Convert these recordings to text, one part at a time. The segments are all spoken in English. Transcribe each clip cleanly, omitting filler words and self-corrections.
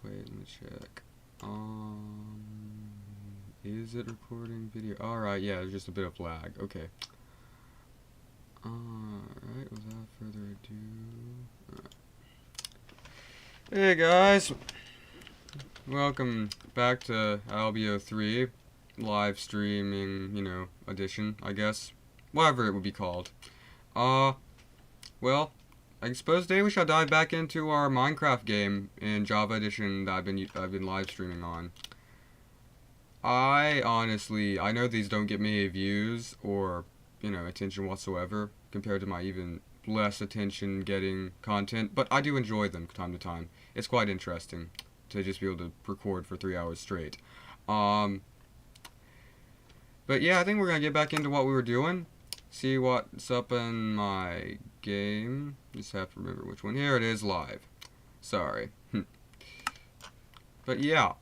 wait, let me check. Is it recording video? Alright, yeah, there's just a bit of lag. Okay. Alright, without further ado. Hey guys! Welcome back to Albio 3 live streaming, edition, I guess. Whatever it would be called. Well, I suppose today we shall dive back into our Minecraft game in Java Edition that I've been live streaming on. I know these don't get many views or, attention whatsoever compared to my even less attention getting content, but I do enjoy them time to time. It's quite interesting to just be able to record for 3 hours straight. But yeah, I think we're gonna get back into what we were doing. See what's up in my game. Just have to remember which one. Here it is, live. Sorry. But yeah.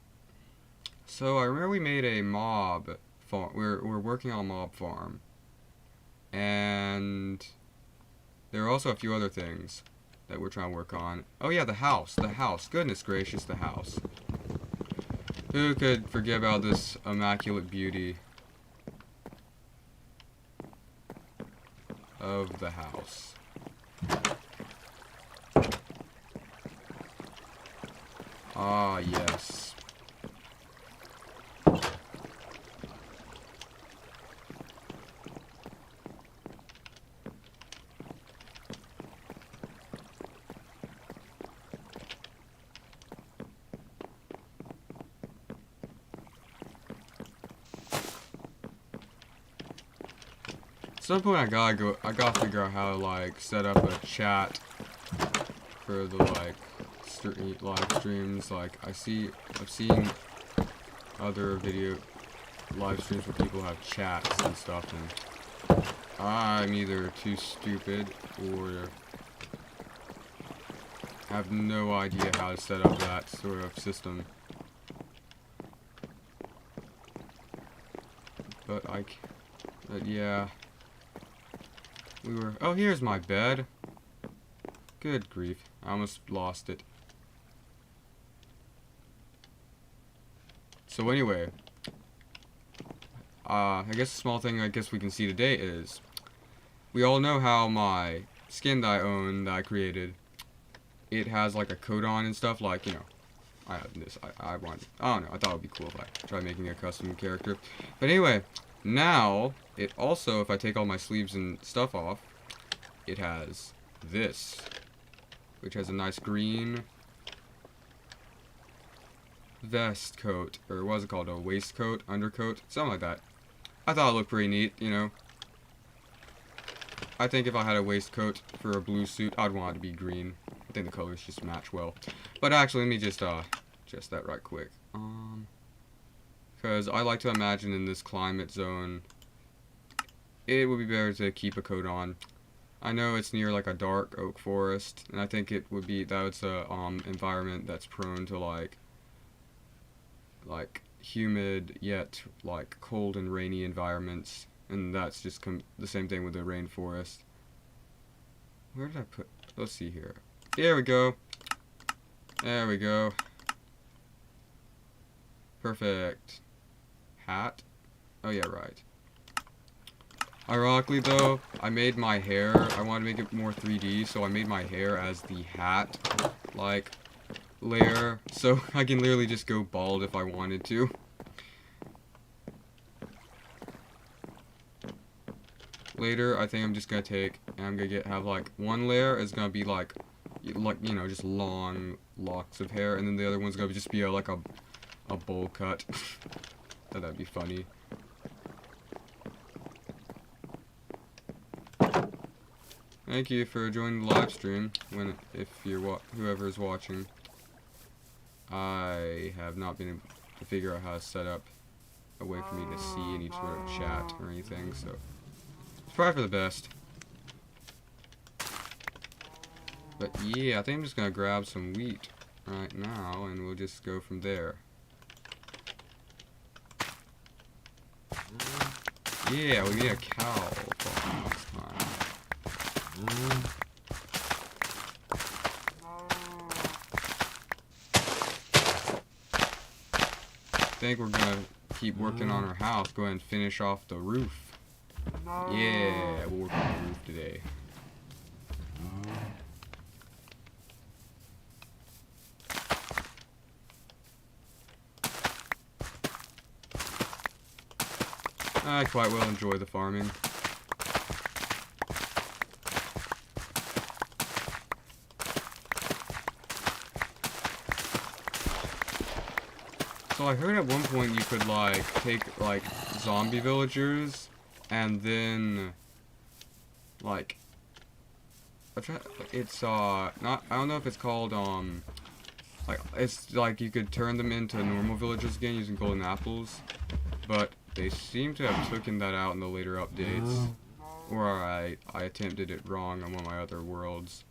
So I remember we made a mob farm. We're working on a mob farm. And there are also a few other things that we're trying to work on. Oh yeah, the house. The house. Goodness gracious, the house. Who could forget about this immaculate beauty of the house? Ah, yes. At some point I gotta figure out how to like set up a chat for the like live streams. Like I've seen other video live streams where people have chats and stuff, and I'm either too stupid or have no idea how to set up that sort of system. But yeah. Oh, here's my bed. Good grief. I almost lost it. So anyway, I guess a small thing we can see today is we all know how my skin that I own, that I created, it has like a coat on and stuff, like, I have this. I don't know, I thought it would be cool if I tried making a custom character. But anyway, now, it also, if I take all my sleeves and stuff off, it has this, which has a nice green vest coat, or what is it called, a waistcoat, undercoat, something like that. I thought it looked pretty neat, I think if I had a waistcoat for a blue suit, I'd want it to be green. I think the colors just match well. But actually, let me just that right quick. Because I like to imagine in this climate zone, it would be better to keep a coat on. I know it's near like a dark oak forest, and I think it would be, that's a environment that's prone to like humid yet like cold and rainy environments, and that's just the same thing with the rainforest. Where did I put? Let's see here. Here we go. There we go. Perfect. Hat? Oh yeah, right. Ironically though, I made my hair, I wanted to make it more 3D, so I made my hair as the hat, like, layer, so I can literally just go bald if I wanted to. Later, I think I'm just gonna have like, one layer is gonna be like, just long locks of hair, and then the other one's gonna just be like a bowl cut. That'd be funny. Thank you for joining the live stream. Whoever is watching, I have not been able to figure out how to set up a way for me to see any sort of chat or anything, so it's probably for the best. But yeah, I think I'm just gonna grab some wheat right now, and we'll just go from there. Yeah, we need a cow farm next time. think we're gonna keep working on our house. Go ahead and finish off the roof. Yeah, we'll work on the roof today. I quite well enjoy the farming. So I heard at one point you could like take like zombie villagers and then like it's not, I don't know if it's called like it's like you could turn them into normal villagers again using golden apples, but they seem to have taken that out in the later updates, or I attempted it wrong on one of my other worlds.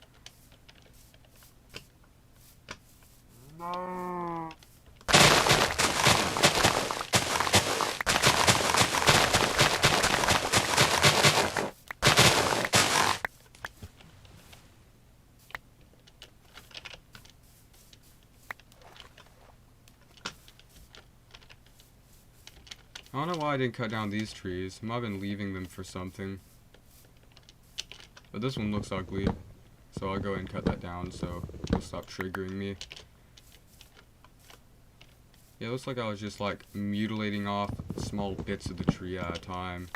I don't know why I didn't cut down these trees. I might have been leaving them for something. But this one looks ugly, so I'll go ahead and cut that down so it'll stop triggering me. Yeah, it looks like I was just like mutilating off small bits of the tree at a time.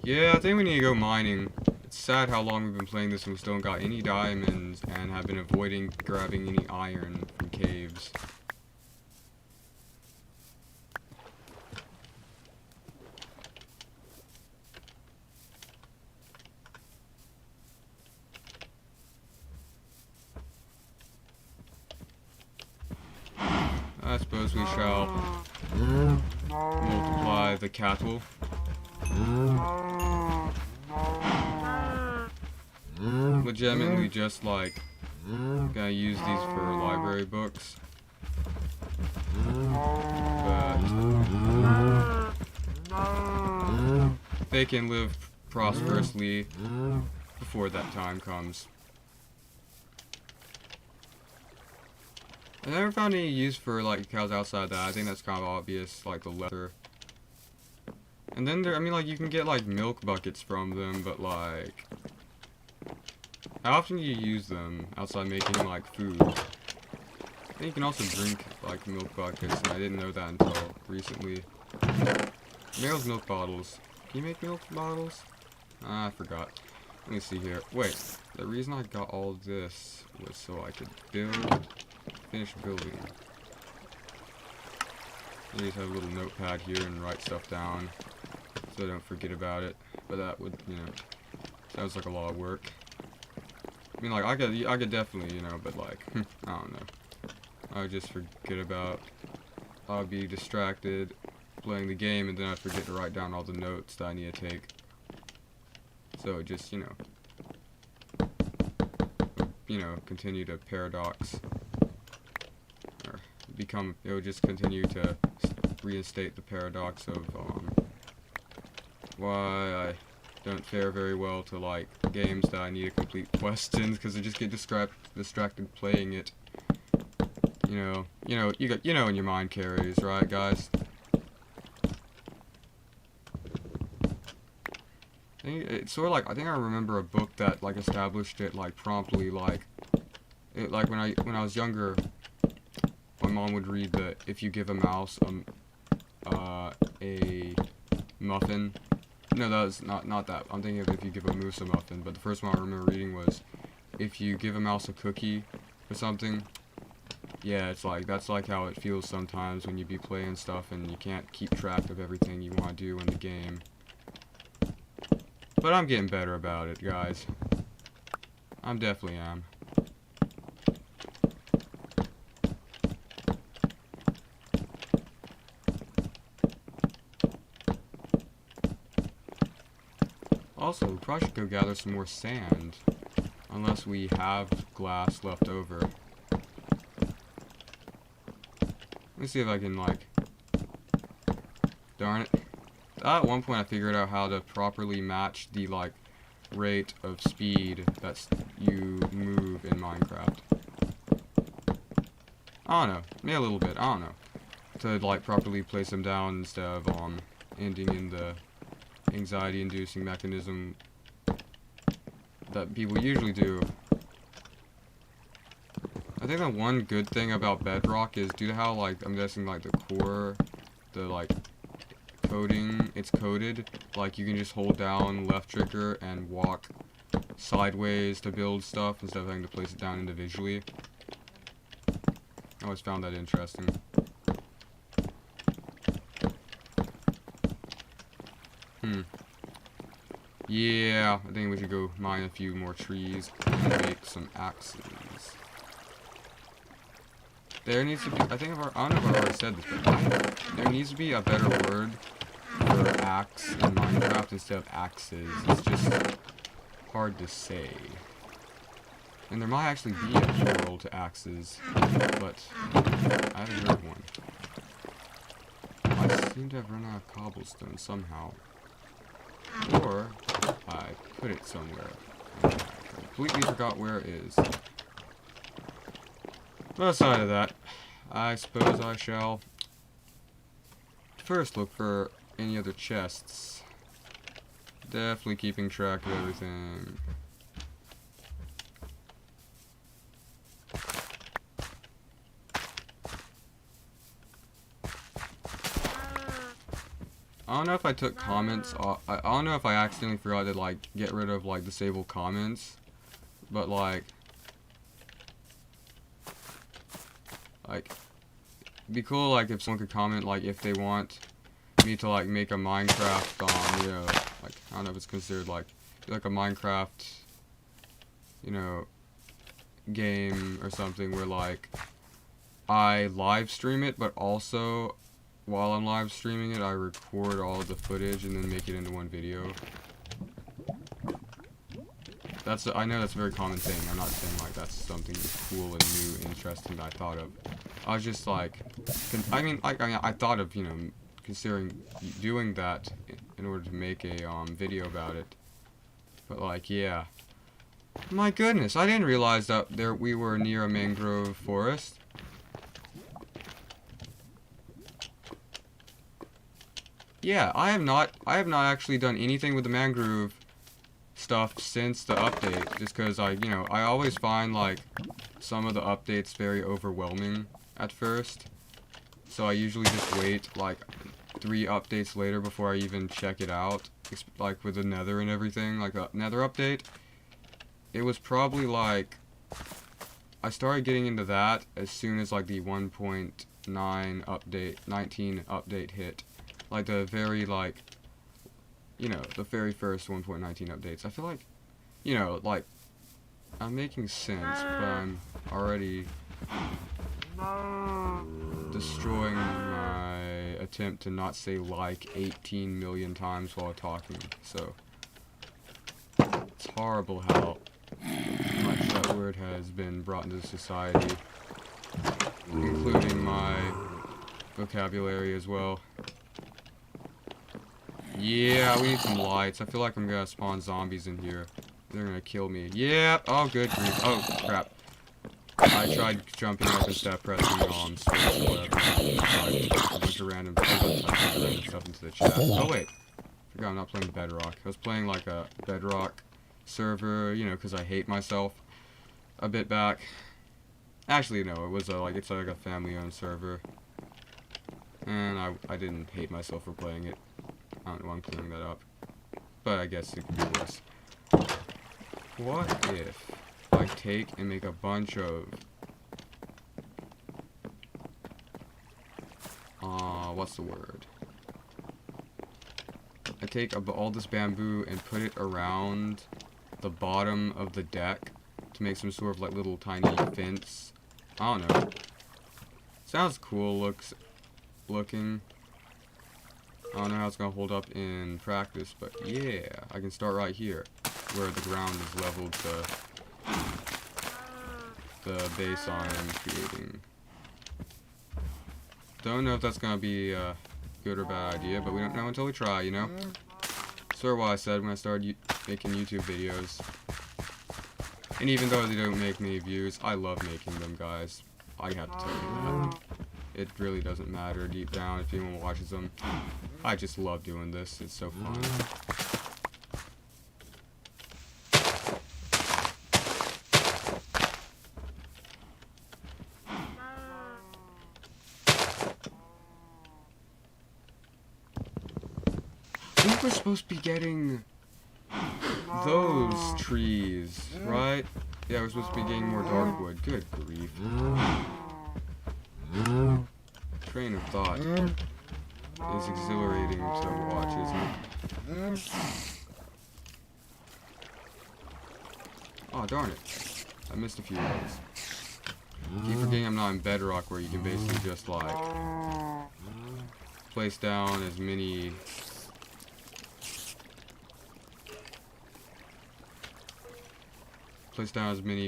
Yeah, I think we need to go mining. It's sad how long we've been playing this and we still don't got any diamonds and have been avoiding grabbing any iron from caves. I suppose we shall multiply the cattle. Legitimately just like gonna use these for library books, but they can live prosperously before that time comes. I never found any use for like cows outside that. I think that's kind of obvious, like the leather. And then there, I mean, like, you can get, like, milk buckets from them, but, like, how often do you use them outside making, like, food? I think you can also drink, like, milk buckets, and I didn't know that until recently. Nails milk bottles. Can you make milk bottles? Ah, I forgot. Let me see here. Wait, the reason I got all this was so I could finish building. I just have a little notepad here and write stuff down, so I don't forget about it. But that would, you know, sounds like a lot of work. I mean, like, I could definitely, you know, but like, I don't know. I would just forget about, I'll be distracted playing the game, and then I forget to write down all the notes that I need to take. So it just, you know, continue to paradox. Or it would just continue to reinstate the paradox of, why I don't fare very well to like games that I need to complete quests in, because I just get distracted playing it. You know, in your mind carries, right, guys? It's sort of like, I think I remember a book that like established it like promptly, like when I was younger, my mom would read that if you give a mouse a muffin. No, that was not that. I'm thinking of if you give a moose a muffin, but the first one I remember reading was if you give a mouse a cookie or something. Yeah, it's like, that's like how it feels sometimes when you be playing stuff and you can't keep track of everything you want to do in the game. But I'm getting better about it, guys. I definitely am. Also, we probably should go gather some more sand. Unless we have glass left over. Let me see if I can, like... Darn it. At one point I figured out how to properly match the, like, rate of speed that you move in Minecraft. I don't know. Maybe a little bit. I don't know. To, like, properly place them down instead of, ending in the anxiety-inducing mechanism that people usually do. I think the one good thing about Bedrock is due to how, like, I'm guessing, like, the core, the, like, coding, it's coded, like, you can just hold down left trigger and walk sideways to build stuff instead of having to place it down individually. I always found that interesting. Yeah, I think we should go mine a few more trees and make some axes. There needs to be, I don't know if I already said this, but there needs to be a better word for axe in Minecraft instead of axes. It's just hard to say. And there might actually be a plural to axes, but I haven't heard one. I seem to have run out of cobblestone somehow. Or I put it somewhere. I completely forgot where it is. But aside of that, I suppose I shall first look for any other chests. Definitely keeping track of everything. I don't know if I took comments off. I don't know if I accidentally forgot to, like, get rid of, like, disable comments. But, like, it'd be cool, like, if someone could comment, like, if they want me to, like, make a Minecraft, you know, like, I don't know if it's considered, like a Minecraft, you know, game or something where, like, I live stream it, but also, while I'm live streaming it, I record all of the footage and then make it into one video. I know that's a very common thing. I'm not saying, like, that's something that's cool and new and interesting that I thought of. I was just, like, I thought of, you know, considering doing that in order to make a, video about it. But, like, yeah. My goodness, I didn't realize that we were near a mangrove forest. Yeah, I have not actually done anything with the mangrove stuff since the update, just because I always find, like, some of the updates very overwhelming at first, so I usually just wait, like, 3 updates later before I even check it out, like, with the nether and everything, like, a nether update. It was probably, like, I started getting into that as soon as, like, the 1.9 update, 19 update hit, like, the very, like, you know, the very first 1.19 updates. I feel like, you know, like, I'm making sense, but I'm already destroying my attempt to not say like 18 million times while talking, so it's horrible how much that word has been brought into society, including my vocabulary as well. Yeah, we need some lights. I feel like I'm gonna spawn zombies in here. They're gonna kill me. Yeah. Oh, good grief. Oh, crap. I tried jumping up instead of pressing space or whatever. A bunch of random stuff into the chat. Oh, wait. Forgot I'm not playing Bedrock. I was playing, like, a Bedrock server, you know, because I hate myself a bit back. Actually, no. It was, it's like a family-owned server. And I didn't hate myself for playing it. I don't know why I'm clearing that up. But I guess it could be worse. What if I take and make a bunch of... what's the word? I take all this bamboo and put it around the bottom of the deck to make some sort of, like, little tiny fence. I don't know. Sounds cool looking. I don't know how it's gonna hold up in practice, but yeah, I can start right here, where the ground is leveled to the base I'm creating. Don't know if that's gonna be a good or bad idea, but we don't know until we try, you know? Sort of what I said when I started making YouTube videos. And even though they don't make many views, I love making them, guys. I have to tell you that. It really doesn't matter deep down if anyone watches them. I just love doing this. It's so fun. We were supposed to be getting those trees, right? Yeah, we're supposed to be getting more darkwood. Good grief. Train of thought is exhilarating to watch, isn't it? Oh, darn it. I missed a few of those. Keep forgetting I'm not in Bedrock, where you can basically just, like, place down as many...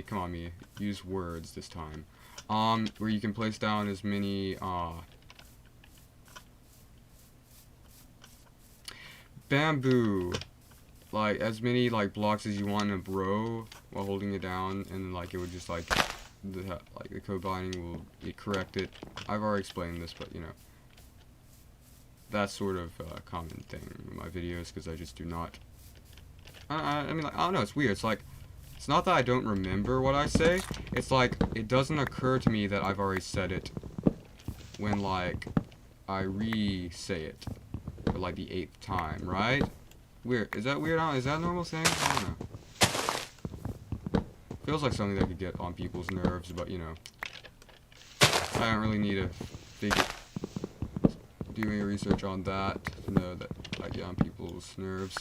come on me, use words this time. Where you can place down as many, bamboo, like, as many, like, blocks as you want in a row while holding it down, and, like, it would just, like, the code binding will correct it. I've already explained this, but, you know, that's sort of a common thing in my videos, because I just do not, I mean, like, I don't know, it's weird. It's like, it's not that I don't remember what I say, it's like, it doesn't occur to me that I've already said it when, like, I re-say it for, like, the 8th time, right? Weird. Is that weird? Is that a normal thing? I don't know. Feels like something that could get on people's nerves, but, you know, I don't really need to do any research on that to know that I get on people's nerves.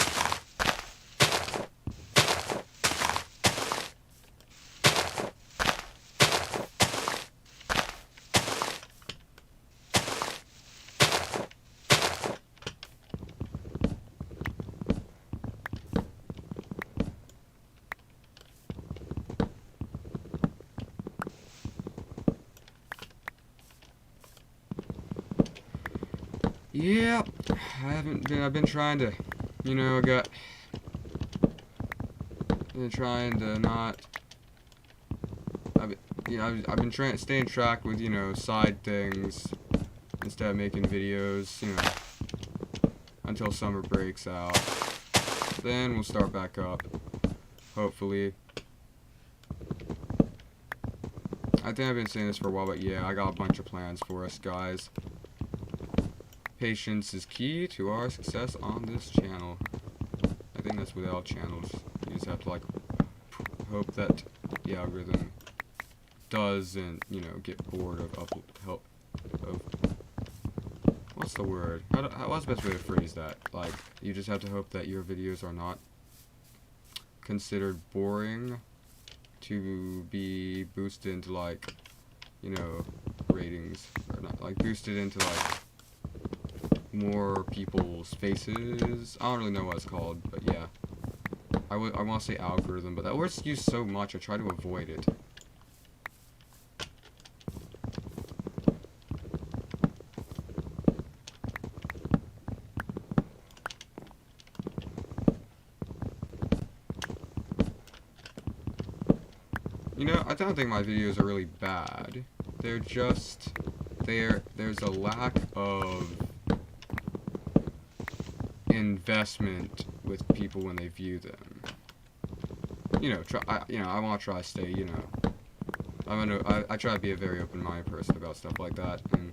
Yep, I've been trying to, you know, been trying to not, I've been trying to stay on track with, you know, side things instead of making videos, you know, until summer breaks out. Then we'll start back up, hopefully. I think I've been saying this for a while, but yeah, I got a bunch of plans for us, guys. Patience is key to our success on this channel. I think that's with all channels. You just have to, like, hope that the algorithm doesn't, you know, get bored of what's the word? What's the best way to phrase that? Like, you just have to hope that your videos are not considered boring to be boosted into, like, you know, ratings, or not, like, boosted into, like, more people's faces. I don't really know what it's called, but yeah. I want to say algorithm, but that word's used so much, I try to avoid it. You know, I don't think my videos are really bad. They're just, there's a lack of investment with people when they view them. You know, I want to try to stay, you know, I try to be a very open-minded person about stuff like that, and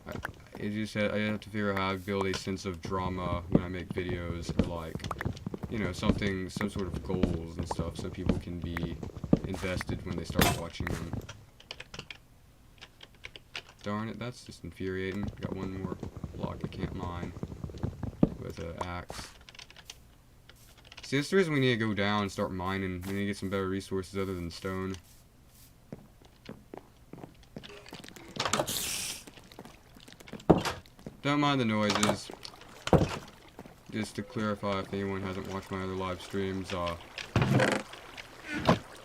I have to figure out how to build a sense of drama when I make videos, or, like, you know, some sort of goals and stuff, so people can be invested when they start watching them. Darn it, that's just infuriating. Got one more block I can't mine with an axe. See, that's the reason we need to go down and start mining. We need to get some better resources other than stone. Don't mind the noises. Just to clarify, if anyone hasn't watched my other live streams,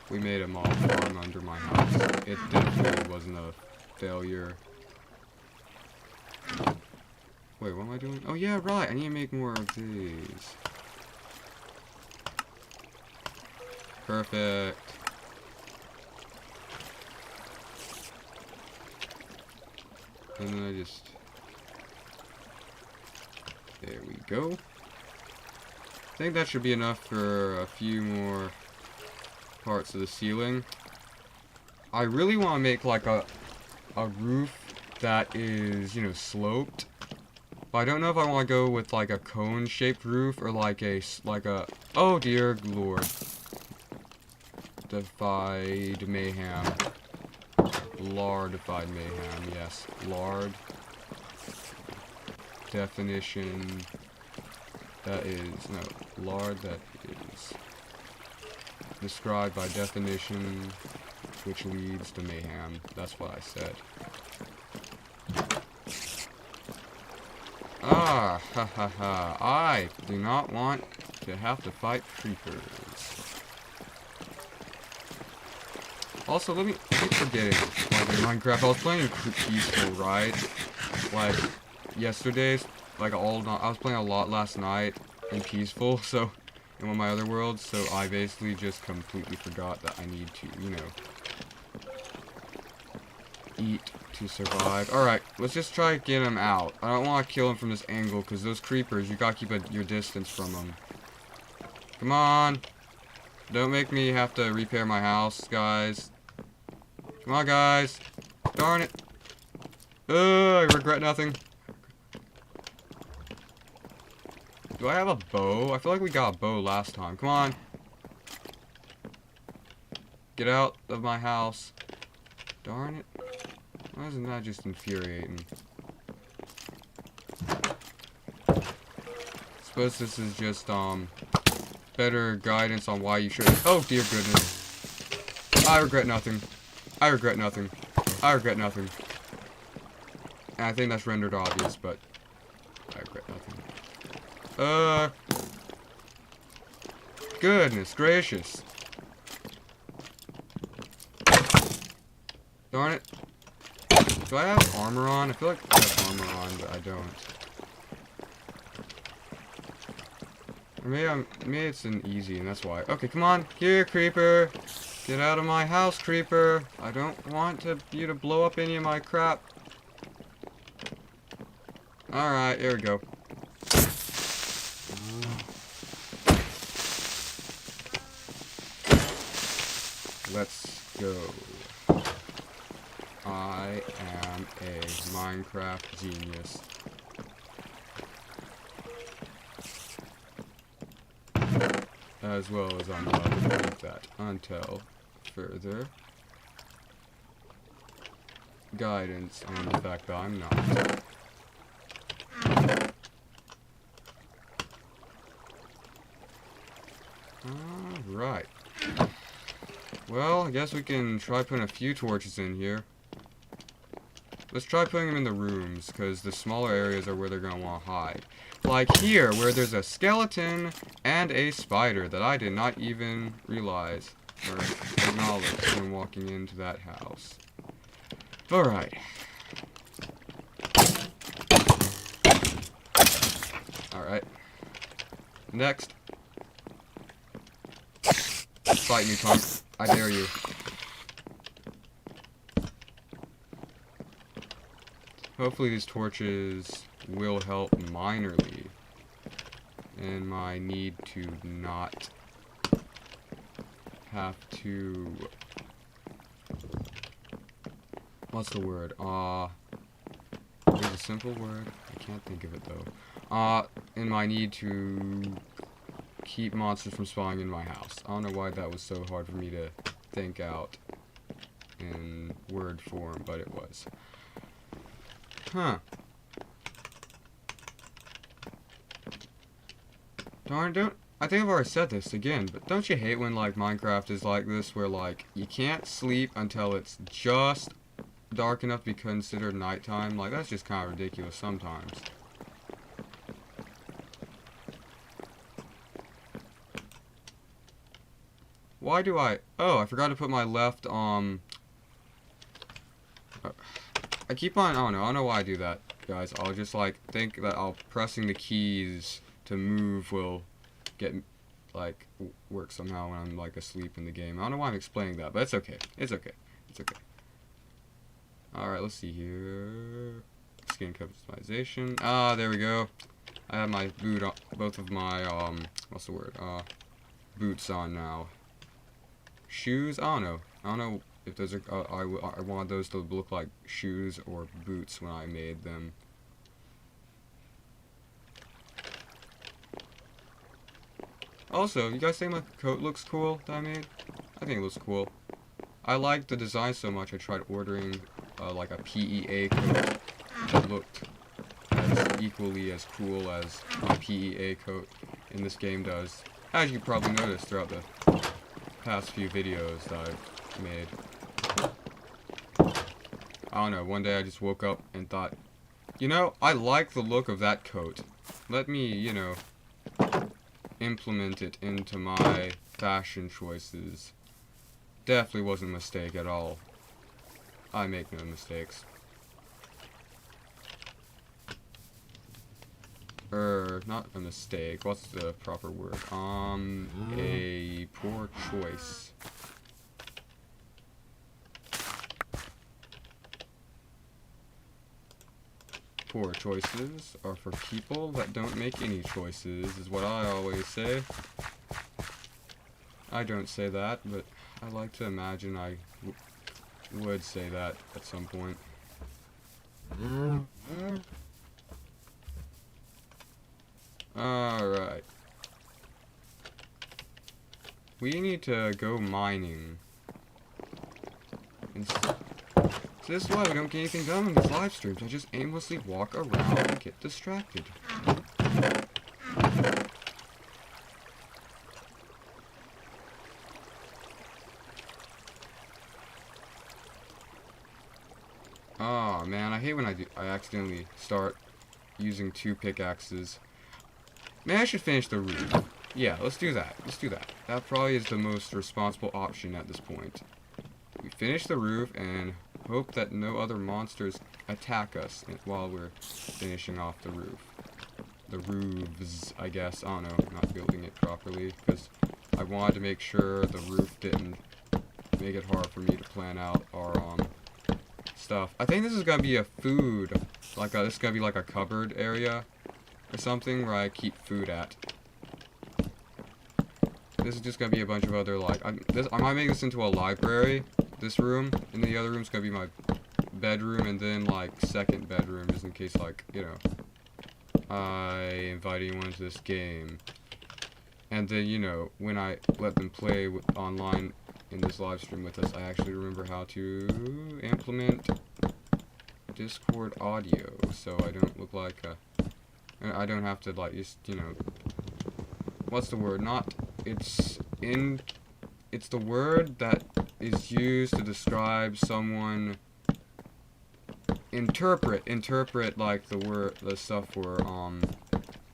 we made a mob farm under my house. It definitely wasn't a failure. Wait, what am I doing? Oh yeah, right, I need to make more of these. Perfect. And then I just... There we go. I think that should be enough for a few more parts of the ceiling. I really want to make like a roof that is, you know, sloped. But I don't know if I want to go with like a cone-shaped roof or like a, oh dear lord. Defied mayhem. Lardified mayhem, yes. Lard. Definition. That is, no, lard that is described by definition, which leads to mayhem. That's what I said. Ah, ha ha ha. I do not want to have to fight creepers. Also, let me keep forgetting, like in Minecraft, I was playing peaceful, right? Like, yesterday's, like I was playing a lot last night in peaceful, so, in one of my other worlds, so I basically just completely forgot that I need to, you know, eat to survive. Alright, let's just try to get him out. I don't want to kill him from this angle, because those creepers, you gotta keep your distance from them. Come on! Don't make me have to repair my house, guys. Come on, guys. Darn it. I regret nothing. Do I have a bow? I feel like we got a bow last time. Come on. Get out of my house. Darn it. Why isn't that just infuriating? Suppose this is just, better guidance on why you should... Oh, dear goodness. I regret nothing. I regret nothing. I regret nothing. And I think that's rendered obvious, but... I regret nothing. Goodness gracious. Darn it. Do I have armor on? I feel like I have armor on, but I don't. Or maybe it's an easy, and that's why. Okay, come on. Here, creeper. Get out of my house, creeper. I don't want you to blow up any of my crap. Alright, here we go. Let's go. I am a Minecraft genius. As well as I'm allowed to believe that until further guidance on the fact that I'm not. Alright. Well, I guess we can try putting a few torches in here. Let's try putting them in the rooms, because the smaller areas are where they're going to want to hide. Like here, where there's a skeleton and a spider that I did not even realize or acknowledge when walking into that house. Alright. Alright. Next. Fight me, punk. I dare you. Hopefully these torches will help minorly in my need to not have to... What's the word? There's a simple word. I can't think of it though. In my need to keep monsters from spawning in my house. I don't know why that was so hard for me to think out in word form, but it was. Huh. Darn, I think I've already said this again, but don't you hate when, like, Minecraft is like this, where, like, you can't sleep until it's just dark enough to be considered nighttime? Like, that's just kind of ridiculous sometimes. Why do I... Oh, I forgot to put my left, I keep on... I don't know why I do that, guys. I'll just, like, think that pressing the keys to move will get, like, work somehow when I'm, like, asleep in the game. I don't know why I'm explaining that, but it's okay. It's okay. It's okay. Alright, let's see here. Skin customization. Ah, there we go. I have my boot on, both of my, what's the word? Boots on now. Shoes? I don't know. I don't know if those are, I want those to look like shoes or boots when I made them. Also, you guys think my coat looks cool that I made? I think it looks cool. I like the design so much I tried ordering, like a PEA coat that looked as equally as cool as my PEA coat in this game does. As you probably noticed throughout the past few videos that I've made. I don't know, one day I just woke up and thought, you know, I like the look of that coat. Let me, you know, implement it into my fashion choices. Definitely wasn't a mistake at all. I make no mistakes. Not a mistake. What's the proper word? A poor choice. Poor choices are for people that don't make any choices, is what I always say. I don't say that, but I like to imagine I would say that at some point. Alright. We need to go mining. So this is why we don't get anything done in these live streams. I just aimlessly walk around and get distracted. Oh man, I hate when I accidentally start using 2 pickaxes. Maybe I should finish the roof. Yeah, let's do that. Let's do that. That probably is the most responsible option at this point. We finish the roof and hope that no other monsters attack us while we're finishing off the roof. The roofs, I guess. I don't know. I'm not building it properly because I wanted to make sure the roof didn't make it hard for me to plan out our stuff. I think this is gonna be a food, like this is gonna be like a cupboard area or something where I keep food at. This is just gonna be a bunch of other, like, I might make this into a library, this room, and the other room's gonna be my bedroom, and then, like, second bedroom, just in case, like, you know, I invite anyone into this game. And then, you know, when I let them play online in this live stream with us, I actually remember how to implement Discord audio, so I don't look like I don't have to, like, just, you know, what's the word? It's the word that is used to describe someone, interpret, like, the stuff for,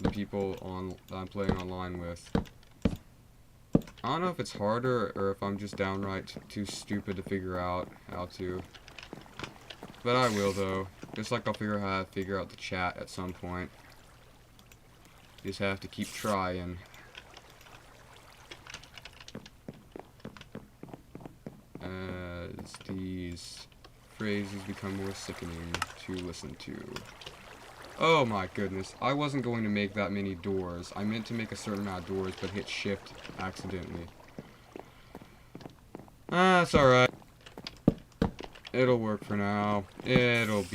the people that I'm playing online with. I don't know if it's harder or if I'm just downright too stupid to figure out how to. But I will, though. Just like I'll figure out how to figure out the chat at some point. Just have to keep trying. As these phrases become more sickening to listen to. Oh my goodness, I wasn't going to make that many doors. I meant to make a certain amount of doors, but hit shift accidentally. It's alright. It'll work for now. It was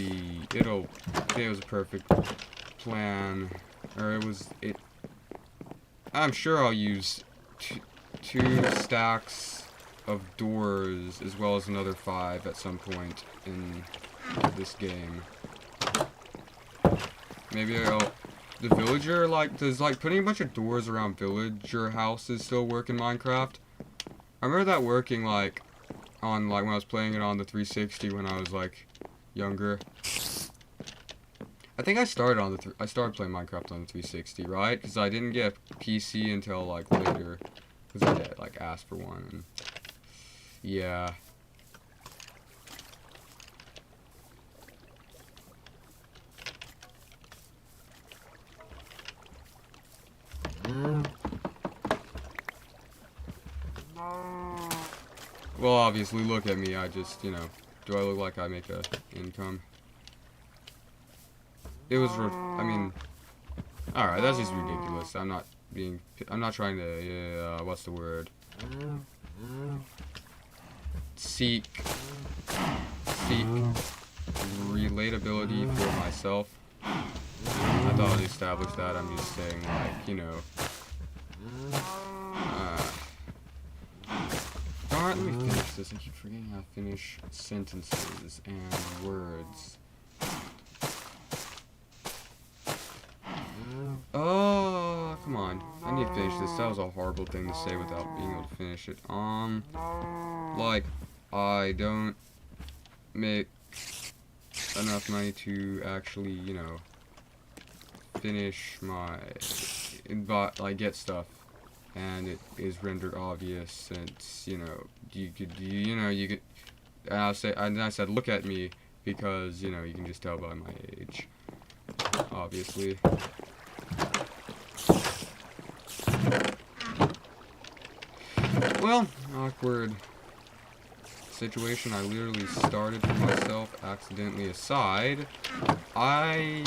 a perfect plan. Or I'm sure I'll use two stacks of doors as well as another 5 at some point in this game. Maybe the villager, like, does, like, putting a bunch of doors around villager houses still work in Minecraft? I remember that working, like, on, like, when I was playing it on the 360 when I was, like, younger. I think I started on the I started playing Minecraft on the 360, right? Because I didn't get a PC until like later, because I had like asked for one. And yeah. Well, obviously, look at me. I just, you know, do I look like I make a income? It was, I mean, alright, that's just ridiculous. I'm not trying to, what's the word? Seek relatability for myself. I thought I established that. I'm just saying, like, you know. Alright, let me finish this. I keep forgetting how to finish sentences and words. Oh, come on. I need to finish this. That was a horrible thing to say without being able to finish it. Like, I don't make enough money to actually, you know, finish my, like, get stuff. And it is rendered obvious since, you know, you could, and I said, look at me, because, you know, you can just tell by my age, obviously. Well, awkward situation I literally started for myself accidentally aside. I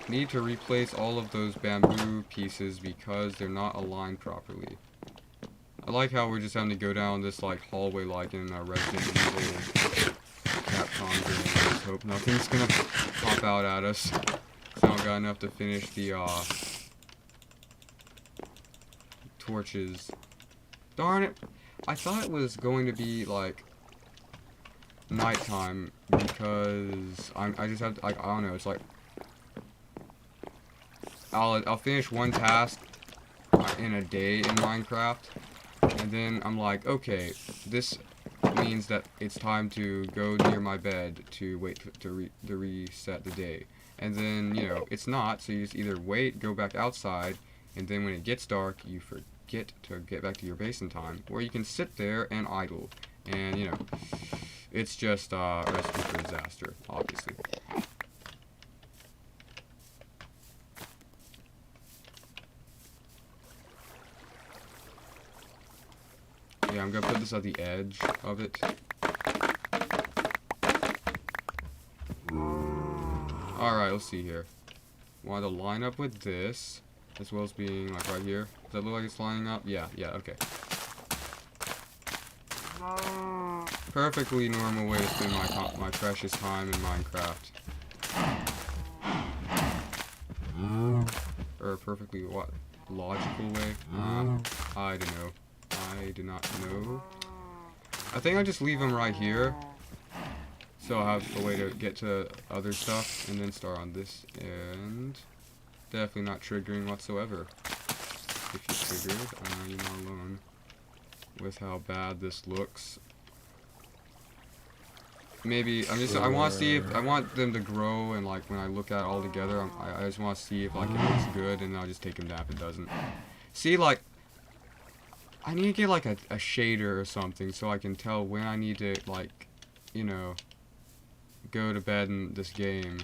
need to replace all of those bamboo pieces because they're not aligned properly. I like how we're just having to go down this like hallway like in a Resident Evil Capcom game. I just hope nothing's gonna pop out at us. So I don't got enough to finish the torches. Darn it! I thought it was going to be like nighttime because I just have to, like, I don't know, it's like I'll finish one task in a day in Minecraft, and then I'm like, okay, this means that it's time to go near my bed to wait to reset the day. And then, you know, it's not, so you just either wait, go back outside, and then when it gets dark, you forget to get back to your base in time, or you can sit there and idle. And, you know, it's just a recipe for disaster, obviously. Yeah, I'm gonna put this at the edge of it. Alright, let's see here. Want to line up with this, as well as being like right here. Does that look like it's lining up? Yeah, okay. Perfectly normal way to spend my precious time in Minecraft. Or a perfectly logical way? I don't know. I do not know. I think I just leave them right here, so I'll have a way to get to other stuff, and then start on this end. Definitely not triggering whatsoever. If you triggered, you're not alone with how bad this looks. Maybe I want to see if I want them to grow, and like when I look at it all together, I just want to see if like it looks good, and I'll just take them down if it doesn't. See, like, I need to get like a shader or something so I can tell when I need to, like, you know, go to bed in this game.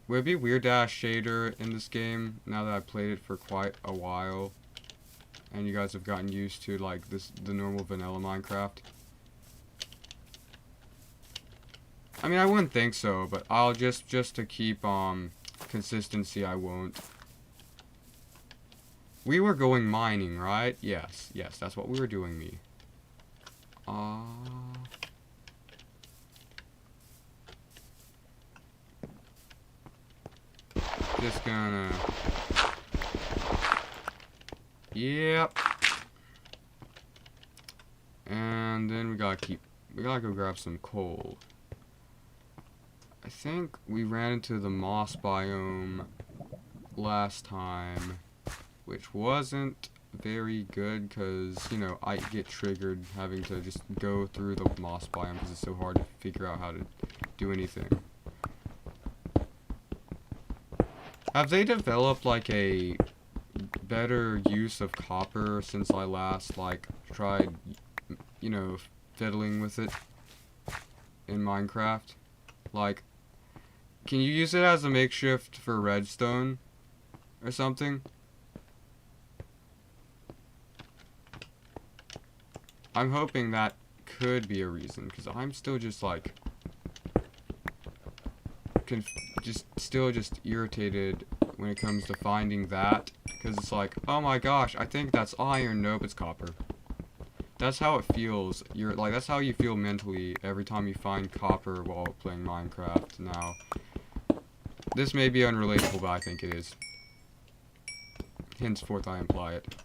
Would it be weird to add shader in this game now that I've played it for quite a while and you guys have gotten used to like the normal vanilla Minecraft? I mean, I wouldn't think so, but I'll just to keep consistency, I won't. We were going mining, right? Yes, that's what we were doing, me. Just gonna... Yep. And then we gotta go grab some coal. I think we ran into the moss biome last time, which wasn't very good because, you know, I get triggered having to just go through the moss biome because it's so hard to figure out how to do anything. Have they developed like a better use of copper since I last like tried, you know, fiddling with it in Minecraft? Like, can you use it as a makeshift for redstone or something? I'm hoping that could be a reason, because I'm still just like just irritated when it comes to finding that, because it's like, oh my gosh, I think that's iron. Nope, it's copper. That's how it feels. That's how you feel mentally every time you find copper while playing Minecraft. Now, this may be unrelatable, but I think it is. Henceforth, I imply it.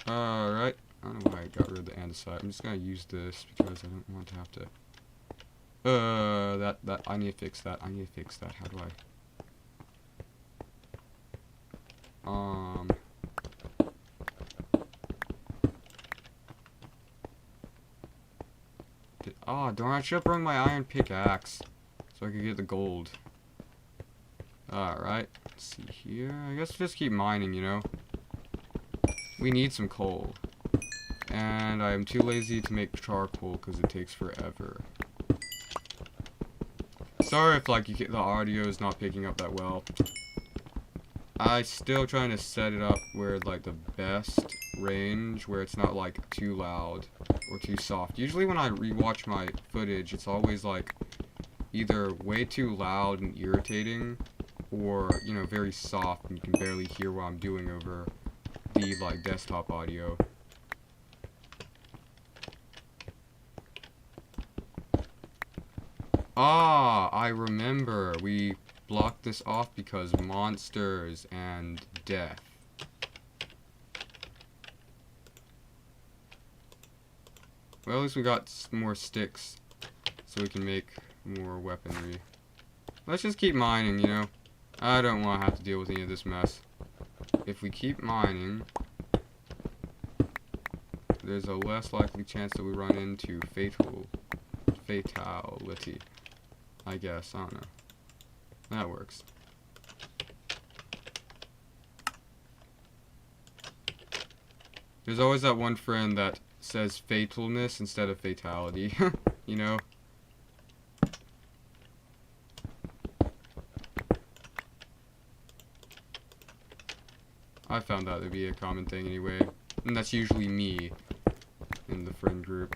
Alright. I don't know why I got rid of the andesite. I'm just gonna use this because I don't want to have to. I need to fix that. I need to fix that. How do I? Oh, darn, I should have brought my iron pickaxe so I could get the gold. Alright, let's see here. I guess just keep mining, you know? We need some coal. And I am too lazy to make charcoal because it takes forever. Sorry if, like, the audio is not picking up that well. I'm still trying to set it up where, like, the best range, where it's not, like, too loud or too soft. Usually when I rewatch my footage, it's always, like, either way too loud and irritating, or, you know, very soft and you can barely hear what I'm doing over the, like, desktop audio. Ah, I remember. We blocked this off because monsters and death. Well, at least we got more sticks so we can make more weaponry. Let's just keep mining, you know? I don't want to have to deal with any of this mess. If we keep mining, there's a less likely chance that we run into fatality. I guess, I don't know. That works. There's always that one friend that says fatalness instead of fatality, you know? I found that to be a common thing anyway, and that's usually me in the friend group.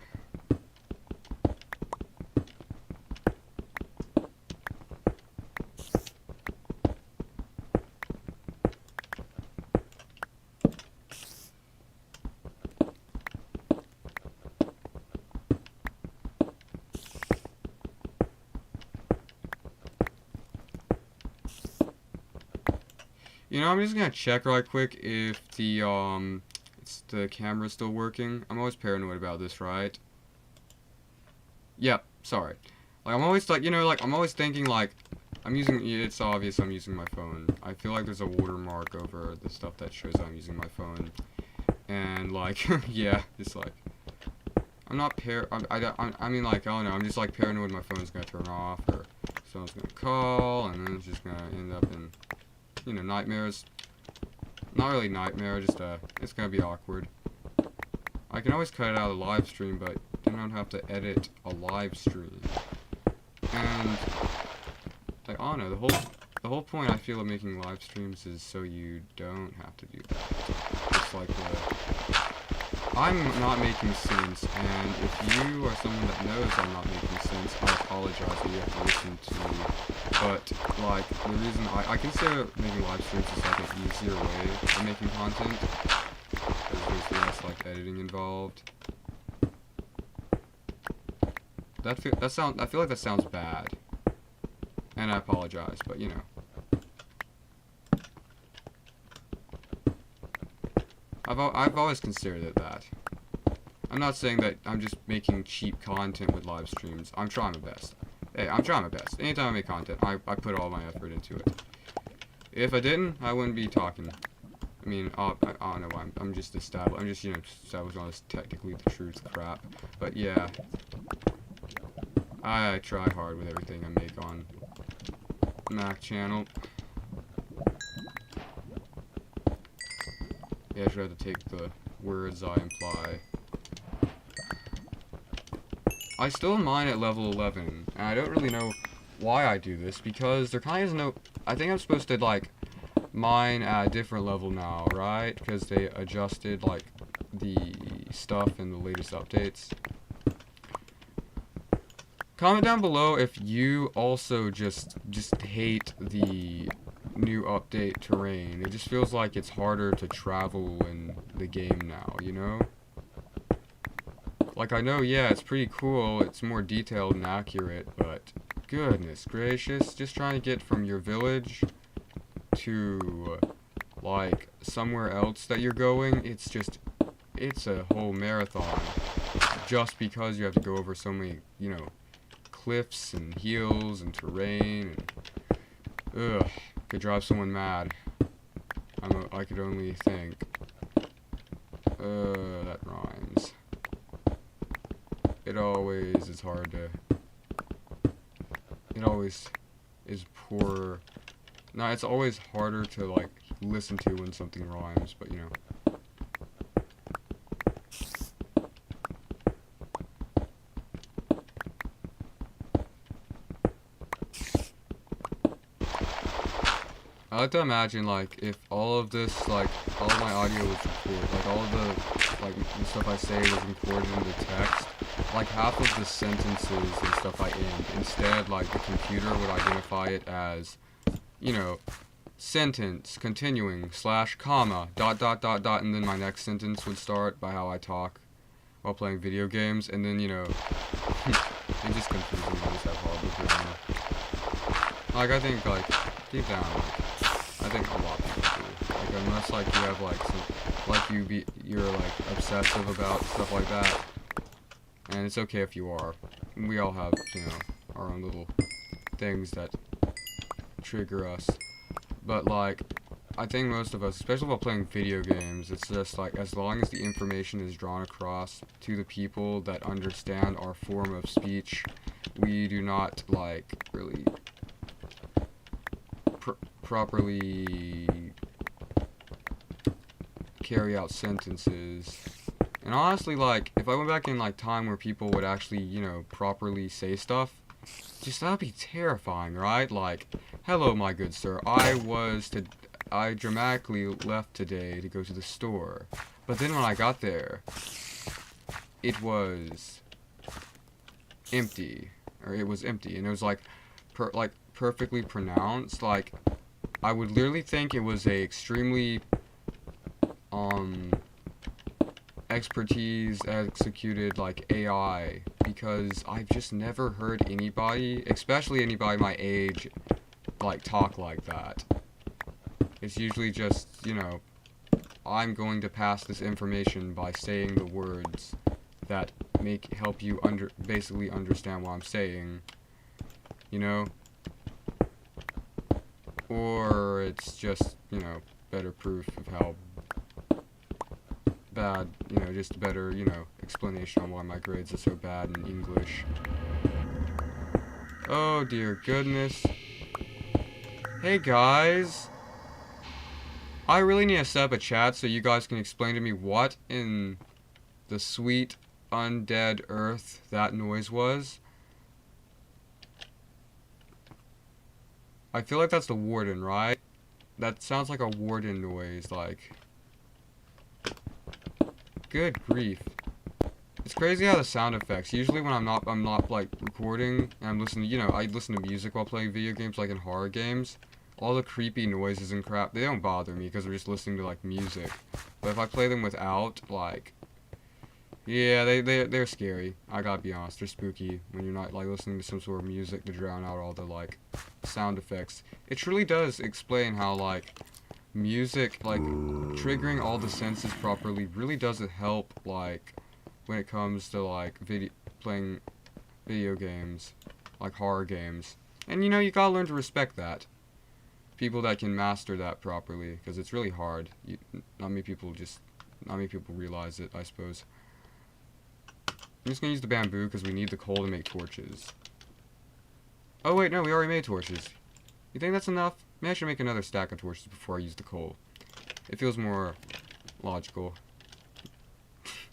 You know, I'm just gonna check right quick if the camera's still working. I'm always paranoid about this, right? Yep, sorry. Like, I'm always like, you know, like, I'm always thinking, like, it's obvious I'm using my phone. I feel like there's a watermark over the stuff that shows I'm using my phone. And, like, yeah, it's like, I'm not I mean, like, I don't know, I'm just, like, paranoid my phone's gonna turn off, or someone's gonna call, and then it's just gonna end up in, you know, nightmares. Not really nightmare, just, it's gonna be awkward. I can always cut it out of the live stream, but then I don't have to edit a live stream. And, like, I don't know, the whole point I feel of making live streams is so you don't have to do that. It's like, I'm not making sense, and if you are someone that knows I'm not making sense, I apologize that you have to listen to me. But, like, the reason I consider making live streams is like an easier way of making content, because there's less, like, editing involved. I feel like that sounds bad, and I apologize, but, you know. I've always considered it that. I'm not saying that I'm just making cheap content with live streams. I'm trying my best. Hey, I'm trying my best. Anytime I make content, I put all my effort into it. If I didn't, I wouldn't be talking. I mean, I don't know why. I'm just established. I'm just, you know, established on this technically the truth crap. But yeah, I try hard with everything I make on Mac channel. Yeah, I should have to take the words I imply. I still mine at level 11, and I don't really know why I do this, because there kind of is no... I think I'm supposed to, like, mine at a different level now, right? Because they adjusted, like, the stuff in the latest updates. Comment down below if you also just hate the new update terrain. It just feels like it's harder to travel in the game now, you know? Like, I know, yeah, it's pretty cool, it's more detailed and accurate, but goodness gracious, just trying to get from your village to, like, somewhere else that you're going, it's a whole marathon. Just because you have to go over so many, you know, cliffs and hills and terrain, and, ugh, could drive someone mad. I could only think. That rhymes. It always is hard to... It always is poor... No, it's always harder to, like, listen to when something rhymes, but, you know. I like to imagine, like, if all of this, like, all of my audio was recorded, like, all of the, like, the stuff I say was recorded in the text, like, half of the sentences and stuff I end, instead, like, the computer would identify it as, you know, sentence, continuing, slash, comma, dot, dot, dot, dot, and then my next sentence would start by how I talk while playing video games, and then, you know, it just confuses me. I just have horrible grammar. Like, I think, like, deep down, I think a lot of people do. Like, unless, like, you have, like, some, like, you're, like, obsessive about stuff like that. And it's okay if you are. We all have, you know, our own little things that trigger us. But, like, I think most of us, especially while playing video games, it's just, like, as long as the information is drawn across to the people that understand our form of speech, we do not, like, really... properly carry out sentences. And honestly, like, if I went back in, like, time where people would actually, you know, properly say stuff, just that'd be terrifying, right? Like, hello, my good sir, I dramatically left today to go to the store, but then when I got there, it was empty, or it was empty, and it was, like, perfectly pronounced. Like, I would literally think it was a extremely, expertise executed, like, AI, because I've just never heard anybody, especially anybody my age, like, talk like that. It's usually just, you know, I'm going to pass this information by saying the words that help you basically understand what I'm saying, you know? Or it's just, you know, better proof of how bad, you know, just better, you know, explanation on why my grades are so bad in English. Oh dear goodness. Hey guys! I really need to set up a chat so you guys can explain to me what in the sweet undead earth that noise was. I feel like that's the warden, right? That sounds like a warden noise, like... Good grief. It's crazy how the sound effects, usually when I'm not like recording and I'm listening, you know, I listen to music while playing video games, like in horror games. All the creepy noises and crap, they don't bother me because I'm just listening to, like, music. But if I play them without, like, yeah, they're scary. I gotta be honest, they're spooky when you're not, like, listening to some sort of music to drown out all the, like, sound effects. It truly does explain how, like, music, like, triggering all the senses properly really doesn't help, like, when it comes to, like, playing video games. like horror games. And you know, you gotta learn to respect that. People that can master that properly, because it's really hard. Not many people realize it, I suppose. I'm just gonna use the bamboo because we need the coal to make torches. Oh wait, no, we already made torches. You think that's enough? Maybe I should make another stack of torches before I use the coal. It feels more logical.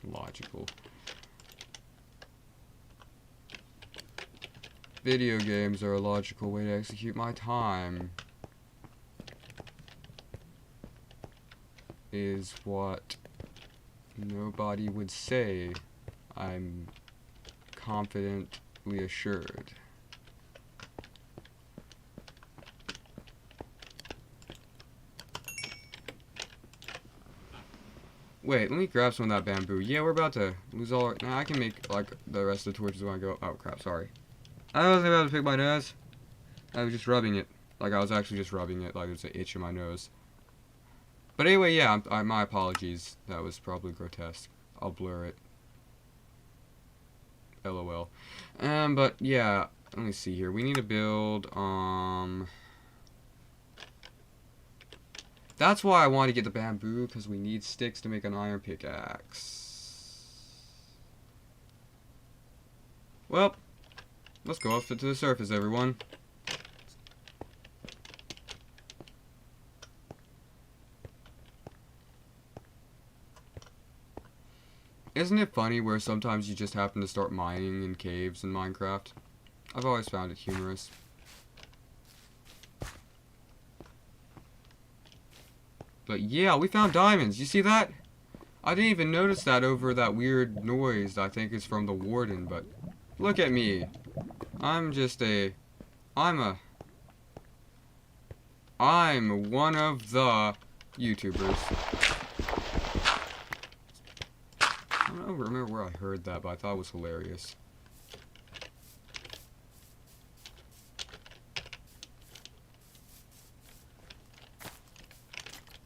Logical. Video games are a logical way to execute my time. Is what nobody would say. I'm confidently assured. Wait, let me grab some of that bamboo. Yeah, we're about to lose all our... Nah, I can make, like, the rest of the torches when I go... Oh, crap, sorry. I wasn't about to pick my nose. I was just rubbing it. Like, I was actually just rubbing it, like it was an itch in my nose. But anyway, yeah, my apologies. That was probably grotesque. I'll blur it. LOL. But, yeah, let me see here. We need to build, That's why I want to get the bamboo, because we need sticks to make an iron pickaxe. Well, let's go up to the surface, everyone. Isn't it funny where sometimes you just happen to start mining in caves in Minecraft? I've always found it humorous. But yeah, we found diamonds. You see that? I didn't even notice that over that weird noise I think is from the warden, but look at me. I'm one of the YouTubers. I don't remember where I heard that, but I thought it was hilarious.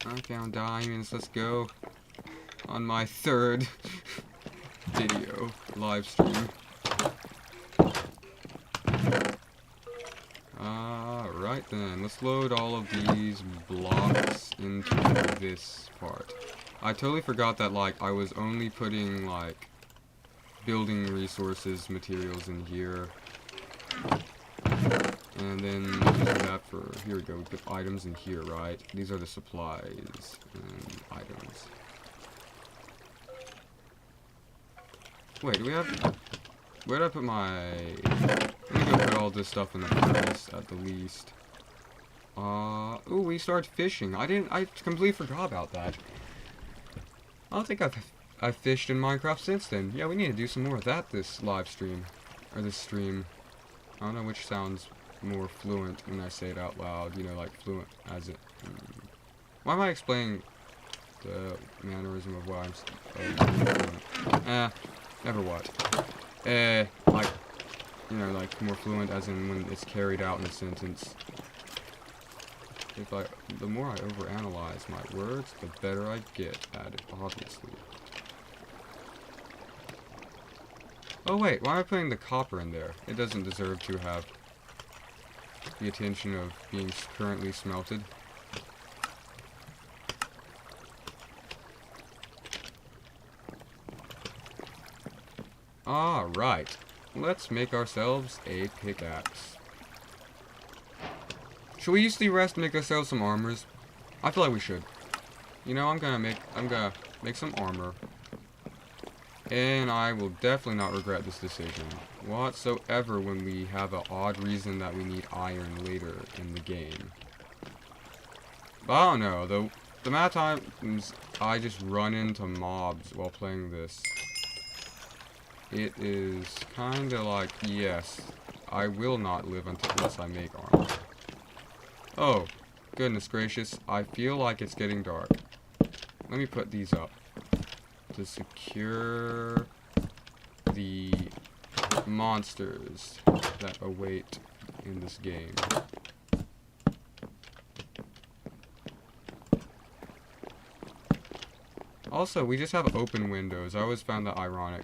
I found diamonds, let's go. On my third video, live stream. Alright then, let's load all of these blocks into this part. I totally forgot that, like, I was only putting, like, building resources, materials in here. And then using that for, here we go, we put items in here, right? These are the supplies and items. Wait, do we have, where did I put my, let me go put all this stuff in the furnace at the least. Ooh, we started fishing. I completely forgot about that. I don't think I've fished in Minecraft since then. Yeah, we need to do some more of that this live stream, or this stream. I don't know which sounds more fluent when I say it out loud, you know, like fluent as it... Why am I explaining the mannerism of what I'm... never what. Like, you know, like more fluent as in when it's carried out in a sentence. The more I overanalyze my words, the better I get at it, obviously. Oh wait, why am I putting the copper in there? It doesn't deserve to have the attention of being currently smelted. Alright, let's make ourselves a pickaxe. Should we use the rest to make ourselves some armors? I feel like we should. You know, I'm gonna make some armor. And I will definitely not regret this decision whatsoever when we have an odd reason that we need iron later in the game. But I don't know, the amount of times I just run into mobs while playing this, it is kinda like, yes, I will not live unless I make armor. Oh, goodness gracious, I feel like it's getting dark. Let me put these up to secure the monsters that await in this game. Also, we just have open windows. I always found that ironic.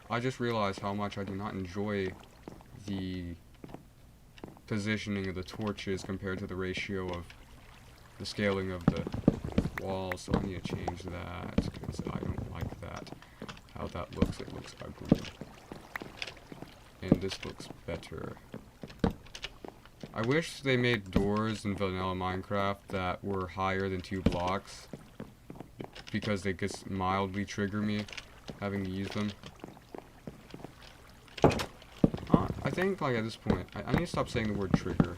I just realized how much I do not enjoy the positioning of the torches compared to the ratio of the scaling of the walls, so I need to change that, because I don't like that. How that looks, it looks ugly. And this looks better. I wish they made doors in vanilla Minecraft that were higher than 2 blocks, because they could mildly trigger me having to use them. I think, like, at this point, I need to stop saying the word trigger.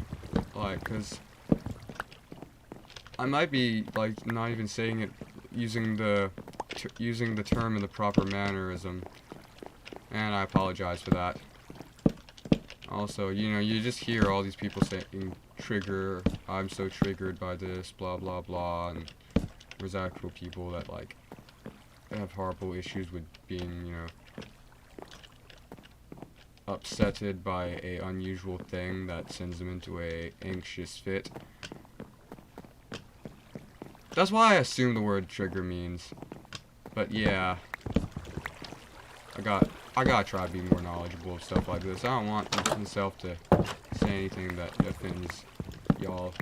Like, because I might be, like, not even saying it using the term in the proper mannerism. And I apologize for that. Also, you know, you just hear all these people saying trigger, I'm so triggered by this, blah, blah, blah, and there's actual people that, like, have horrible issues with being, you know, upsetted by a unusual thing that sends them into a anxious fit. That's why I assume the word trigger means. But yeah, I gotta try to be more knowledgeable of stuff like this. I don't want myself to say anything that offends y'all.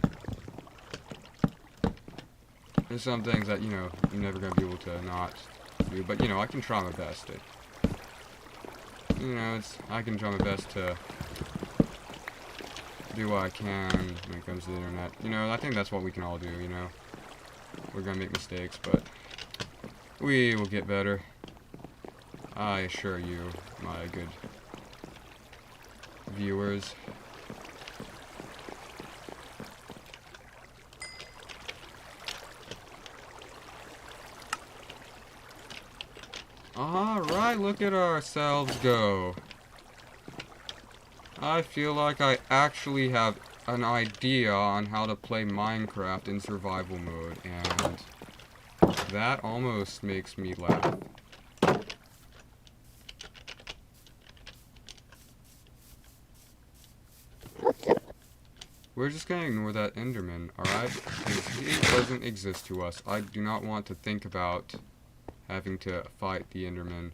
There's some things that, you know, you're never gonna be able to not do, but, you know, I can try my best to, you know, I can try my best to do what I can when it comes to the internet. You know, I think that's what we can all do, you know. We're gonna make mistakes, but we will get better. I assure you, my good viewers. Alright, look at ourselves go. I feel like I actually have an idea on how to play Minecraft in survival mode, and that almost makes me laugh. We're just gonna ignore that Enderman, alright? Because he doesn't exist to us. I do not want to think about having to fight the Enderman.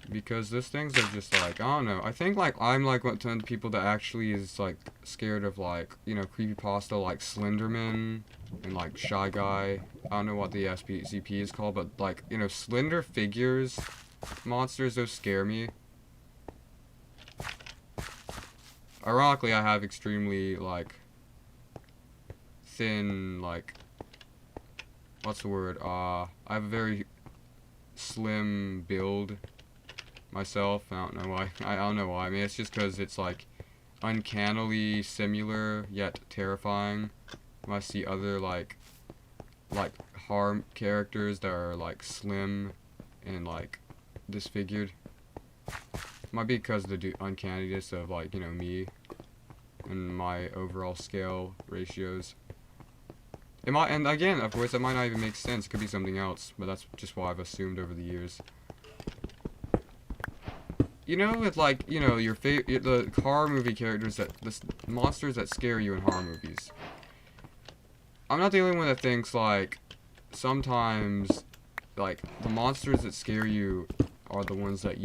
Because those things are just like, I don't know. I think, like, I'm like one of the people that actually is, like, scared of, like, you know, creepypasta like Slenderman and, like, Shy Guy. I don't know what the SCP is called, but, like, you know, slender figures, monsters, those scare me. Ironically, I have extremely, like, thin, like, what's the word? I have a very slim build myself. I don't know why. I don't know why. I mean, it's just because it's, like, uncannily similar, yet terrifying when I see other, like, horror characters that are, like, slim and, like, disfigured. Might be because of the uncanniness of, like, you know, me and my overall scale ratios. It might, and again, of course, that might not even make sense. It could be something else, but that's just what I've assumed over the years. You know, with, like, you know, your the horror movie characters the monsters that scare you in horror movies. I'm not the only one that thinks, like, sometimes, like, the monsters that scare you are the ones that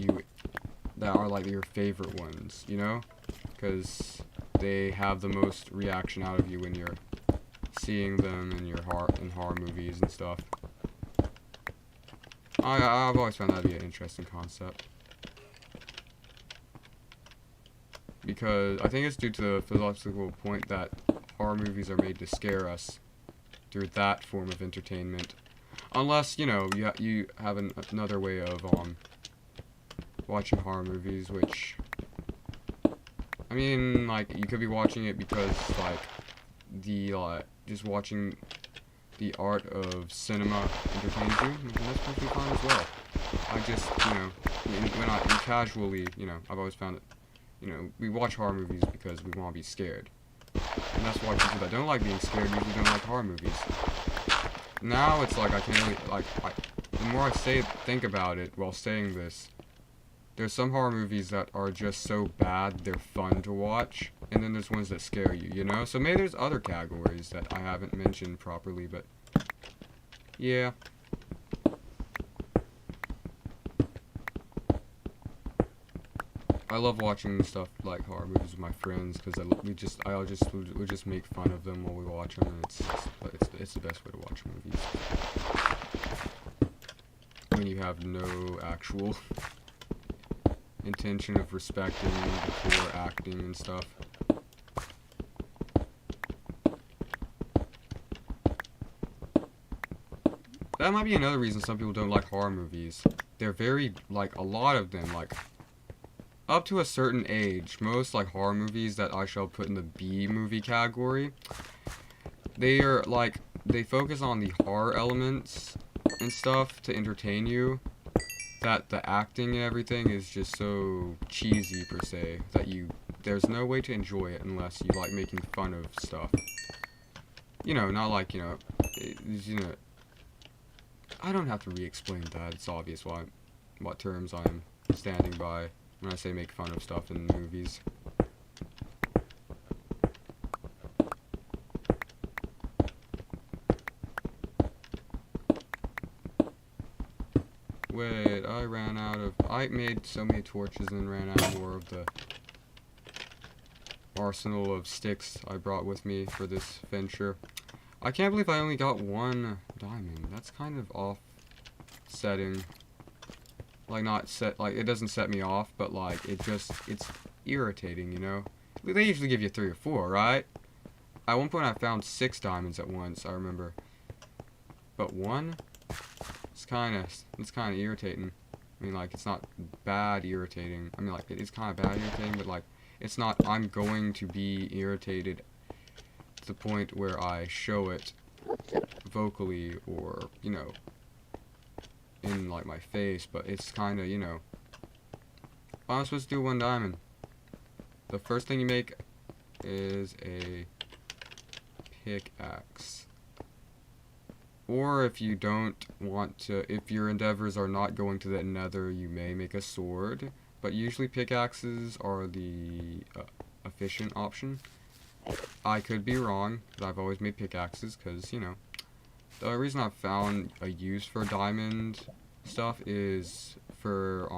are, like, your favorite ones, you know? Because they have the most reaction out of you when you're seeing them in horror movies and stuff. I've always found that to be an interesting concept. Because I think it's due to the philosophical point that horror movies are made to scare us through that form of entertainment. Unless, you know, you have another way of watching horror movies, which, I mean, like, you could be watching it because, like, just watching the art of cinema entertains you, and that's perfectly fine as well. I just, you know, when I casually, you know, I've always found it, you know, we watch horror movies because we want to be scared. And that's why people that don't like being scared usually don't like horror movies. Now it's like I can't really, like, the more I think about it while saying this, there's some horror movies that are just so bad they're fun to watch, and then there's ones that scare you, you know? So maybe there's other categories that I haven't mentioned properly, but yeah. I love watching stuff like horror movies with my friends because we just make fun of them while we watch them, and it's the best way to watch movies when you have no actual intention of respecting the core acting and stuff. That might be another reason some people don't like horror movies. They're very, like, a lot of them, like, up to a certain age, most, like, horror movies that I shall put in the B movie category, they are, like, they focus on the horror elements and stuff to entertain you, that the acting and everything is just so cheesy, per se, that there's no way to enjoy it unless you like making fun of stuff. You know, not like, I don't have to re-explain that. It's obvious what terms I'm standing by when I say make fun of stuff in movies. Wait, I made so many torches and ran out of more of the arsenal of sticks I brought with me for this venture. I can't believe I only got one diamond. That's kind of off-setting. Like, it doesn't set me off, but, like, it's irritating, you know? They usually give you 3 or 4, right? At one point I found 6 diamonds at once, I remember. But 1? It's kind of irritating. I mean, like, it's not bad irritating. I mean, like, it is kind of bad irritating, but, like, it's not, I'm going to be irritated to the point where I show it vocally or, you know, in, like, my face, but it's kind of, you know, I'm supposed to do 1 diamond. The first thing you make is a pickaxe. Or if you don't want to, if your endeavors are not going to the nether, you may make a sword. But usually pickaxes are the efficient option. I could be wrong, but I've always made pickaxes because, you know, the only reason I've found a use for diamond stuff is for,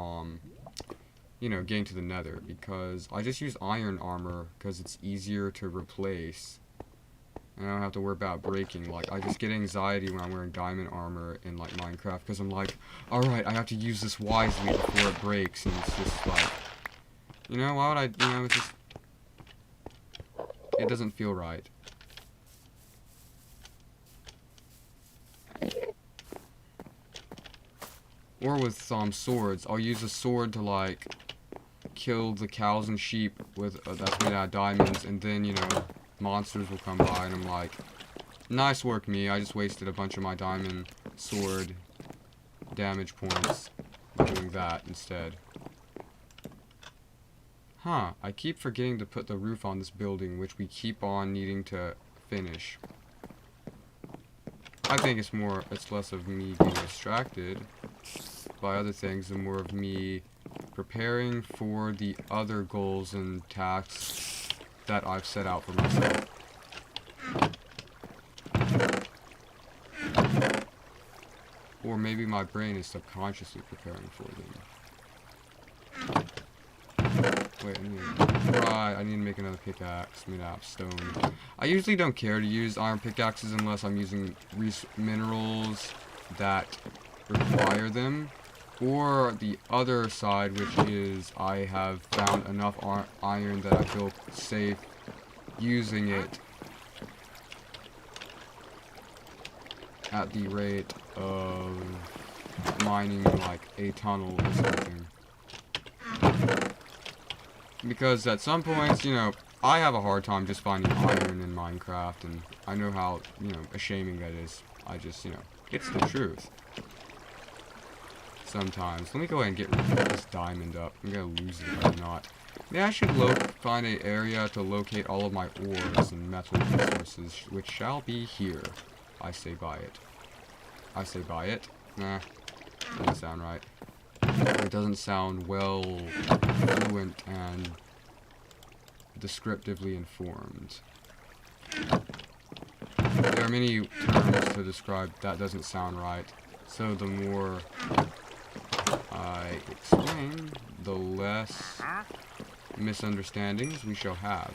you know, getting to the nether. Because I just use iron armor because it's easier to replace. I don't have to worry about breaking. Like, I just get anxiety when I'm wearing diamond armor in, like, Minecraft, because I'm like, alright, I have to use this wisely before it breaks, and it's just like, you know, why would I, you know, it doesn't feel right. Or with, swords, I'll use a sword to, like, kill the cows and sheep with, that's made out of diamonds, and then, you know, monsters will come by, and I'm like, nice work, me. I just wasted a bunch of my diamond sword damage points by doing that instead. Huh, I keep forgetting to put the roof on this building, which we keep on needing to finish. I think it's less of me being distracted by other things and more of me preparing for the other goals and tasks that I've set out for myself. Or maybe my brain is subconsciously preparing for them. Wait, I need to make another pickaxe made out of stone. I usually don't care to use iron pickaxes unless I'm using minerals that require them. Or the other side, which is I have found enough iron that I feel safe using it at the rate of mining like a tunnel or something. Because at some points, you know, I have a hard time just finding iron in Minecraft, and I know how, you know, ashaming that is. I just, you know, it's the truth. Sometimes. Let me go ahead and get rid of this diamond up. I'm gonna lose it if I'm not. Maybe I should find an area to locate all of my ores and metal resources, which shall be here. I say buy it. I say buy it. Nah, doesn't sound right. It doesn't sound well fluent and descriptively informed. There are many terms to describe that doesn't sound right. So the more I explain, the less misunderstandings we shall have.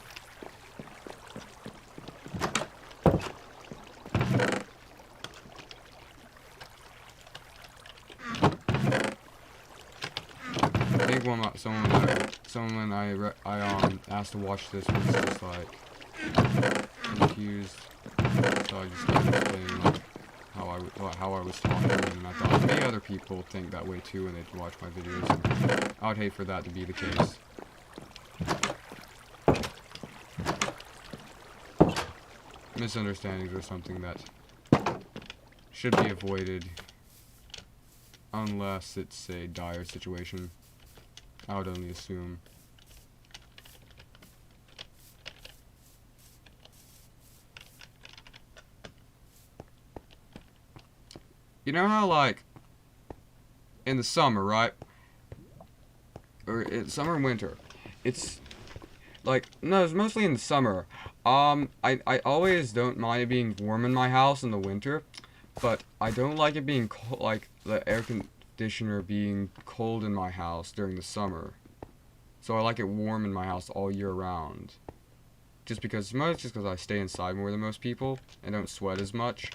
I think someone I asked to watch this was just like confused, so I just started explaining like how I was talking, and I thought maybe other people think that way too when they watch my videos. I would hate for that to be the case. Misunderstandings are something that should be avoided unless it's a dire situation. I would only assume. You know how, like, in the summer, right? Or summer and winter. It's, like, no, it's mostly in the summer. I always don't mind it being warm in my house in the winter, but I don't like it being cold, like, the air conditioner being cold in my house during the summer. So I like it warm in my house all year round. Just because I stay inside more than most people and don't sweat as much.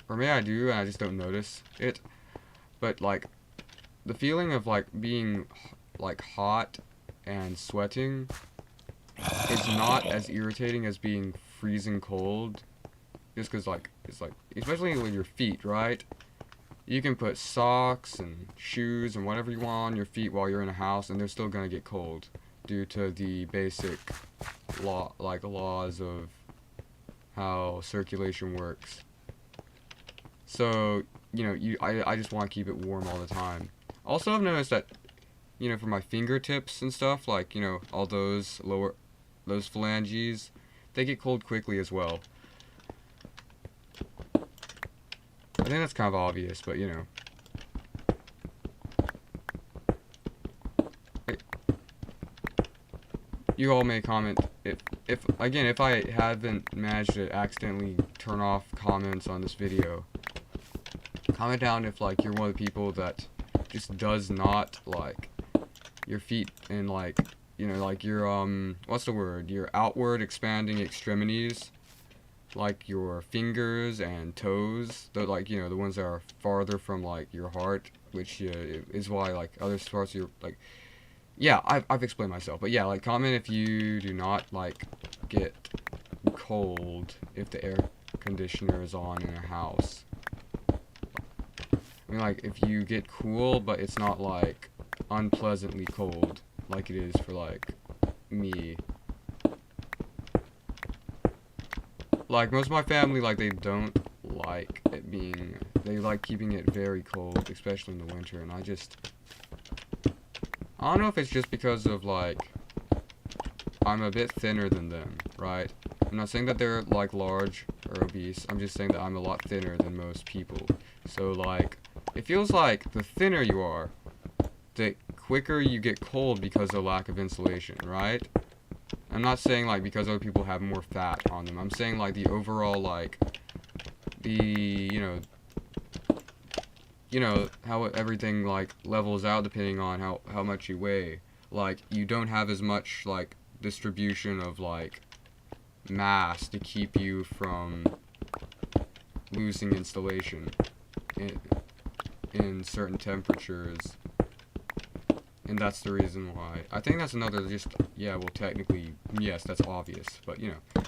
Or maybe I do and I just don't notice it. But like the feeling of like being like hot and sweating is not as irritating as being freezing cold. Just because like it's like, especially with your feet, right? You can put socks and shoes and whatever you want on your feet while you're in a house, and they're still gonna get cold due to the basic laws of how circulation works. So, you know, I just want to keep it warm all the time. Also, I've noticed that, you know, for my fingertips and stuff, like, you know, all those phalanges, they get cold quickly as well. I think that's kind of obvious, but, you know. You all may comment if I haven't managed to accidentally turn off comments on this video. Comment down if like you're one of the people that just does not like your feet and like, you know, like your what's the word? Your outward expanding extremities, like your fingers and toes, the like, you know, the ones that are farther from like your heart, which is why like other parts of your like. Yeah, I've explained myself, but yeah, like comment if you do not like get cold if the air conditioner is on in a house. I mean, like if you get cool, but it's not like unpleasantly cold like it is for like me. Like most of my family, like they don't like it being, they like keeping it very cold, especially in the winter, and I don't know if it's just because of, like, I'm a bit thinner than them, right? I'm not saying that they're, like, large or obese. I'm just saying that I'm a lot thinner than most people. So, like, it feels like the thinner you are, the quicker you get cold because of lack of insulation, right? I'm not saying, like, because other people have more fat on them. I'm saying, like, the overall, like, you know, how everything, like, levels out depending on how much you weigh. Like, you don't have as much, like, distribution of, like, mass to keep you from losing insulation in certain temperatures. And that's the reason why. I think that's another just, yeah, well, technically, yes, that's obvious. But, you know,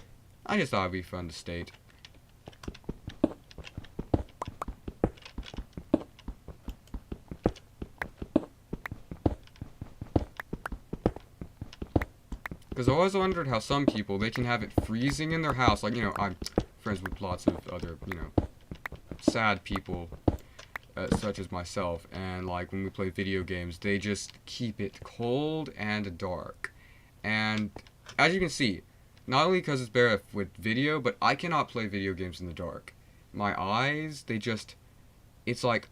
I just thought it'd be fun to state. Because I always wondered how some people, they can have it freezing in their house. Like, you know, I'm friends with lots of other, you know, sad people, such as myself. And, like, when we play video games, they just keep it cold and dark. And, as you can see, not only because it's better with video, but I cannot play video games in the dark. My eyes, they just, it's like,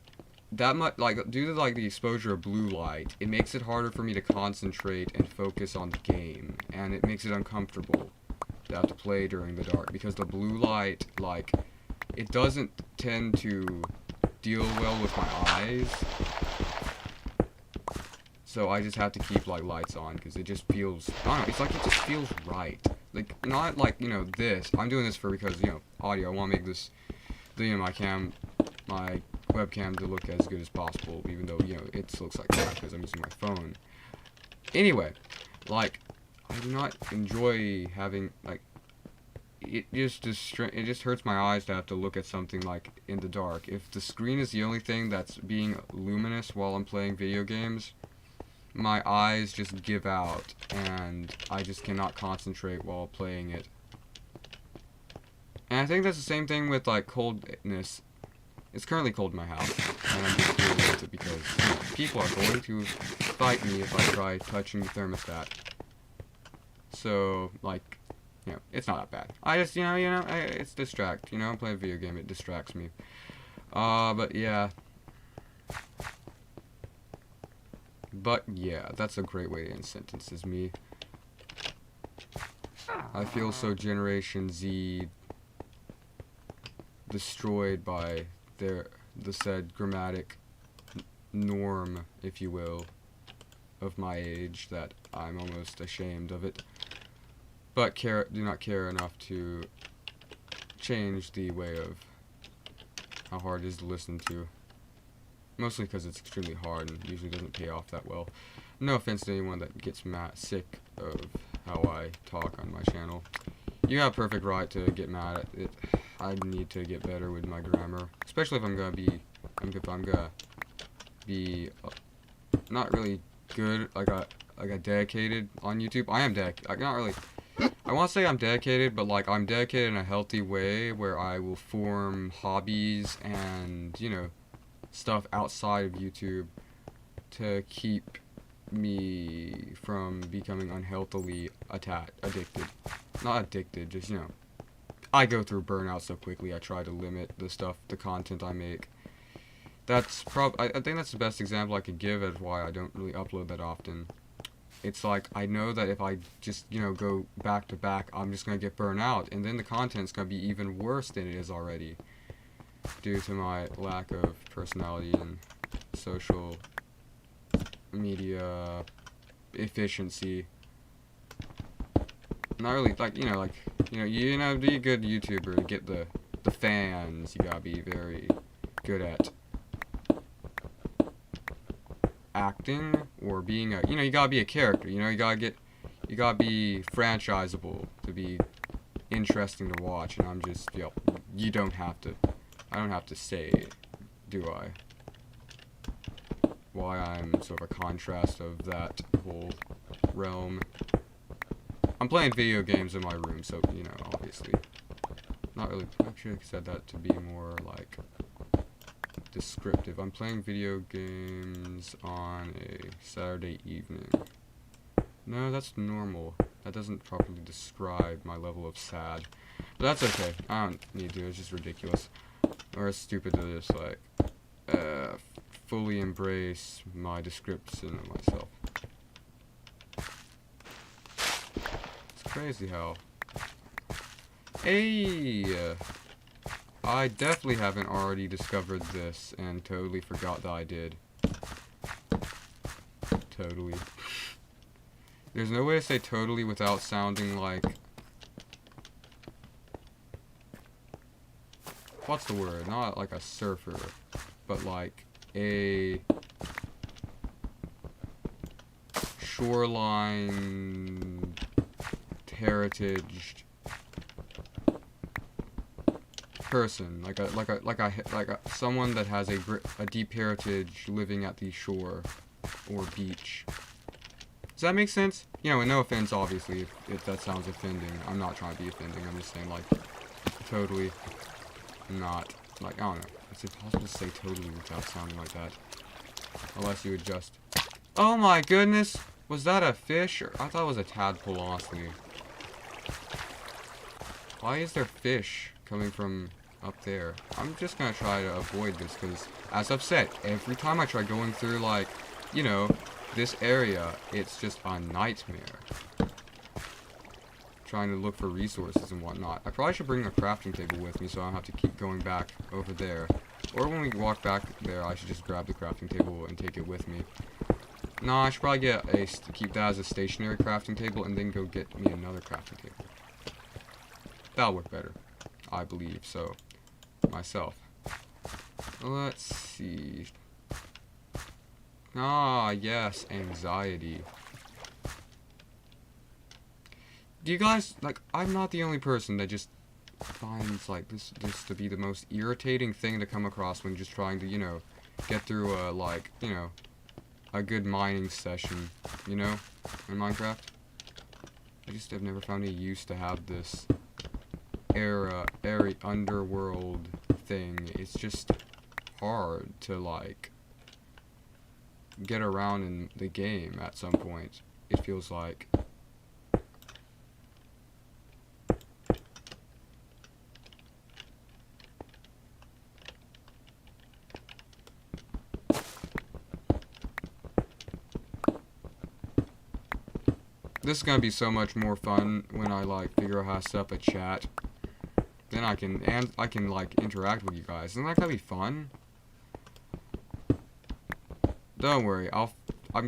that much, like, due to like the exposure of blue light, it makes it harder for me to concentrate and focus on the game, and it makes it uncomfortable to have to play during the dark, because the blue light, like, it doesn't tend to deal well with my eyes, So I just have to keep like lights on because it just feels, I don't know, it's like it just feels right. Like, not like, you know, this. I'm doing this because, you know, audio. I want to make this, you know, my webcam to look as good as possible, even though, you know, it looks like crap because I'm using my phone. Anyway, like, I do not enjoy having, like, it just hurts my eyes to have to look at something like in the dark. If the screen is the only thing that's being luminous while I'm playing video games, my eyes just give out and I just cannot concentrate while playing it. And I think that's the same thing with like coldness. It's currently cold in my house, and I'm just dealing with it because, you know, people are going to fight me if I try touching the thermostat. So, like, you know, it's not that bad. I just, it's distract. You know, I'm playing a video game, it distracts me. But yeah. But yeah, that's a great way to end sentences, me. I feel so Generation Z destroyed by the said grammatic norm, if you will, of my age that I'm almost ashamed of it. But do not care enough to change the way of how hard it is to listen to. Mostly because it's extremely hard and usually doesn't pay off that well. No offense to anyone that gets sick of how I talk on my channel. You have a perfect right to get mad at it. I need to get better with my grammar, especially if I'm gonna be not really good, like a dedicated on YouTube. I am like not really. I want to say I'm dedicated, but like I'm dedicated in a healthy way where I will form hobbies and, you know, stuff outside of YouTube to keep me from becoming unhealthily addicted. Not addicted, just, you know, I go through burnout so quickly. I try to limit the content I make. That's I think that's the best example I could give as why I don't really upload that often. It's like, I know that if I just, you know, go back to back, I'm just going to get burnt out, and then the content's going to be even worse than it is already, due to my lack of personality and social media efficiency. Not really, like, you know, be a good YouTuber to get the fans. You gotta be very good at acting or being a, you know, you gotta be a character, you know, you gotta be franchisable to be interesting to watch, and I'm just, you know, I don't have to say, do I? Why I'm sort of a contrast of that whole realm. I'm playing video games in my room, so, you know, obviously. Not really, actually I said that to be more, like, descriptive. I'm playing video games on a Saturday evening. No, that's normal. That doesn't properly describe my level of sad. But that's okay. I don't need to. It's just ridiculous. Or it's stupid to just, like, fully embrace my description of myself. It's crazy how... Hey! I definitely haven't already discovered this and totally forgot that I did. Totally. There's no way to say totally without sounding like... What's the word? Not like a surfer, but like a shoreline heritage person, like a someone that has a deep heritage living at the shore or beach. Does that make sense? You know, and no offense, obviously, if that sounds offending. I'm not trying to be offending. I'm just saying, like, totally not. Like, I don't know. It's impossible to say totally without sounding like that. Unless you would just... Oh my goodness! Was that a fish? Or I thought it was a tadpole, honestly. Why is there fish coming from up there? I'm just gonna try to avoid this, because, as I've said, every time I try going through, like, you know, this area, it's just a nightmare. Trying to look for resources and whatnot. I probably should bring a crafting table with me so I don't have to keep going back over there. Or when we walk back there, I should just grab the crafting table and take it with me. Nah, I should probably get keep that as a stationary crafting table and then go get me another crafting table. That'll work better. I believe so. Myself. Let's see. Ah, yes, anxiety. Do you guys, like, I'm not the only person that just finds, like, this to be the most irritating thing to come across when just trying to, you know, get through a, like, you know, a good mining session, you know, in Minecraft. I just have never found any use to have this airy underworld thing. It's just hard to, like, get around in the game at some point, it feels like. This is gonna be so much more fun when I like figure out how to set up a chat. Then I can like interact with you guys. Isn't that gonna be fun? Don't worry, I'm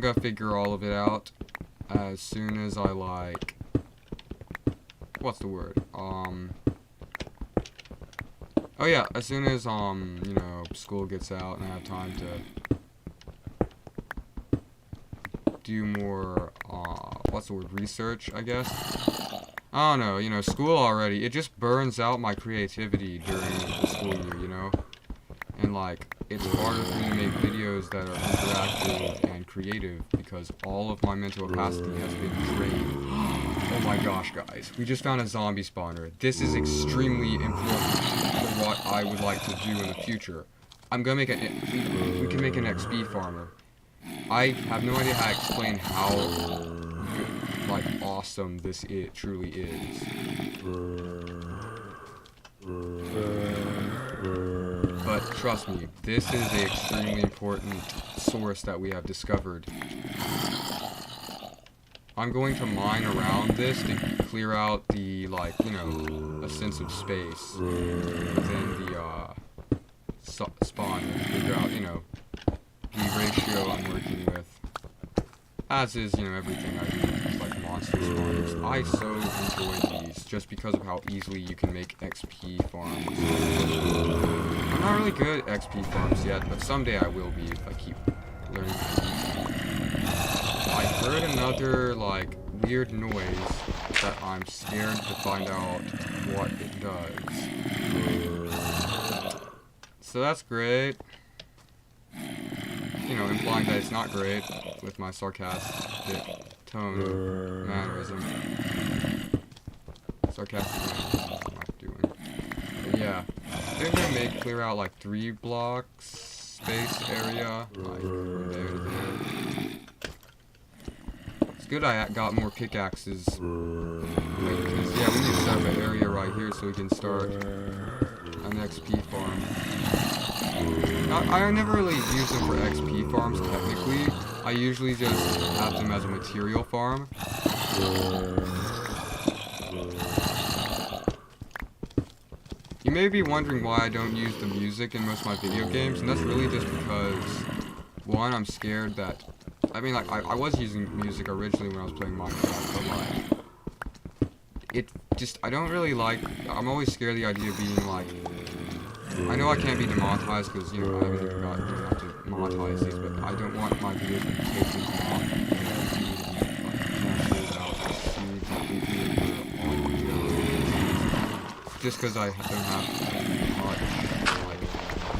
gonna figure all of it out as soon as I like, what's the word? Oh yeah, as soon as you know, school gets out and I have time to do more what's the word, research, I guess. I don't know, you know, school already, it just burns out my creativity during the school year, you know? And like, it's harder for me to make videos that are interactive and creative because all of my mental capacity has been drained. Oh my gosh, guys, we just found a zombie spawner. This is extremely important for what I would like to do in the future. I'm gonna make we can make an XP farmer. I have no idea how to explain how, like, awesome this truly is. But trust me, this is an extremely important source that we have discovered. I'm going to mine around this to clear out the, like, you know, a sense of space within the spawn and figure out, you know, the ratio I'm working with. As is, you know, everything I do, like monster spawners. I so enjoy these just because of how easily you can make XP farms. I'm not really good at XP farms yet, but someday I will be if I keep learning to use them. I heard another, like, weird noise that I'm scared to find out what it does. So that's great. You know, implying that it's not great with my sarcastic tone, mannerism. Sarcastic mannerism, what am I doing? But yeah, they're gonna clear out like 3 blocks space area, like from there to there. It's good I got more pickaxes. Because yeah, we need to set up an area right here so we can start an XP farm. I never really use them for XP farms, technically. I usually just have them as a material farm. You may be wondering why I don't use the music in most of my video games, and that's really just because, one, I'm scared that, I mean, like, I was using music originally when I was playing Minecraft, but, like, it just, I don't really like, I'm always scared of the idea of being, like, I know I can't be demonetized because, you know, I haven't even got to monetize these, but I don't want my videos to be taken off and cancelled out as soon as just because I don't have much, like,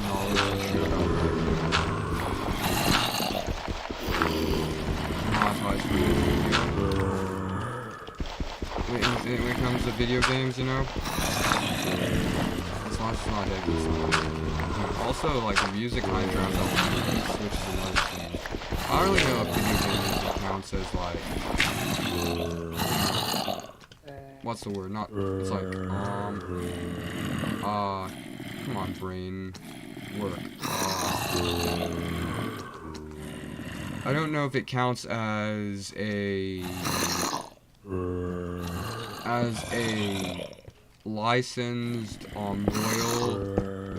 knowledge to share about monetized videos. When it comes to video games, you know? It's not also, like, the music kind of drowns out the noise, which is another thing. I don't really know if video games counts as, like, what's the word? Not, it's like, come on, brain, work. I don't know if it counts as a licensed royal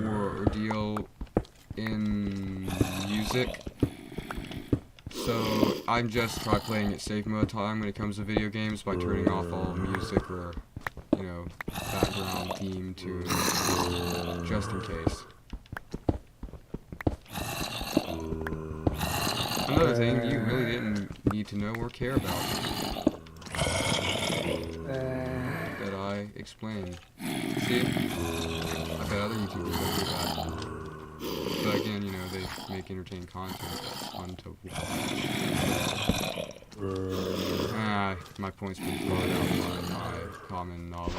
or deal in music. So I'm just try playing it safe mode time when it comes to video games by turning off all music or, you know, background theme to just in case. Another thing you really didn't need to know or care about that I explained. See? I bet other YouTubers don't do that. But again, you know, they make entertaining content that's fun to watch. My point's been thrown out by my common knowledge.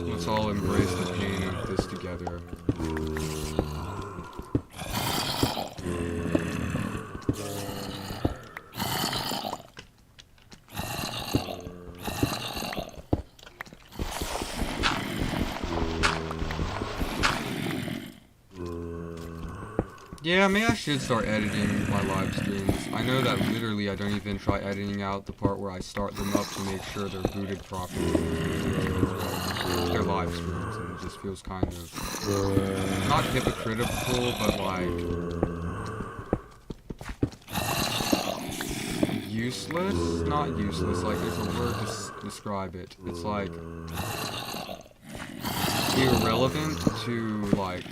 Let's all embrace the pain of this together. Yeah, maybe I should start editing my live streams. I know that literally I don't even try editing out the part where I start them up to make sure they're booted properly. They're live streams, and it just feels kind of not hypocritical, but like useless? Not useless, like there's a word to describe it. It's like irrelevant to like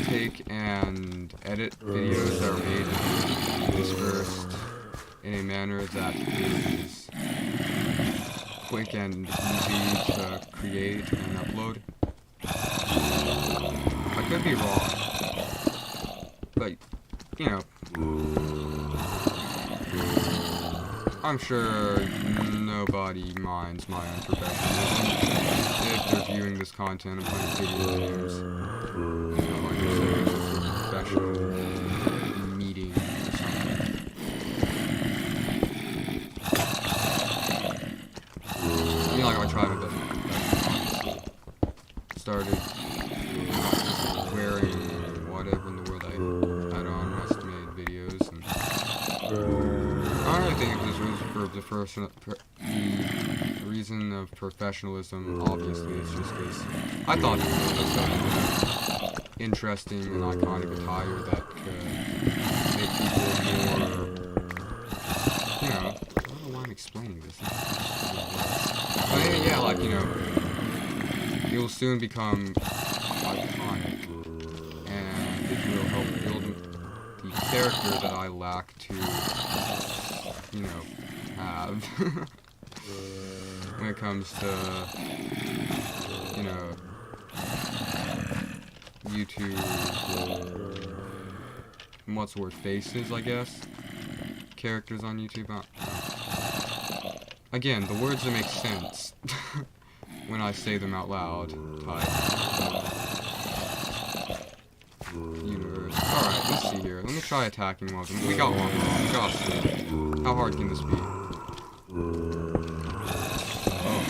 take and edit videos that are made and dispersed in a manner that is quick and easy to create and upload. I could be wrong, but you know, I'm sure nobody minds my unprofessionalism if they're viewing this content and playing video games. Like I said, it's a professional meeting or something. You know, like I tried with that. Started wearing whatever in the world I had on. Must have made videos and I don't really think this was for the reason of professionalism. Obviously, it's just because I thought it was something interesting and iconic attire that could make people more, you know, I don't know why I'm explaining this. But yeah, like, you know, it will soon become iconic, and it will help build the character that I lack to, you know, have when it comes to, you know, YouTube, what's the word, faces, I guess, characters on YouTube. Again, the words that make sense when I say them out loud. Universe. Alright, let's see here. Let me try attacking one of them. We got one. We got two. How hard can this be? Oh.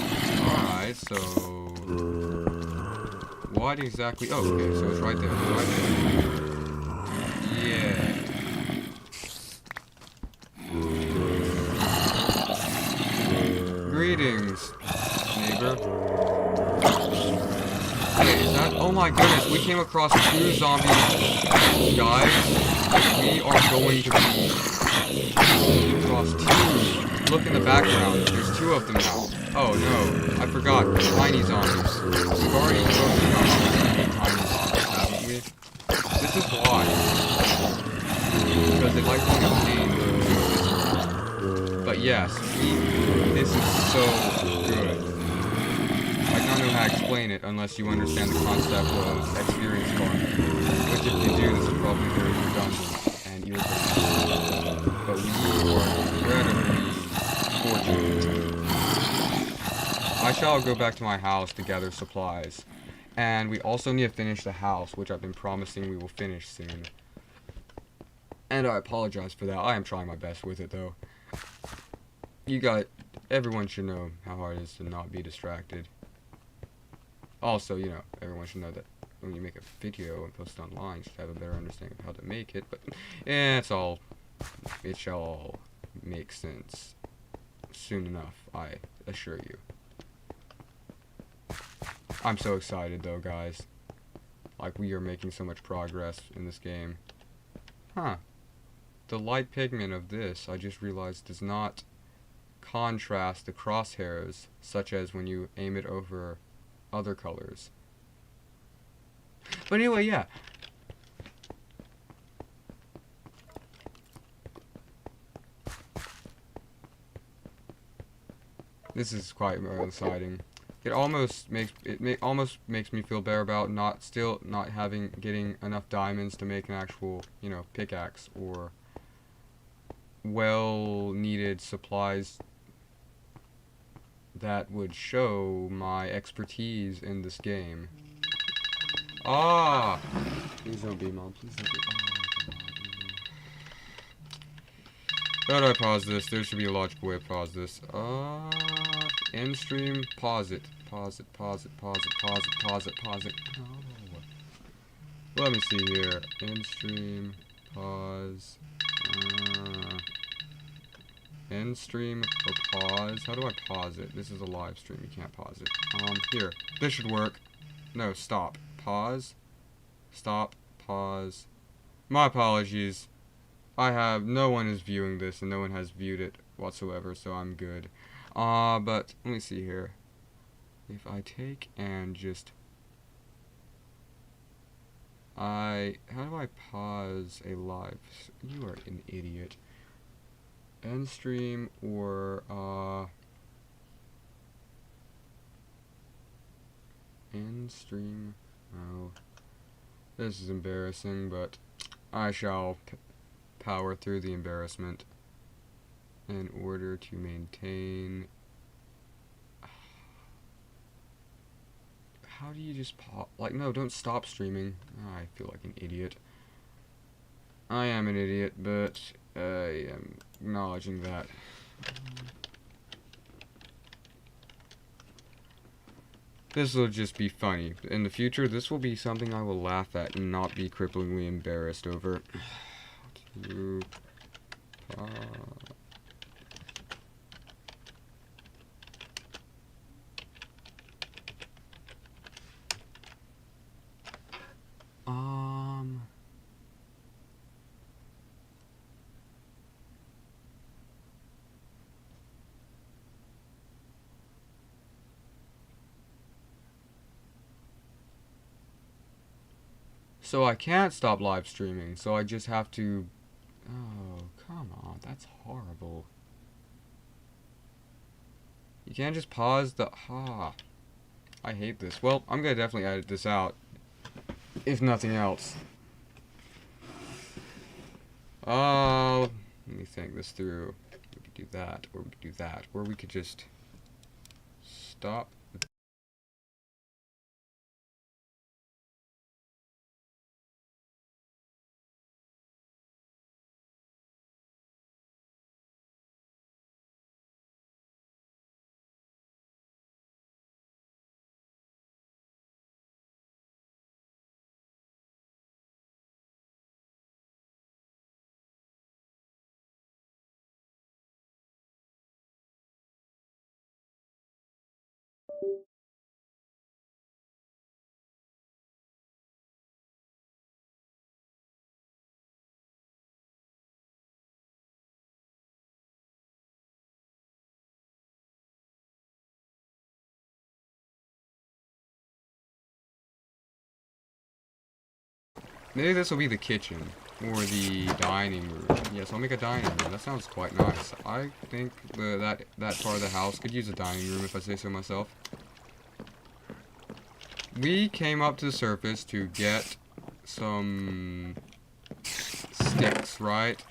Alright, so what exactly? Oh, okay, so it's right there. Right there. Yeah. Greetings, neighbor. Hey, is that? Oh my goodness, we came across two zombie guys. We are going to be across two. Look in the background. There's two of them now. Oh no, I forgot. Tiny zombies. We've already spoken about tiny zombies, haven't we? This is why. Because they like to contain. But yes, this is so good. I don't know how to explain it unless you understand the concept of experience farming. Which if you do, this is probably very redundant and irritating. But we are incredibly fortunate. I shall go back to my house to gather supplies. And we also need to finish the house, which I've been promising we will finish soon. And I apologize for that. I am trying my best with it, though. Everyone should know how hard it is to not be distracted. Also, you know, everyone should know that when you make a video and post it online, you should have a better understanding of how to make it. But, it shall all make sense soon enough, I assure you. I'm so excited though, guys. Like, we are making so much progress in this game. Huh. The light pigment of this, I just realized, does not contrast the crosshairs, such as when you aim it over other colors. But anyway, yeah. This is quite exciting. It almost makes me feel better about not getting enough diamonds to make an actual, you know, pickaxe or well needed supplies that would show my expertise in this game. Ah! Please don't be, Mom. Please don't be. How do I pause this? There should be a logical way to pause this. End stream, pause it. Pause it, pause it, pause it, pause it, pause it, pause it. Oh. Let me see here. End stream, pause. End stream or pause. How do I pause it? This is a live stream. You can't pause it. Here. This should work. No, stop. Pause. Stop. Pause. My apologies. No one is viewing this, and no one has viewed it whatsoever, so I'm good. But, let me see here. If I take and just... how do I pause a live... You are an idiot. End stream, or, end stream... Oh. This is embarrassing, but I shall... power through the embarrassment in order to maintain. How do you just pause? Like, no, don't stop streaming. I feel like an idiot. I am an idiot, but I am acknowledging that. This will just be funny. In the future, this will be something I will laugh at and not be cripplingly embarrassed over. So I can't stop live streaming, so I just have to... Oh, come on, that's horrible. You can't just pause the... I hate this. Well, I'm gonna definitely edit this out, if nothing else. Let me think this through. We could do that, or we could do that, or we could just stop. Maybe this will be the kitchen, or the dining room. Yes, I'll make a dining room. That sounds quite nice. I think that part of the house could use a dining room, if I say so myself. We came up to the surface to get some sticks, right?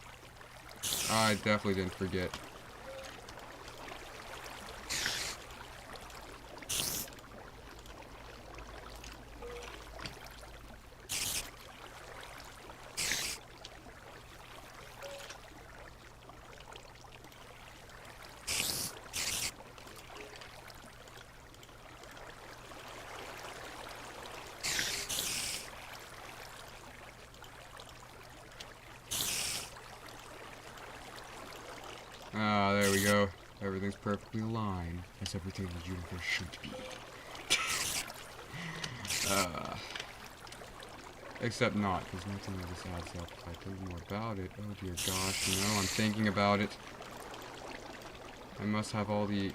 I definitely didn't forget. Ah, there we go. Everything's perfectly aligned, as everything in the universe should be. Except not, because nothing of this adds up. If I think more about it, oh dear gosh, no, I'm thinking about it. I must have all the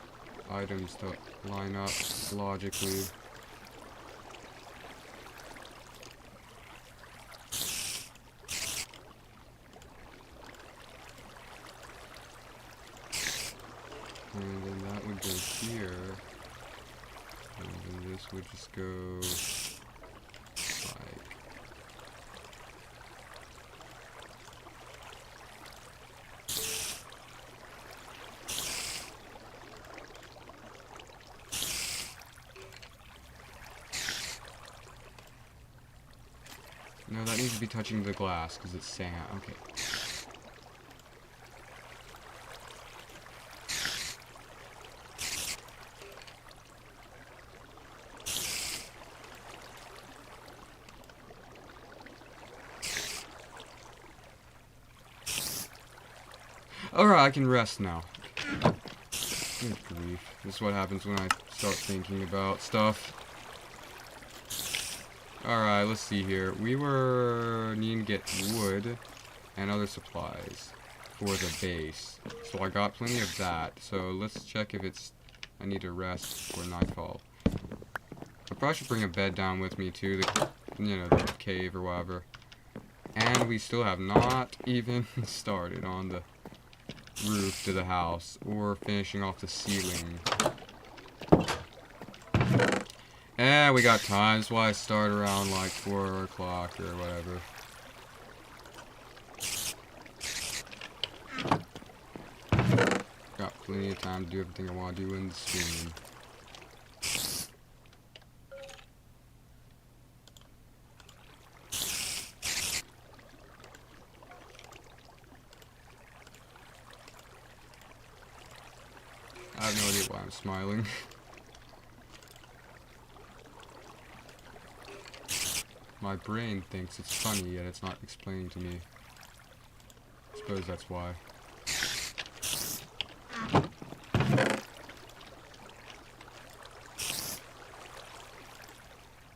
items to line up logically. And then that would go here. And then this would just go like... No, that needs to be touching the glass because it's sand. Okay. Alright, I can rest now. Good grief. This is what happens when I start thinking about stuff. Alright, let's see here. We were needing to get wood and other supplies for the base. So I got plenty of that. So let's check if it's... I need to rest before nightfall. I probably should bring a bed down with me too. The cave or whatever. And we still have not even started on the roof to the house or finishing off the ceiling. Yeah, we got time. That's why I start around like 4 o'clock or whatever. Got plenty of time to do everything I want to do in the stream. I have no idea why I'm smiling. My brain thinks it's funny, yet it's not explaining to me. I suppose that's why.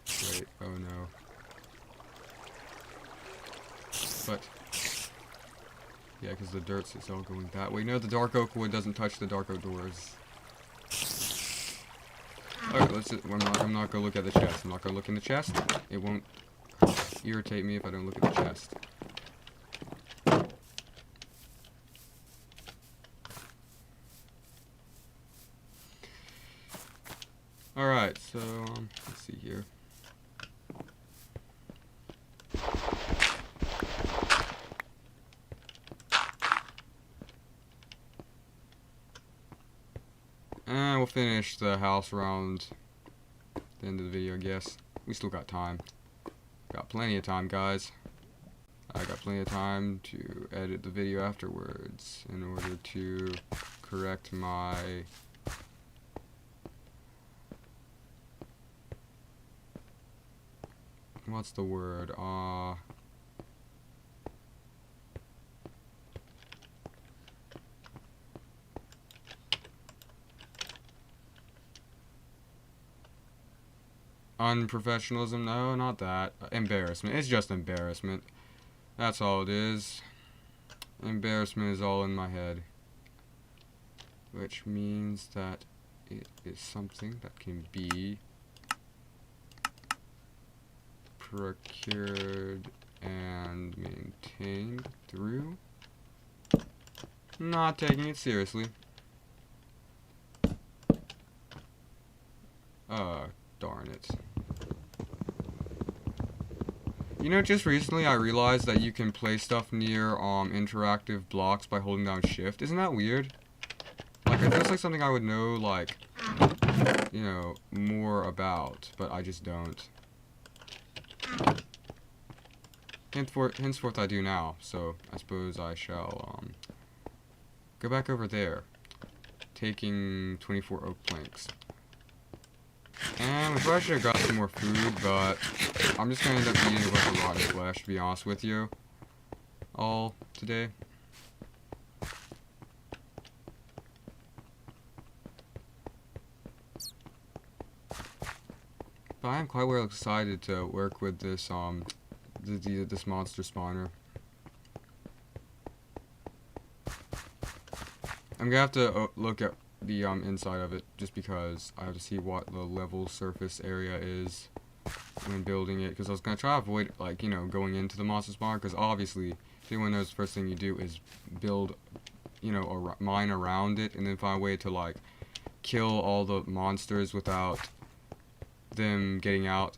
Wait, oh no. But... yeah, because the dirt's all going that way. No, the dark oak wood doesn't touch the dark oak doors. Alright, I'm not gonna look at the chest. I'm not gonna look in the chest. It won't irritate me if I don't look at the chest. Alright, so, let's see here. And we'll finish the house around the end of the video, I guess. We still got time. Got plenty of time, guys. I got plenty of time to edit the video afterwards in order to correct my... what's the word? Unprofessionalism? No, not that. Embarrassment. It's just embarrassment. That's all it is. Embarrassment is all in my head. Which means that it is something that can be procured and maintained through not taking it seriously. Darn it. You know, just recently I realized that you can place stuff near interactive blocks by holding down shift. Isn't that weird? Like, it feels like something I would know, like, you know, more about, but I just don't. Henceforth I do now, so I suppose I shall go back over there, taking 24 oak planks. And we probably should have got some more food, but I'm just going to end up eating a bunch of rotten flesh, to be honest with you, all today. But I am quite well excited to work with this this monster spawner. I'm gonna have to look at the inside of it just because I have to see what the level surface area is when building it, because I was gonna try to avoid, like, you know, going into the monster spawner, because obviously if anyone knows, the first thing you do is build, you know, a mine around it and then find a way to like kill all the monsters without them getting out.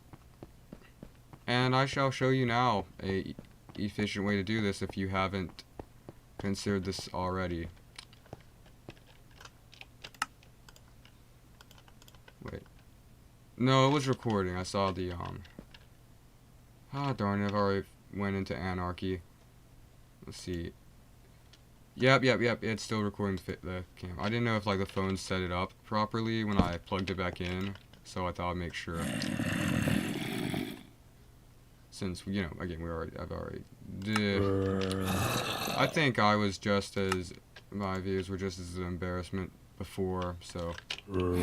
And I shall show you now a efficient way to do this if you haven't considered this already. Wait. No, it was recording. I saw the ah, darn it, I've already went into anarchy. Let's see. Yep, it's still recording the cam. I didn't know if like the phone set it up properly when I plugged it back in, so I thought I'd make sure. Since, you know, again, I've already did. I think I was just as, my views were just as an embarrassment before, so I don't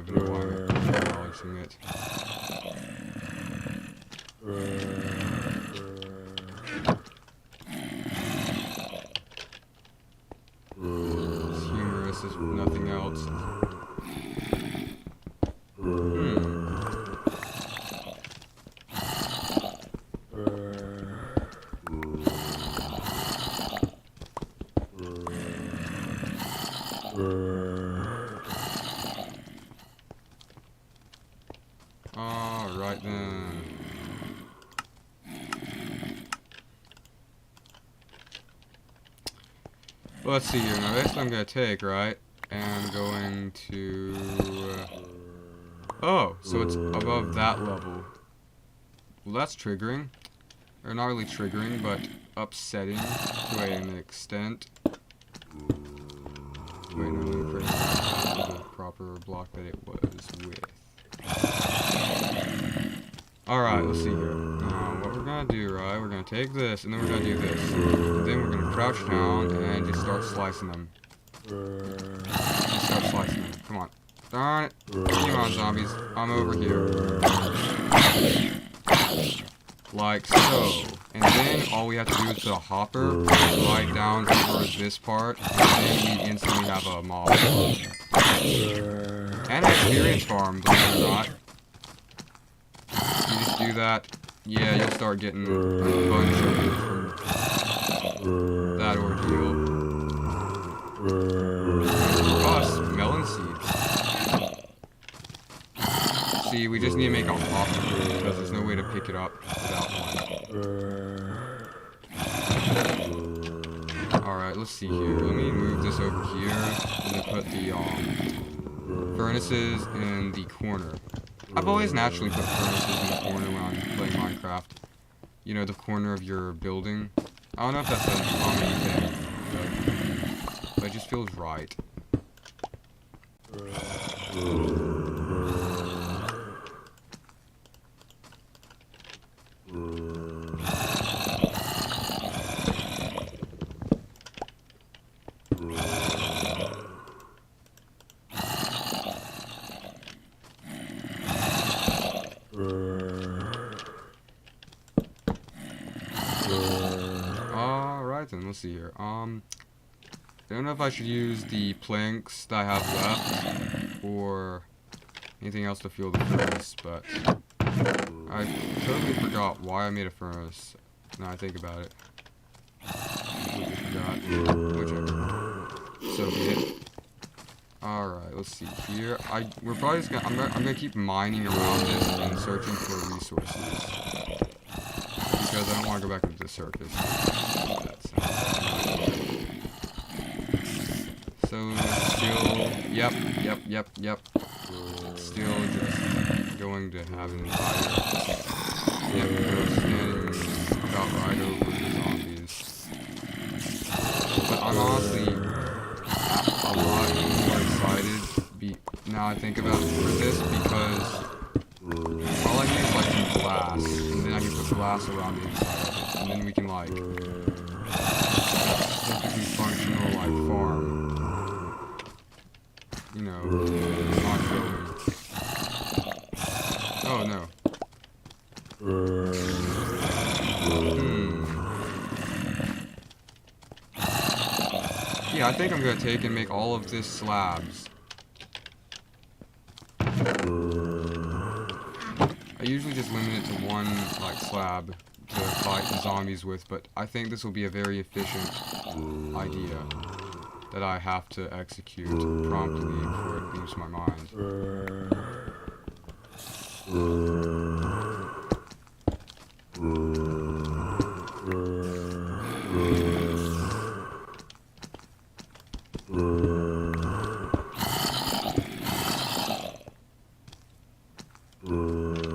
even know why I'm acknowledging it. It's humorous as nothing else. Alright then. Let's see here. Now this I'm gonna take, right? And I'm going to oh, so it's above that level. Well, that's triggering. Or not really triggering, but upsetting to an extent. Wait, no, let me create the proper block that it was with. Alright, let's see here. Now, what we're gonna do, right, we're gonna take this, and then we're gonna do this. And then we're gonna crouch down, and just start slicing them. Just start slicing them. Come on. Darn it. Come on, zombies. I'm over here. Like so. And then all we have to do is put a hopper right down over this part, and then we instantly have a mob. And an experience farm, believe it or not. You just do that, yeah, you'll start getting a bunch of it from that ordeal. For us, melon seeds. See, we just need to make a hopper because there's no way to pick it up without one. Alright, let's see here. Let me move this over here and then put the furnaces in the corner. I've always naturally put furnaces in the corner when I'm playing Minecraft. You know, the corner of your building. I don't know if that's a common thing, but it just feels right. Alright then, let's see here. I don't know if I should use the planks that I have left or anything else to fuel the furnace, but I totally forgot why I made a furnace. Now I think about it. Completely forgot. Whichever. So be it. Alright, let's see here. We're probably just gonna I'm gonna keep mining around this and searching for resources. Because I don't want to go back into the circus. So still, yep. Still just going to have an entire, yep, standing about right over the zombies. But I'm honestly a lot more excited now I think about for this because all I need is like some glass, and then I can put glass around the inside of it, and then we can like perfectly functional like farm. You know, not building. Yeah, I think I'm gonna take and make all of this slabs. I usually just limit it to one, like, slab to fight the zombies with, but I think this will be a very efficient idea that I have to execute promptly before it leaves my mind.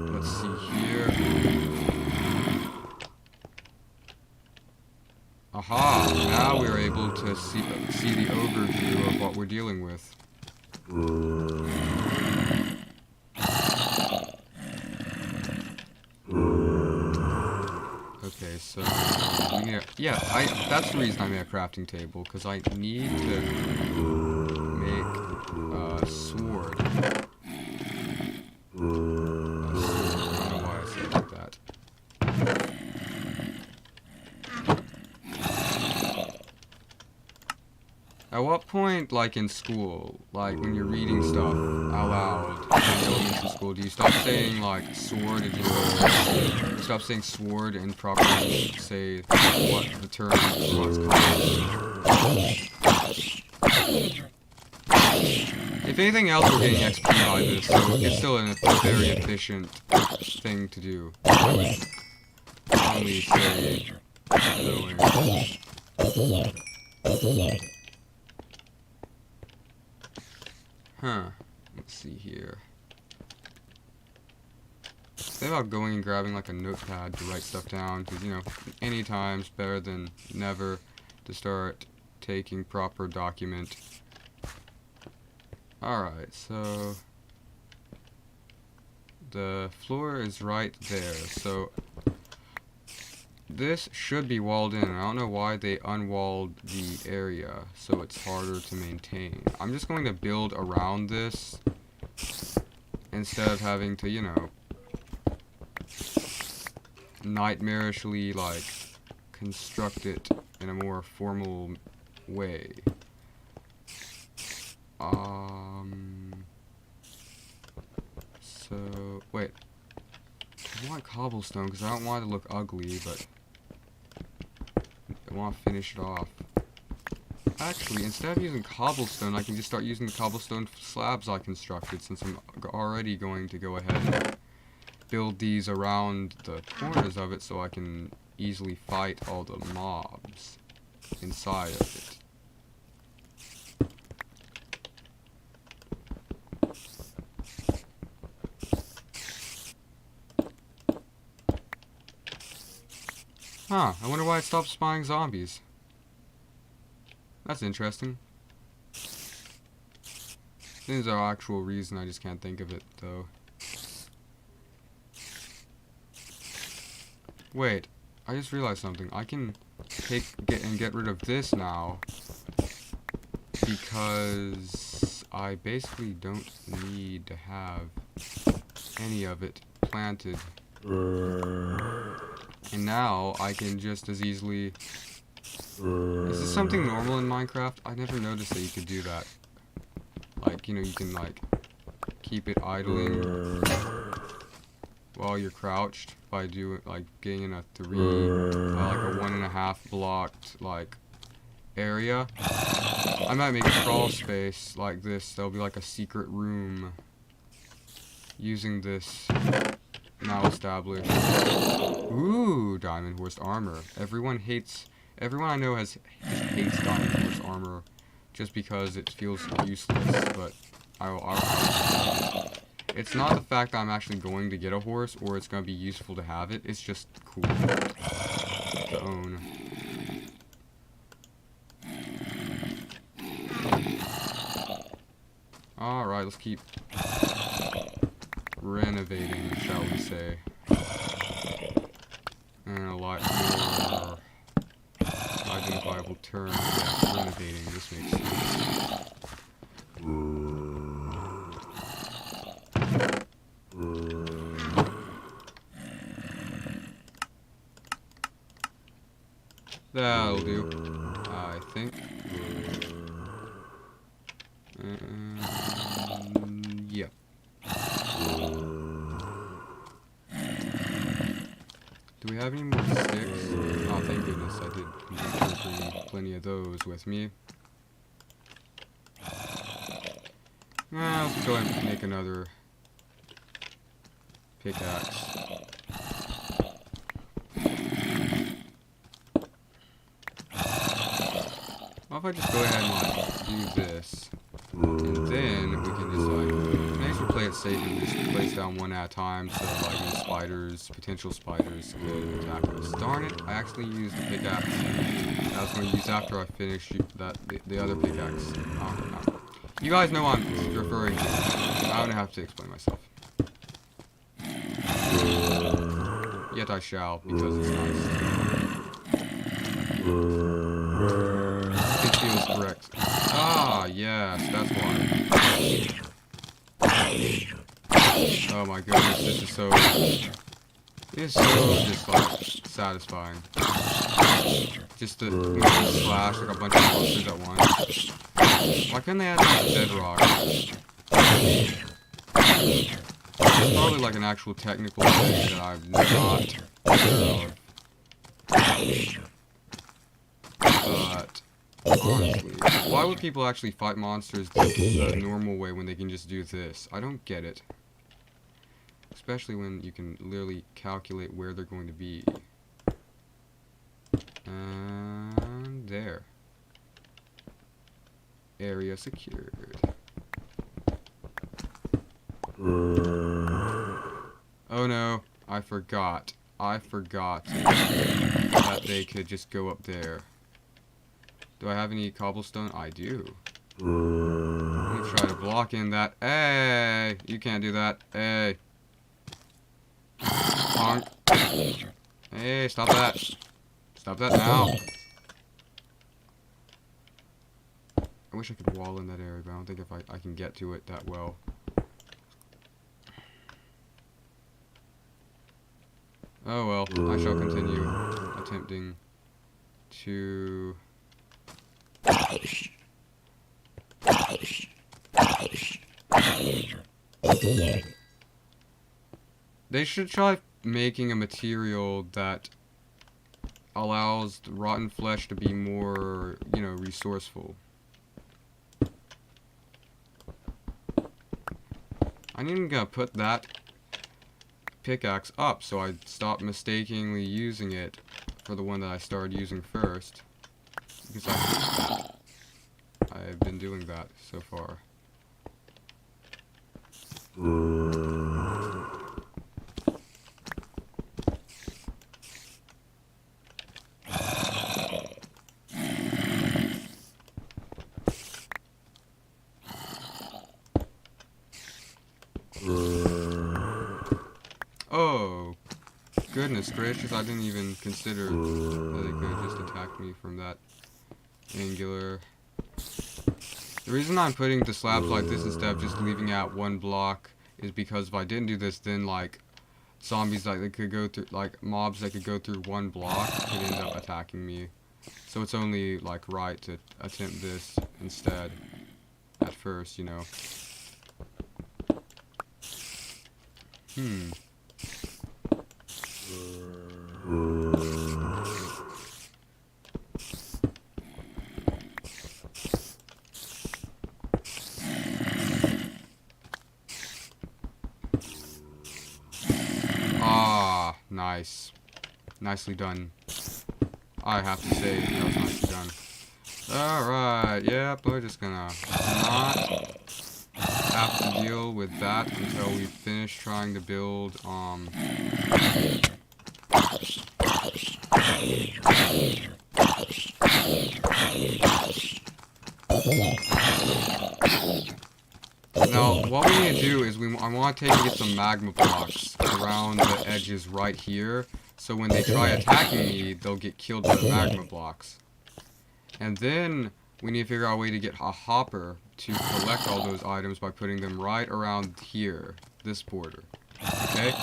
Let's see here. Aha! Now we're able to see the overview of what we're dealing with. Okay, so yeah, that's the reason I made a crafting table, because I need to make a sword. I don't know why I said it like that. At what point, like in school, like when you're reading stuff out loud in elementary school, do you stop saying like sword and you stop saying sword and properly say what the term was called? If anything else, we're getting XP by this, so it's still a very efficient thing to do. Only say Huh. Let's see here. Think about going and grabbing like a notepad to write stuff down, because, you know, any time's better than never to start taking proper document. Alright, so the floor is right there, so this should be walled in. I don't know why they unwalled the area, so it's harder to maintain. I'm just going to build around this instead of having to, you know, nightmarishly, like, construct it in a more formal way. So, wait. I want cobblestone because I don't want it to look ugly, but I want to finish it off. Actually, instead of using cobblestone, I can just start using the cobblestone slabs I constructed, since I'm already going to go ahead and build these around the corners of it so I can easily fight all the mobs inside of it. Huh, I wonder why it stopped spawning zombies. That's interesting. There's an actual reason, I just can't think of it, though. Wait, I just realized something. I can get rid of this now, because I basically don't need to have any of it planted. And now I can just as easily... Is this something normal in Minecraft? I never noticed that you could do that. Like, you know, you can, like, keep it idling while you're crouched by getting in a like a 1.5 blocked, like, area. I might make a crawl space like this. There'll be like a secret room using this now established. Ooh, diamond horse armor. Everyone I know hates diamond horse armor just because it feels useless, but it's not the fact that I'm actually going to get a horse or it's going to be useful to have it, it's just cool to own. Alright, let's keep renovating, shall we say. And a lot more identifiable term. Yeah, renovating, this makes sense. That'll do, I think. Yeah. Do we have any more sticks? Oh, thank goodness, I did bring plenty of those with me. Let's go ahead and make another pickaxe. What if I just go ahead and like do this, and then we can just like, next we'll play it safe and just place down one at a time, so like the spiders, potential spiders, could attack us. Darn it! I actually used the pickaxe I was going to use after I finish the other pickaxe. Oh, no. You guys know what I'm referring to. I don't have to explain myself. Yet I shall, because it's nice. It feels correct. Ah, yes, that's why. Oh my goodness, this is so... It's so just like satisfying. Just to slash like a bunch of monsters at once. Why couldn't they add like bedrock? It's probably like an actual technical thing that I've not aware of. But honestly, why would people actually fight monsters the normal way when they can just do this? I don't get it. Especially when you can literally calculate where they're going to be. And there. Area secured. Oh no, I forgot. I forgot that they could just go up there. Do I have any cobblestone? I do. Let me try to block in that. Hey! You can't do that. Hey. Honk. Hey, stop that. Stop that now. I wish I could wall in that area, but I don't think if I can get to it that well. Oh well, I shall continue attempting to... They should try making a material that allows the rotten flesh to be more, you know, resourceful. I'm even gonna put that pickaxe up so I stop mistakenly using it for the one that I started using first. Because I've been doing that so far. Oh, goodness gracious, I didn't even consider that they could just attack me from that angular. The reason I'm putting the slabs like this instead of just leaving out one block is because if I didn't do this, then like zombies like they could go through, like mobs that could go through one block could end up attacking me. So it's only like right to attempt this instead at first, you know. Ah, nice. Nicely done. I have to say, that was nicely done. Alright, yep, we're just gonna not have to deal with that until we finish trying to build, Now, what we need to do is I want to get some magma blocks around the edges right here, so when they try attacking me, they'll get killed by the magma blocks. And then we need to figure out a way to get a hopper to collect all those items by putting them right around here, this border. Okay?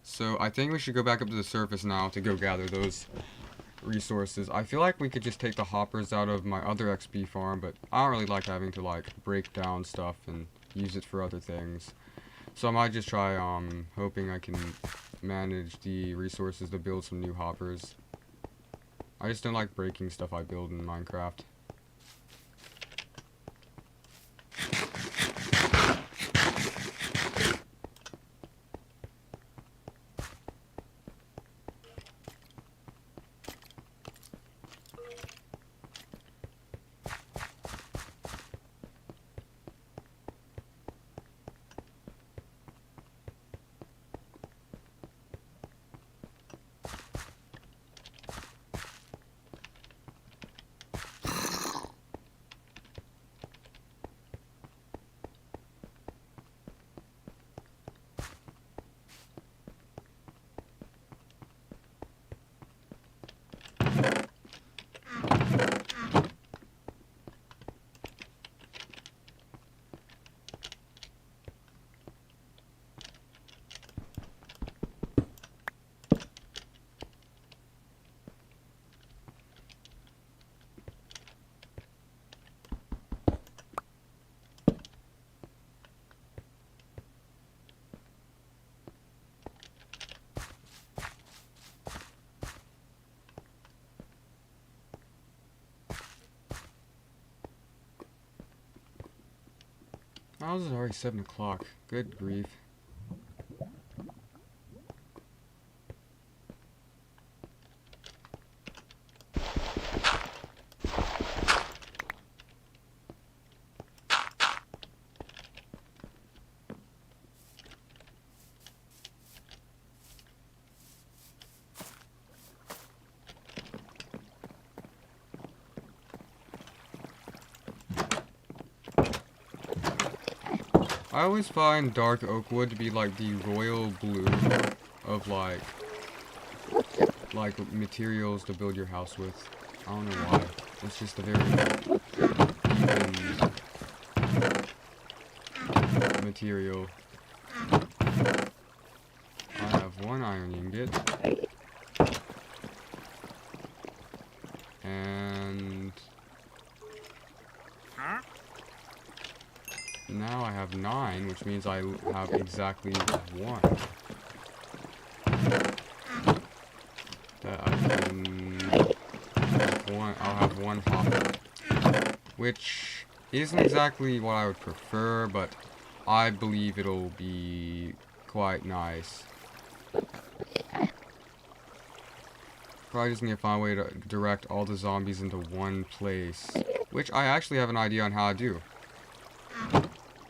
So I think we should go back up to the surface now to go gather those resources. I feel like we could just take the hoppers out of my other XP farm, but I don't really like having to like break down stuff and use it for other things. So I might just try hoping I can manage the resources to build some new hoppers. I just don't like breaking stuff I build in Minecraft. Oh, this is already 7 o'clock. Good grief. I always find dark oak wood to be like the royal blue of like materials to build your house with. I don't know why. It's just a very even material. I have one iron ingot. And now I have 9, which means I have exactly 1. That I can I'll have 1 hopper. Which isn't exactly what I would prefer, but I believe it'll be quite nice. Probably just need to find a way to direct all the zombies into one place. Which I actually have an idea on how to do.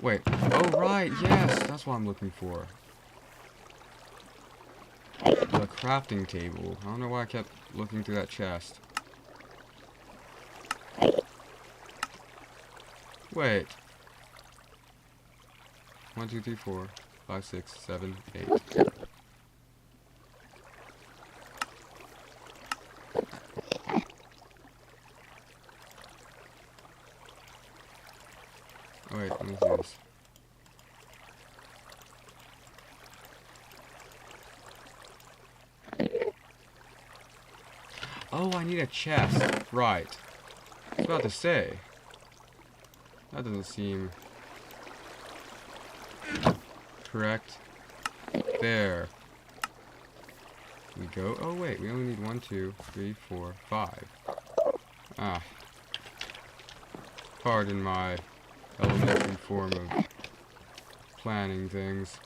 Wait. Oh, right. Yes. That's what I'm looking for. The crafting table. I don't know why I kept looking through that chest. Wait. 1, 2, 3, 4, 5, 6, 7, 8. Oh, wait, let me do this. Oh, I need a chest. Right. I was about to say. That doesn't seem correct. There. We go. Oh, wait. We only need 1, 2, 3, 4, 5. Ah. Pardon my elementary form of planning things.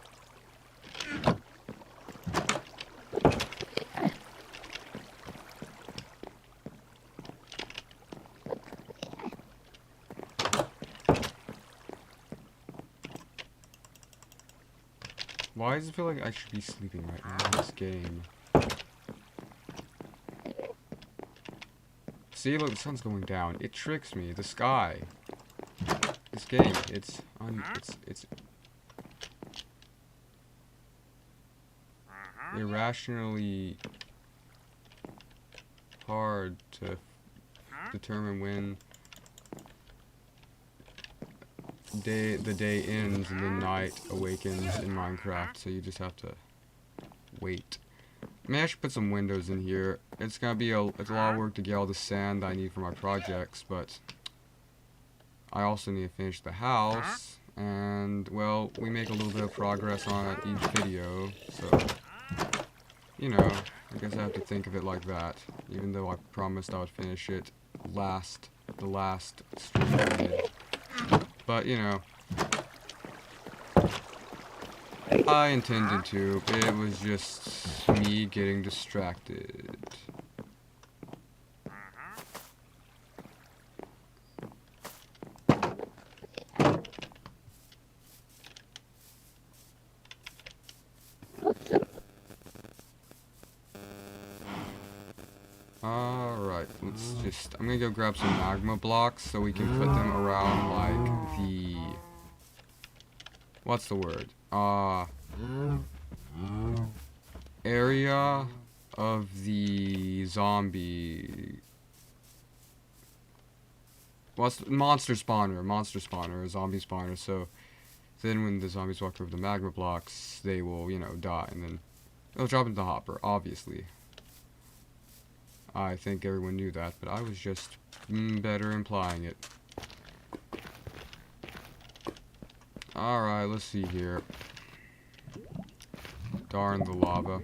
Why does it feel like I should be sleeping right now in this game? See, look, the sun's going down. It tricks me. The sky. This game, it's irrationally hard to determine when the day ends and the night awakens in Minecraft, so you just have to wait. Maybe I should put some windows in here. it's gonna be it's a lot of work to get all the sand I need for my projects, but I also need to finish the house, and, well, we make a little bit of progress on it each video, so, you know, I guess I have to think of it like that, even though I promised I would finish it the last stream I did. But, you know, I intended to. It was just me getting distracted. Alright, I'm gonna go grab some magma blocks so we can put them around, like, the, what's the word? Area of the zombie, monster spawner, a zombie spawner, so then when the zombies walk over the magma blocks, they will, you know, die, and then they'll drop into the hopper, obviously. I think everyone knew that, but I was just better implying it. Alright, let's see here. Darn the lava.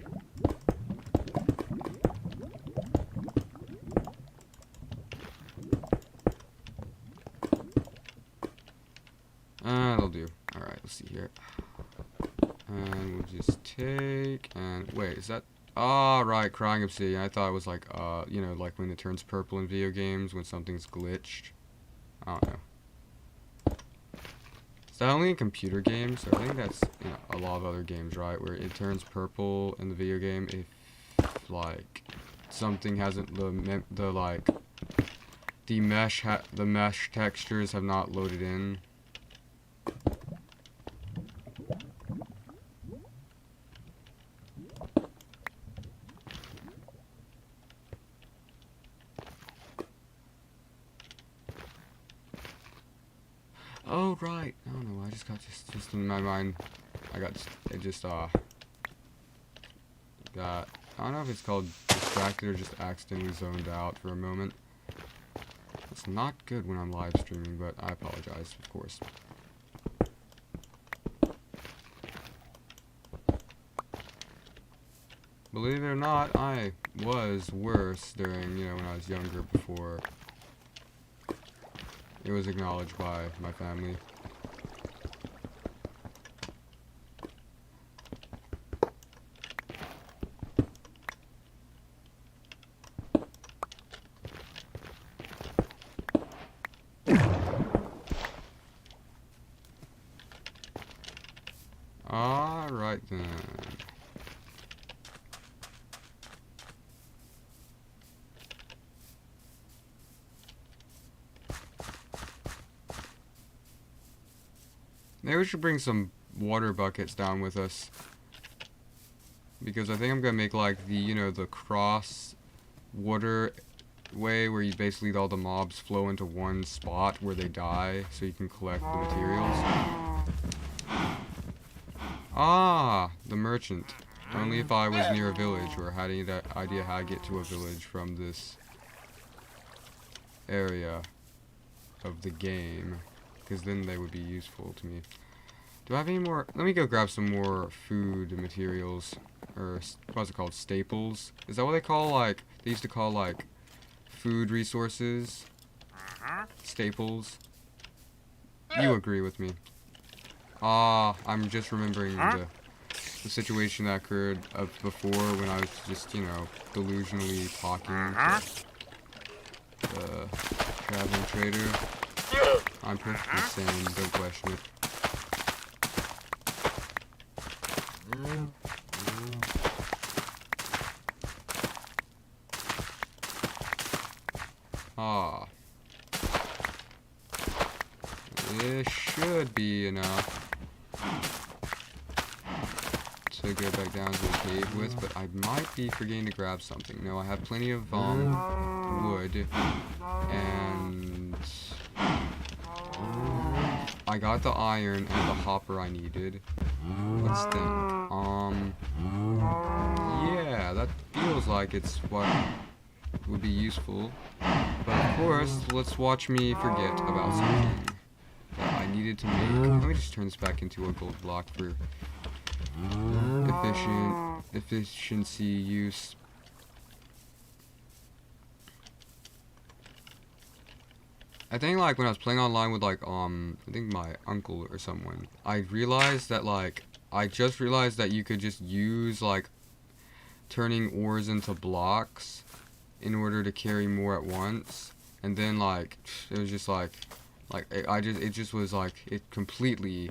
That'll do. Alright, let's see here. And we'll just take, and wait, is that, right, crying obsidian. I thought it was like, you know, like when it turns purple in video games, when something's glitched. I don't know. Is that only in computer games? I think that's, you know, a lot of other games, right, where it turns purple in the video game if, like, something hasn't, the mesh textures have not loaded in. Oh, right. I don't know. I just got just in my mind. I don't know if it's called distracted or just accidentally zoned out for a moment. It's not good when I'm live streaming, but I apologize, of course. Believe it or not, I was worse during, you know, when I was younger, before it was acknowledged by my family. Alright then. Maybe we should bring some water buckets down with us. Because I think I'm gonna make like the, you know, the cross water way where you basically all the mobs flow into one spot where they die so you can collect the materials. Ah, the merchant. Only if I was near a village or had any idea how to get to a village from this area of the game. Because then they would be useful to me. Do I have any more? Let me go grab some more food materials. Or, what's it called? Staples? Is that what they call, like, they used to call, like, food resources? Staples? You agree with me. I'm just remembering the situation that occurred before when I was just, you know, delusionally talking to the traveling trader. I'm perfectly sane, don't question it. This should be enough to go back down to the cave with, but I might be forgetting to grab something. No, I have plenty of wood, and I got the iron and the hopper I needed. Let's think. Yeah, that feels feels like it's what would be useful. But of course, let's watch me forget about something that I needed to make. Let me just turn this back into a gold block for efficiency use. I think like when I was playing online with like I think my uncle or someone, I realized that like I just realized that you could just use like turning ores into blocks in order to carry more at once, and then like it was just like it just was like it completely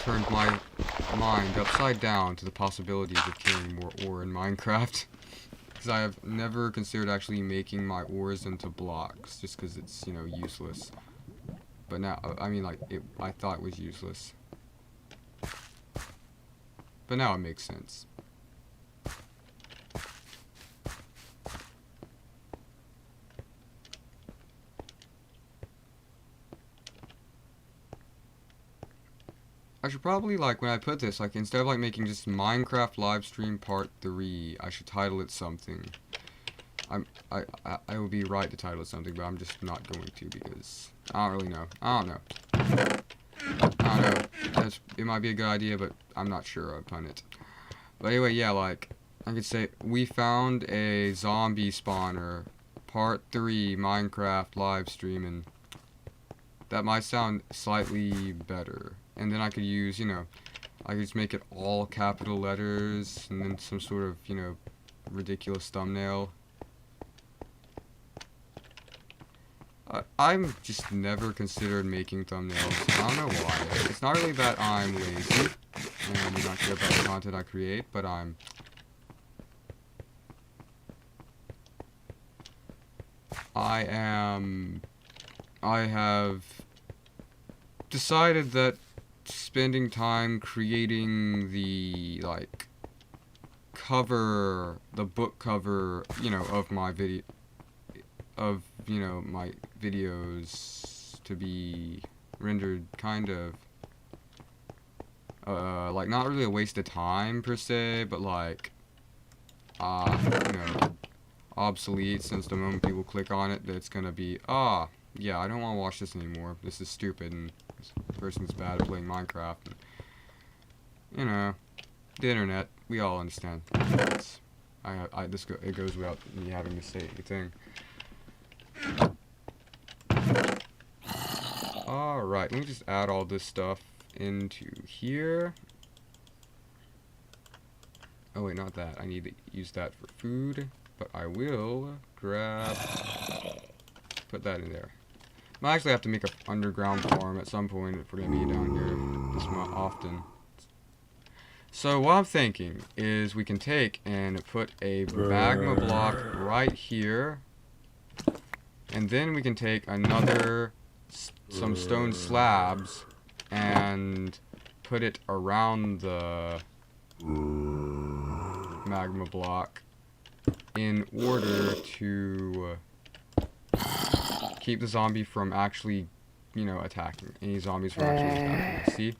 turned my mind upside down to the possibilities of carrying more ore in Minecraft. Because I have never considered actually making my ores into blocks, just because it's, you know, useless. But now, I mean, like, I thought it was useless. But now it makes sense. I should probably, like, when I put this, like, instead of, like, making just Minecraft Livestream Part 3, I should title it something. I would be right to title it something, but I'm just not going to because I don't really know. I don't know. It might be a good idea, but I'm not sure upon it. But anyway, yeah, like, I could say, we found a zombie spawner, Part 3 Minecraft Livestream, and that might sound slightly better. And then I could use, you know, I could just make it all capital letters, and then some sort of, you know, ridiculous thumbnail. I'm just never considered making thumbnails. I don't know why. It's not really that I'm lazy and not care about the content I create, but I have decided that spending time creating the, like, cover, the book cover, you know, of my video, of, you know, my videos to be rendered kind of, like, not really a waste of time, per se, but, like, you know, obsolete, since the moment people click on it, it's gonna be, yeah, I don't want to watch this anymore, this is stupid, and this person's bad at playing Minecraft, and, you know, the internet, we all understand. It goes without me having to say anything. Alright, let me just add all this stuff into here. Oh wait, not that. I need to use that for food, but I will put that in there. I actually have to make an underground farm at some point if we're gonna be down here this often. So what I'm thinking is we can take and put a magma block right here, and then we can take some stone slabs and put it around the magma block in order to keep the zombie from actually, you know, attacking. Any zombies from actually attacking. See?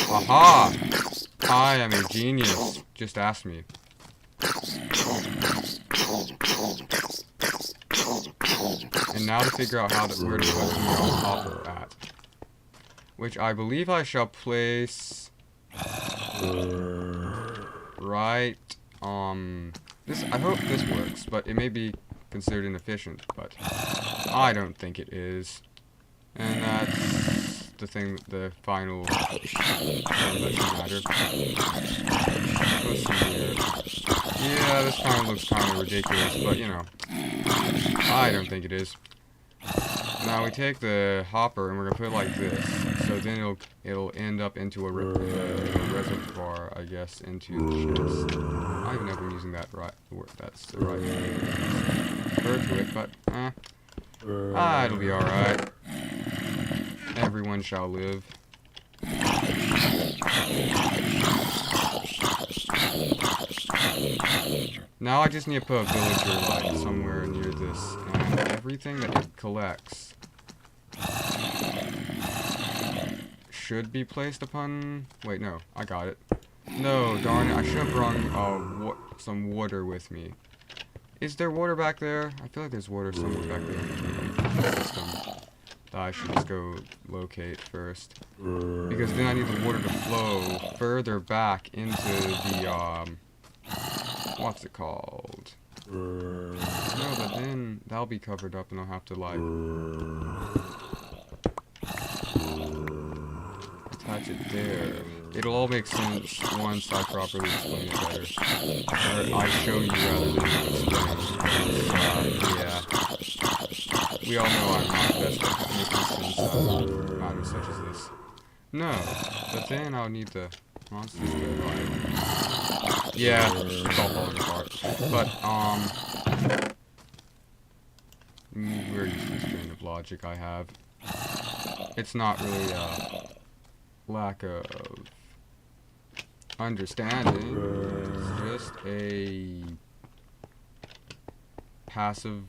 Aha! I am a genius. Just ask me. And now to figure out where to put the hopper at. Which I believe I shall place right, I hope this works, but it may be considered inefficient, but I don't think it is. And that's the final thing that should matter. Let's see here. Yeah, this kind of looks kind of ridiculous, but you know, I don't think it is. Now we take the hopper and we're gonna put it like this, so then it'll end up into a reservoir, I guess, into the chest. I don't even know if I'm using that right. That's the right way to refer to it, but it'll be all right. Everyone shall live. Now I just need to put a villager like somewhere near this, and everything that it collects should be placed upon. Wait, no, I got it. No, darn it. I should have brought some water with me. Is there water back there? I feel like there's water somewhere back there in the system that I should just go locate first. Because then I need the water to flow further back into the, what's it called? No, but then that'll be covered up and I'll have to, like, attach it there. It'll all make sense once I properly explain it better. Or I show you rather than explain. Yeah. We all know I'm not best at making sense out of matters such as this. No, but then I'll need the monsters to, like... Yeah, it's all falling apart. But, we're using this train of logic I have. It's not really a lack of understanding. It's just a passive...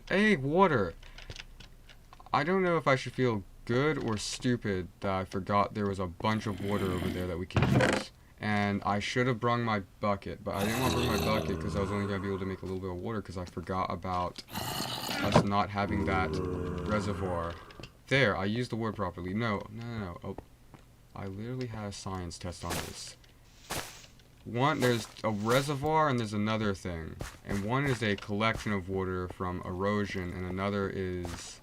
Hey, water! I don't know if I should feel good or stupid that I forgot there was a bunch of water over there that we can use. And I should have brung my bucket, but I didn't want to bring my bucket because I was only going to be able to make a little bit of water because I forgot about us not having that reservoir. There, I used the word properly. No. Oh, I literally had a science test on this. One, there's a reservoir and there's another thing. And one is a collection of water from erosion and another is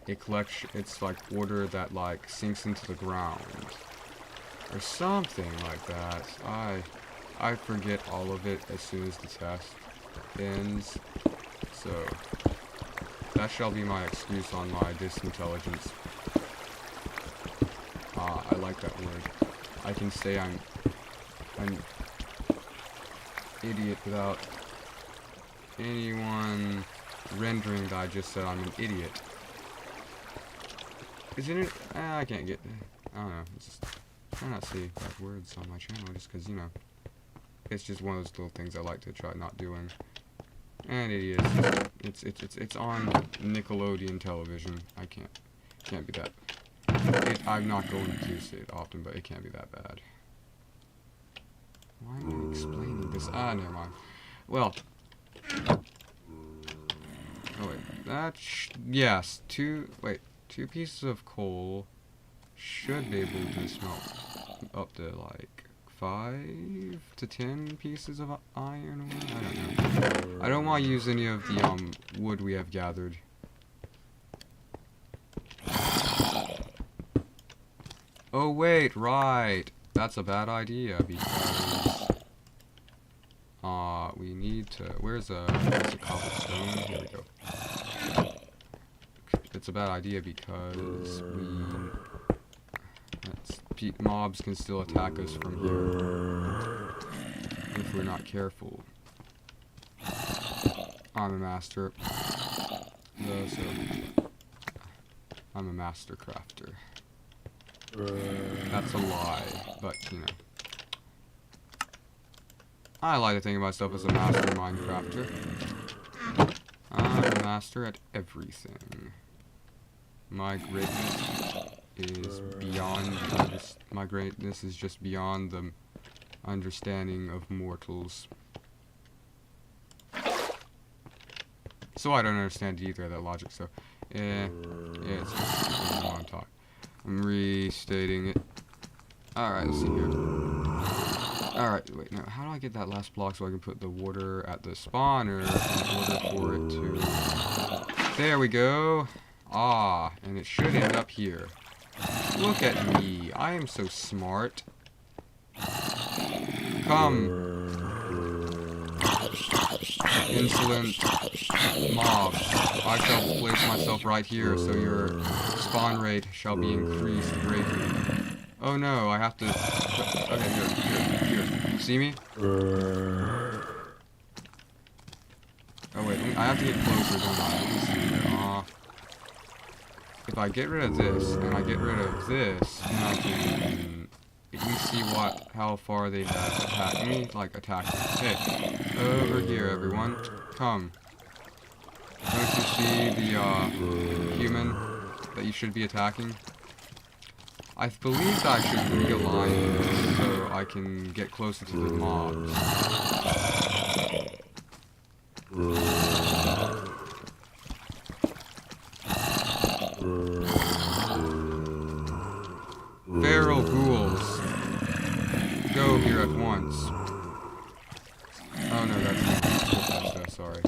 a collection, it's like water that like sinks into the ground. Or something like that. I forget all of it as soon as the test ends. So that shall be my excuse on my disintelligence. I like that word. I can say I'm an idiot without anyone rendering that I just said I'm an idiot. Isn't it? I can't get. I don't know. It's just, try not to say bad words on my channel just because, you know, it's just one of those little things I like to try not doing. And it is. It's on Nickelodeon television. I can't be that. I'm not going to say it often, but it can't be that bad. Why am I explaining this? Never mind. Well. Oh wait, yes, two pieces of coal should be able to smelt up to like 5 to 10 pieces of iron ore. I don't know. I don't want to use any of the wood we have gathered. Oh wait, right. That's a bad idea because we need to. Where's a cobblestone? Here we go. It's a bad idea because mobs can still attack us from here if we're not careful. I'm a master. I'm a master crafter. That's a lie, but you know. I like to think of myself as a master Minecrafter. I'm a master at everything. My greatness is beyond my greatness is just beyond the understanding of mortals. So I don't understand either of that logic, so yeah, it's just a long talk. I'm restating it. Alright, let's see here. Alright, wait, now how do I get that last block so I can put the water at the spawner in order for it to... There we go. And it should end up here. Look at me. I am so smart. Come. Insolent mob. I shall place myself right here so your spawn rate shall be increased greatly. Oh no, I have to... Okay, here. You see me? Oh wait, I have to get closer, don't I? Let me see here. If I get rid of this, and I get rid of this, then I can at least see how far they have attacked me, like attacked me. Hey, over here, everyone. Come. Don't you see the human that you should be attacking? I believe that I should realign this so I can get closer to the mobs. Feral ghouls, go here at once. Oh no, that's not stuff, sorry.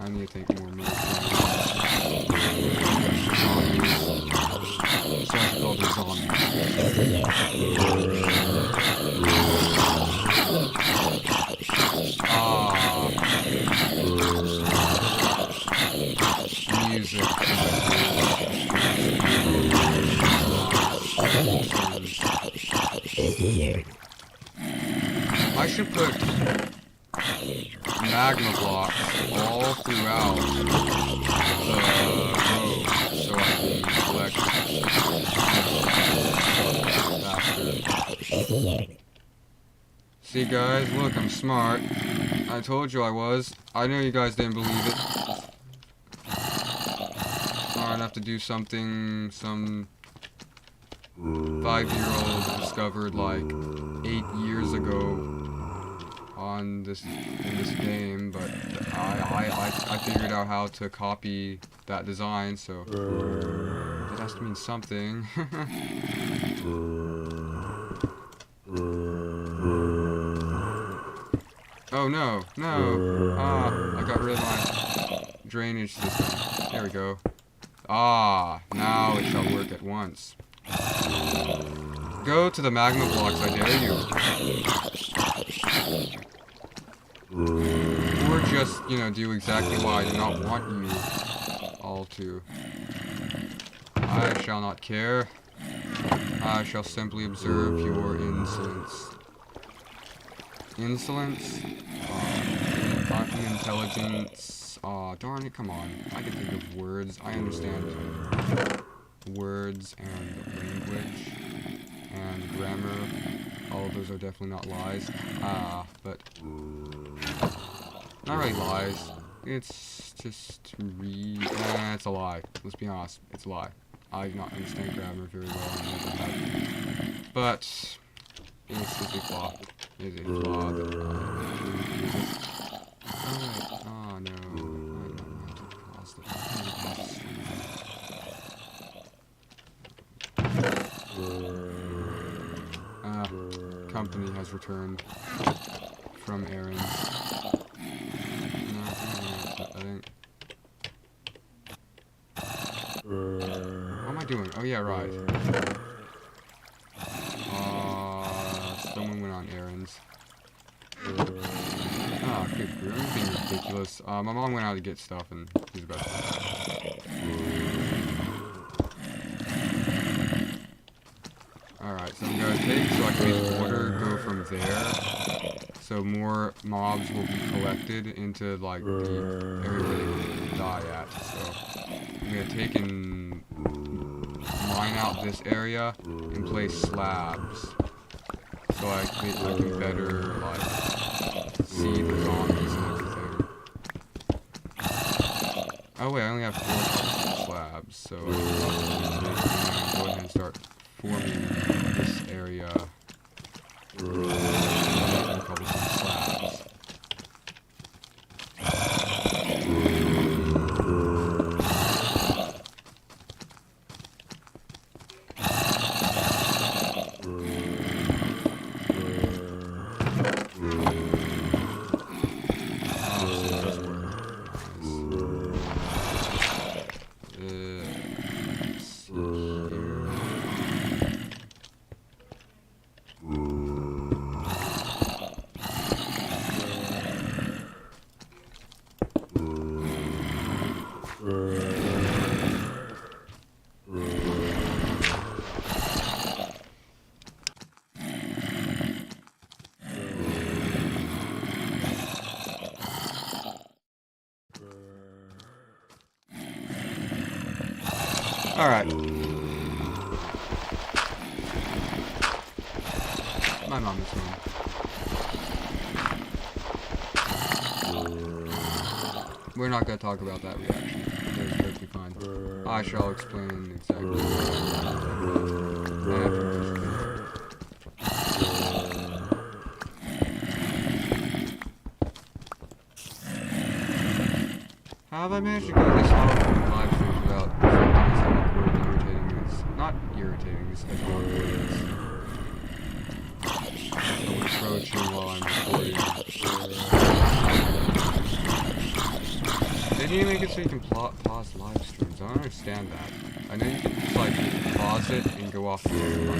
I need to think more military. Sorry, called a zombie. Music. I should put magma blocks all throughout the road so I can collect faster. See guys, look, I'm smart. I told you I was. I know you guys didn't believe it. Smart enough to do something some 5-year-old discovered like 8 years ago in this game, but I figured out how to copy that design, so it has to mean something. Oh no, no! I got rid of my drainage system. There we go. Now it shall work at once. Go to the magma blocks, I dare you. Or just, do exactly what I do not want you all to. I shall not care. I shall simply observe your insolence. Insolence? Intelligence. Aw, darn it, come on. I can think of words. I understand words and language and grammar. All of those are definitely not lies. But not really lies. It's just it's a lie. Let's be honest. It's a lie. I do not understand grammar very well. I never have. But it's just a flaw. It's a flaw that oh no. I don't want to pause the company has returned from errands. No, I think. What am I doing? Oh yeah, right. Someone went on errands. Good grief. I'm being ridiculous. My mom went out to get stuff and she's about to. Alright, so I'm gonna take so I can make water go from there. So more mobs will be collected into like the area where they die at. So I'm gonna take and mine out this area and place slabs. So I can better like see the zombies and everything. Oh wait, I only have 4 slabs, so I can go ahead and start forming this area. Probably some slabs. Alright. My mom is home. We're not going to talk about that reaction. That is perfectly fine. I shall explain exactly what How have I managed to go this long in live streams without sometimes irritating me? It's not irritating, it's annoying. Someone approaching while I'm recording. They need to make it so you can pause live streams. I don't understand that. I know you can just like pause it and go off the air.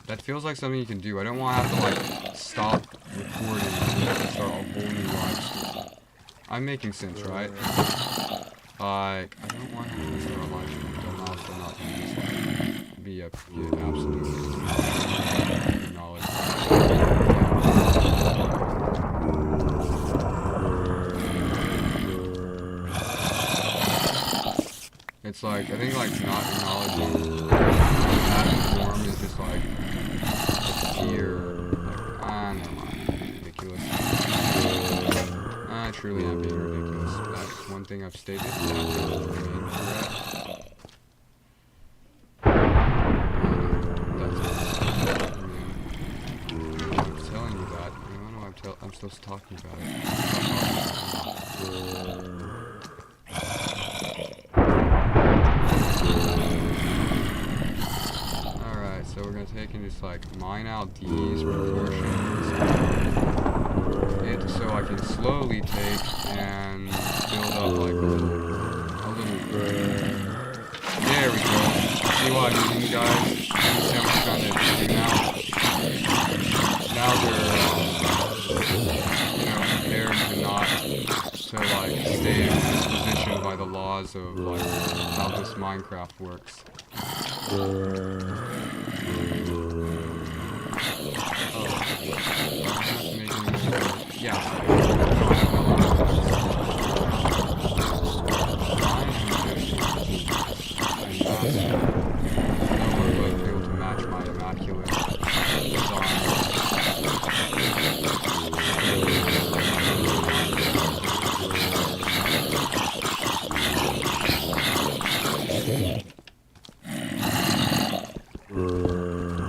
That feels like something you can do. I don't want to have to like stop recording and start a whole new live stream. I'm making sense, right? Like, I don't want to have to start a live stream. I'm also not going to just like be a kid absolutely knowledge. It's like, I think like not acknowledging that form is just like fear. Like, never mind. Ridiculous. I truly am being ridiculous. That's one thing I've stated. That's I'm telling you that. I don't know why I'm still talking about it. So we're gonna take and just like mine out these proportions, so I can slowly take and build up like a little. There we go. See what I mean, guys? See what I'm trying to do now? Now they're, prepared to not like stay in this position by the laws of like how this Minecraft works. Yeah.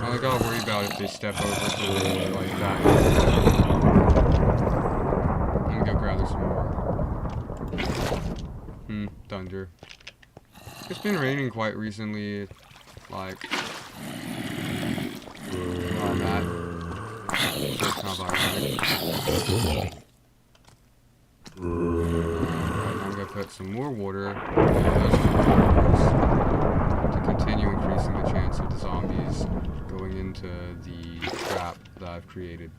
I gotta worry about if they step over to like that. I'm gonna go gather some more. Thunder. It's been raining quite recently, like where I'm at. That's kind of ironic. I'm gonna put some more water in those to continue increasing the chance of the zombies going into the trap that I've created.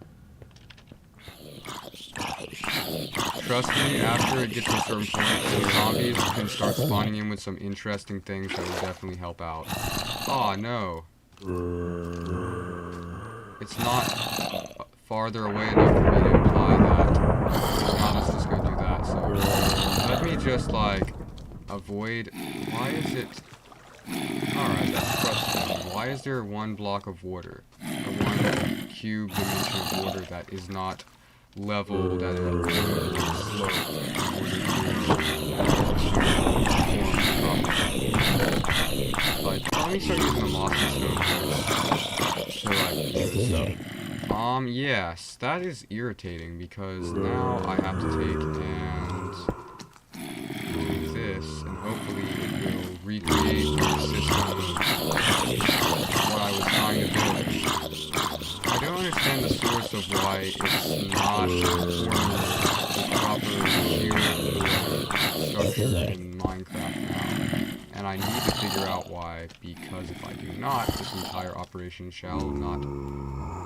Trust me, after it gets to a certain point, the zombies can start spawning in with some interesting things that will definitely help out. Aw, no. It's not farther away enough for me to imply that. Now let's just go do that, so let me just, like, avoid... Why is it... Alright, that's frustrating. Why is there one block of water? Or one cube dimension of water that is not leveled at a slope like, let me start using the mossy stone to, like, do this up. Yes, that is irritating because now I have to take and do this, and hopefully it will recreate the system what I was trying to build. I don't understand the source of why it's not forming the proper structure in Minecraft now. And I need to figure out why, because if I do not, this entire operation shall not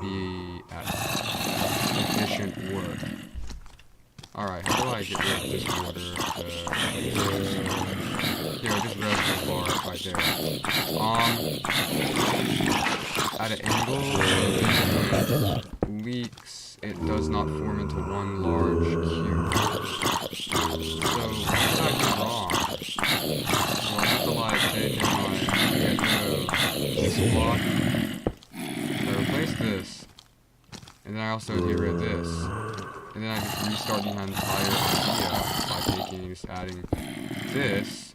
be at efficient work. Alright, how do I get rid of this water? Here, this reservoir right there. At an angle, it leaks. It does not form into one large cube. So, what did I do wrong? So I have to like take and like get rid of this block. I replace this. And then I also get rid of this. And then I just restart the entire idea by taking and just adding this.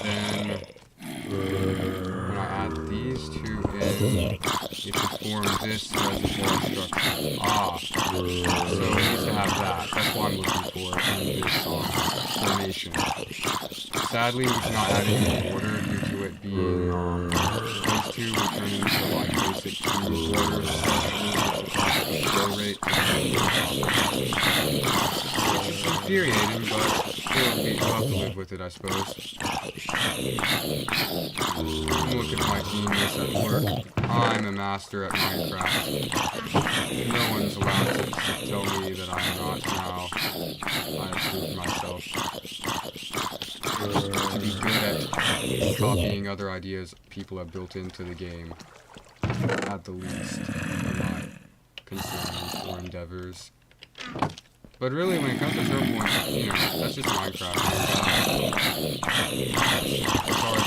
Then when I add these two in, it should form this reservoir structure. So it needs to have that. That's That's what I'm looking for in this formation. Sadly, we cannot add any water due to it being those two will turn into like basic cube water especially, which will cause the flow rate to which is infuriating, but still we'll have to live with it, I suppose. Look at my genius at work. I'm a master at Minecraft. No one's allowed to tell me that I'm not now. I have proved myself to be good at copying other ideas people have built into the game, at the least, in my concerns or endeavors. But really, when it comes to Turtle Point, you know, that's just Minecraft. As far as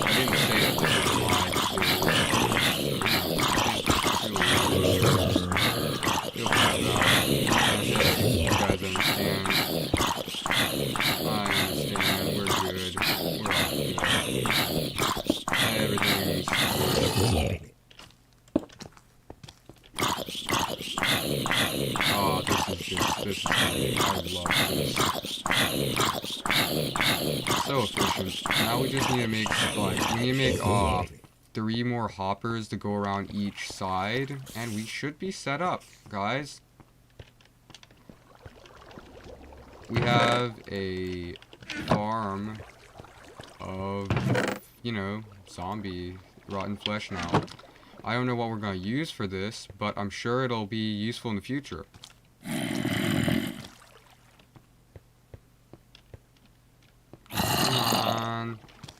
I didn't say that this is my feel bad about it. You guys understand. I understand. We're good. We're all good. Everything's good. Oh, this is great. I love this. So efficient. Now we just need to make, like, we need to make, 3 more hoppers to go around each side, and we should be set up, guys. We have a farm of, you know, zombie rotten flesh now. I don't know what we're going to use for this, but I'm sure it'll be useful in the future.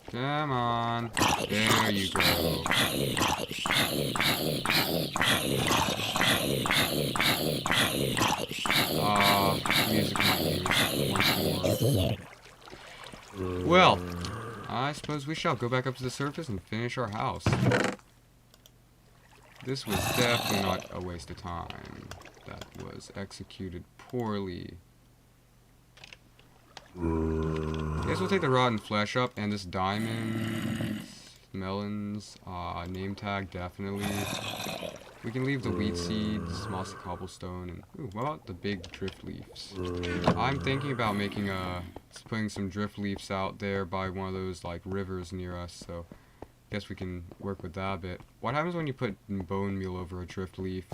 Come on. There you go. Music might use once more. Well, I suppose we shall go back up to the surface and finish our house. This was definitely not a waste of time. That was executed poorly. I guess we'll take the rotten flesh up and this diamonds, melons, name tag definitely. We can leave the wheat seeds, mossy cobblestone, and ooh, what about the big drift leaves? I'm thinking about making putting some drift leaves out there by one of those like rivers near us, so I guess we can work with that a bit. What happens when you put bone meal over a drift leaf?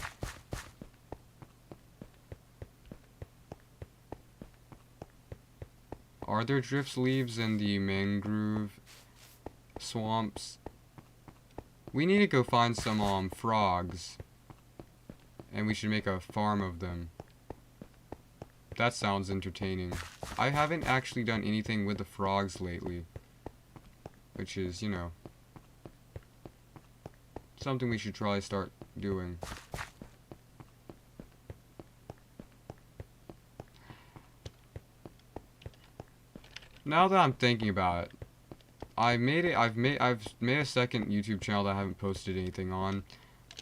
Are there drift leaves in the mangrove swamps? We need to go find some frogs, and we should make a farm of them. That sounds entertaining. I haven't actually done anything with the frogs lately, which is, you know, something we should try start doing. Now that I'm thinking about it, I've made a second YouTube channel that I haven't posted anything on.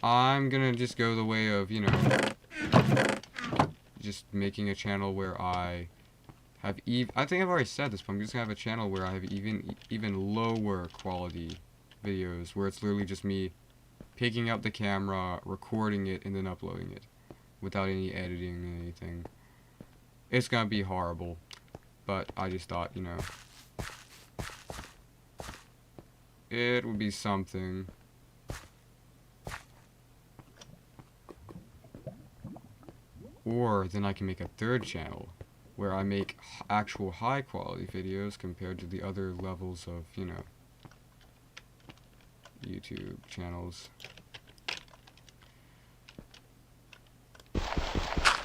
I'm gonna just go the way of, you know, just making a channel where I have I think I've already said this, but I'm just gonna have a channel where I have even lower quality videos, where it's literally just me picking up the camera, recording it, and then uploading it without any editing or anything. It's gonna be horrible. But I just thought, you know, it would be something. Or then I can make a third channel where I make actual high quality videos compared to the other levels of, you know, YouTube channels.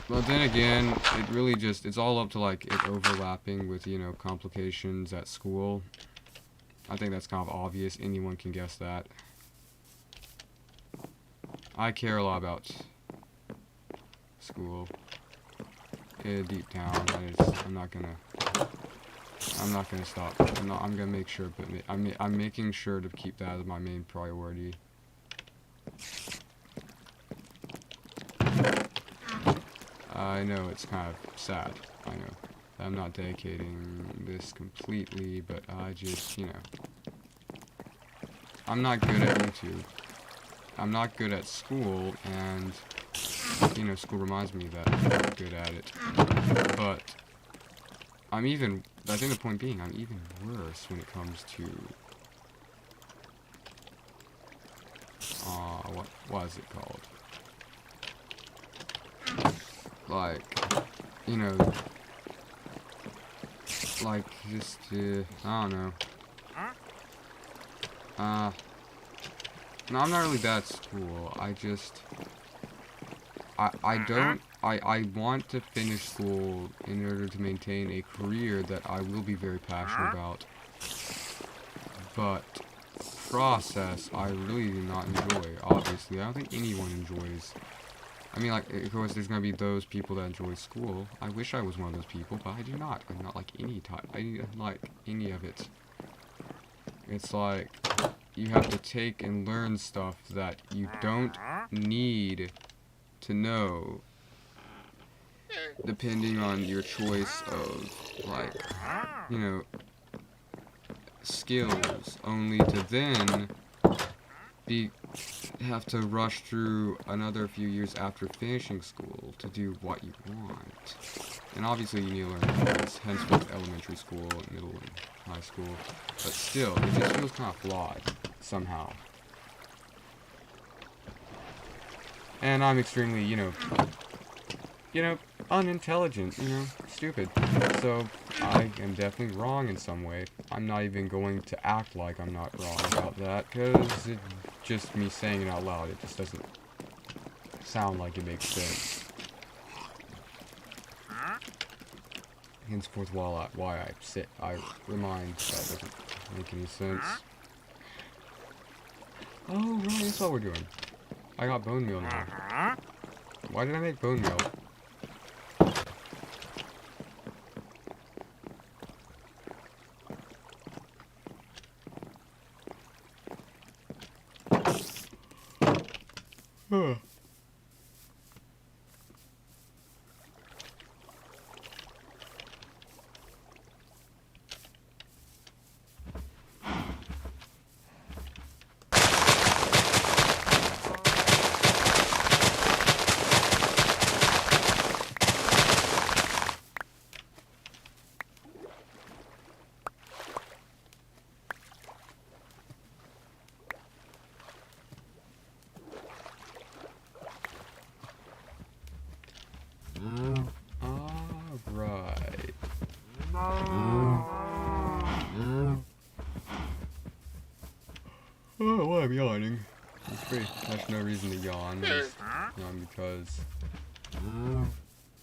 But then again, it really just, it's all up to like it overlapping with, you know, complications at school. I think that's kind of obvious. Anyone can guess that. I care a lot about school. Deep down, I'm not gonna stop. I'm gonna make sure, but I'm making sure to keep that as my main priority. I know it's kind of sad. I know I'm not dedicating this completely, but I just, you know, I'm not good at YouTube. I'm not good at school, and you know, school reminds me that I'm good at it. But I think the point being, I'm even worse when it comes to, what is it called? Like, you know, like, just, I don't know. No, I'm not really bad at school. I want to finish school in order to maintain a career that I will be very passionate about. But process, I really do not enjoy, obviously. I don't think anyone enjoys. I mean, like, of course, there's gonna be those people that enjoy school. I wish I was one of those people, but I do not. I'm not like any type. I don't like any of it. It's like, you have to take and learn stuff that you don't need to know, depending on your choice of, like, you know, skills, only to then have to rush through another few years after finishing school to do what you want. And obviously you need to learn things, hence with elementary school, middle and high school. But still, it just feels kind of flawed, somehow. And I'm extremely, you know, unintelligent, stupid. So, I am definitely wrong in some way. I'm not even going to act like I'm not wrong about that, because it's just me saying it out loud. It just doesn't sound like it makes sense. Henceforth, why I remind that doesn't make any sense. Oh, right, that's what we're doing. I got bone meal now. Why did I make bone meal? Huh. Alright. Oh, why I'm yawning. There's pretty much no reason to yawn. Just yawn because... I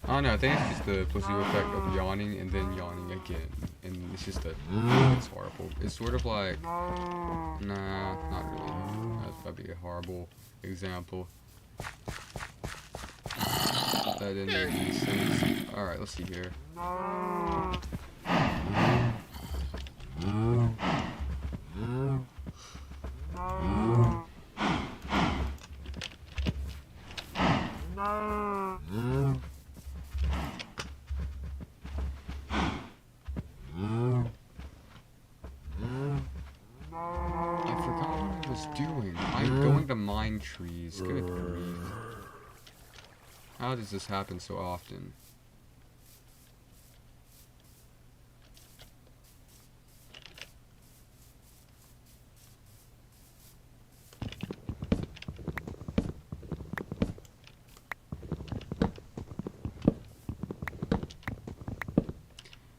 don't know, I think it's just the placebo effect of yawning and then yawning again. And it's just it's horrible. It's sort of like... Nah, not really. That'd be a horrible example. That didn't make any sense. Alright, let's see here. I forgot what I was doing. I'm going to mine trees. Good grief. How does this happen so often?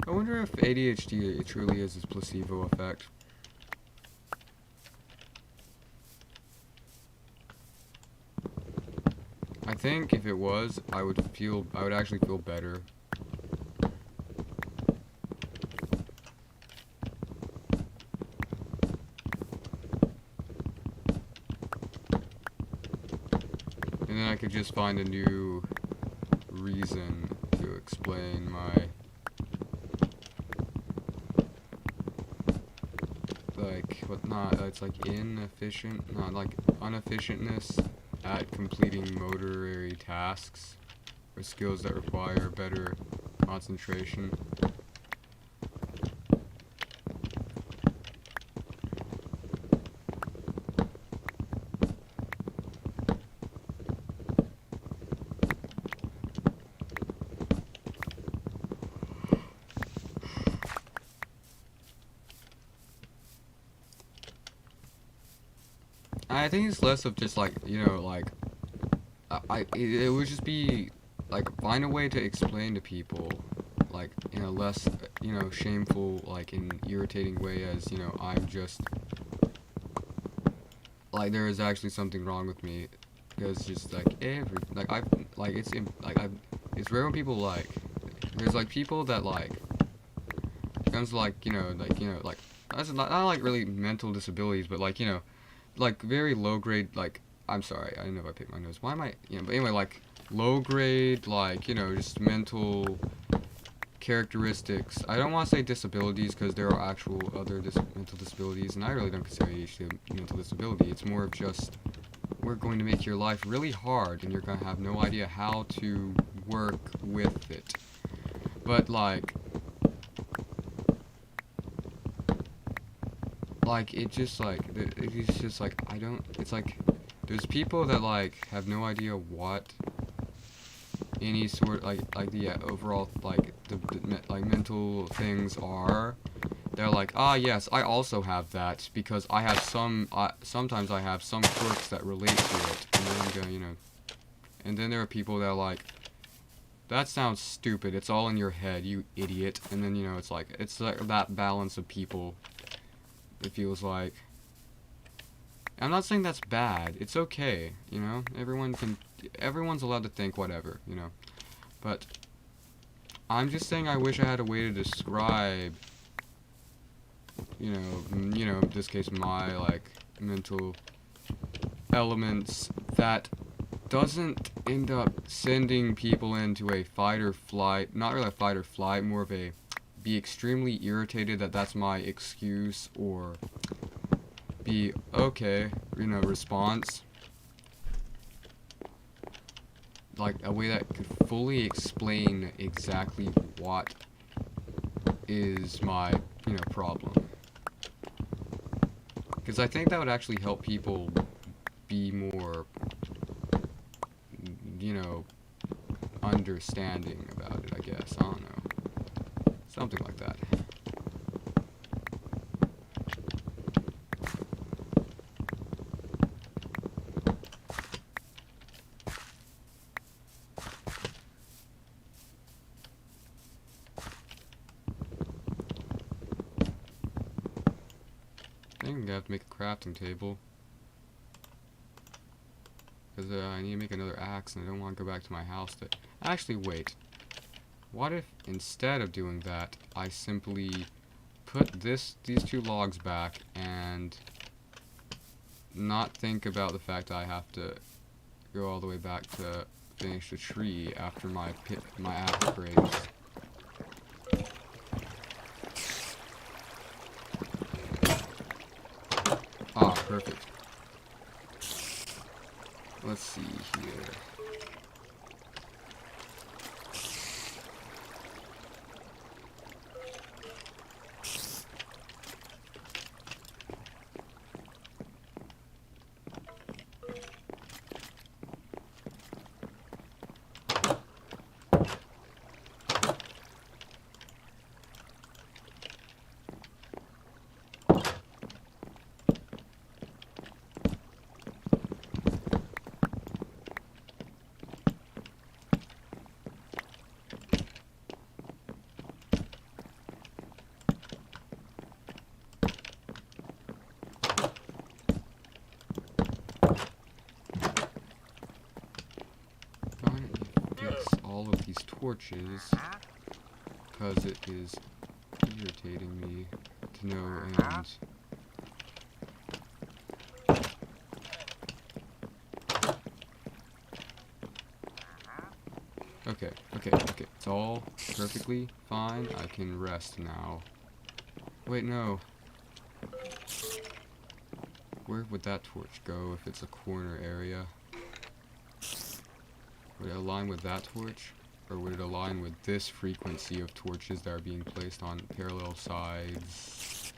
I wonder if ADHD truly is its placebo effect. I think if it was, I would actually feel better. And then I could just find a new reason to explain my it's like inefficient, not like inefficientness at completing motorary tasks or skills that require better concentration. I think it's less of just like, you know, like it would just be like find a way to explain to people like in a less, you know, shameful, like an irritating way as, you know, I'm just like there is actually something wrong with me. Because just like like I've like it's rare when people like there's like people that like comes to like, you know like that's not like really mental disabilities, but like, you know, like very low grade, like I'm sorry, I don't know if I picked my nose. Why am I, you know, but anyway, like low grade, like, you know, just mental characteristics. I don't want to say disabilities because there are actual other mental disabilities, and I really don't consider ADHD a mental disability. It's more of just we're going to make your life really hard, and you're going to have no idea how to work with it. But like it just like it's just like I don't. It's like there's people that like have no idea what any sort like the overall like like mental things are. They're like, ah, yes, I also have that because I have some. Sometimes I have some quirks that relate to it, and then you know, and then there are people that are like, that sounds stupid. It's all in your head, you idiot. And then, you know, it's like that balance of people. It feels like. I'm not saying that's bad. It's okay, you know. Everyone's allowed to think whatever, you know. But I'm just saying I wish I had a way to describe, you know, in this case my like mental elements that doesn't end up sending people into a fight or flight, not really a fight or flight, more of a be extremely irritated that that's my excuse, or be okay, you know, response. Like a way that could fully explain exactly what is my, you know, problem. Because I think that would actually help people be more, you know, understanding about it, I guess. I don't know. Something like that. I think I'm gonna have to make a crafting table. Because I need to make another axe, and I don't want to go back to my house to... Actually, wait. What if, instead of doing that, I simply put these two logs back, and not think about the fact that I have to go all the way back to finish the tree after my axe breaks. Ah, perfect. Let's see here. All of these torches, because it is irritating me to know, and okay, it's all perfectly fine. I can rest now. Wait, no. Where would that torch go if it's a corner area? Would it align with that torch? Or would it align with this frequency of torches that are being placed on parallel sides?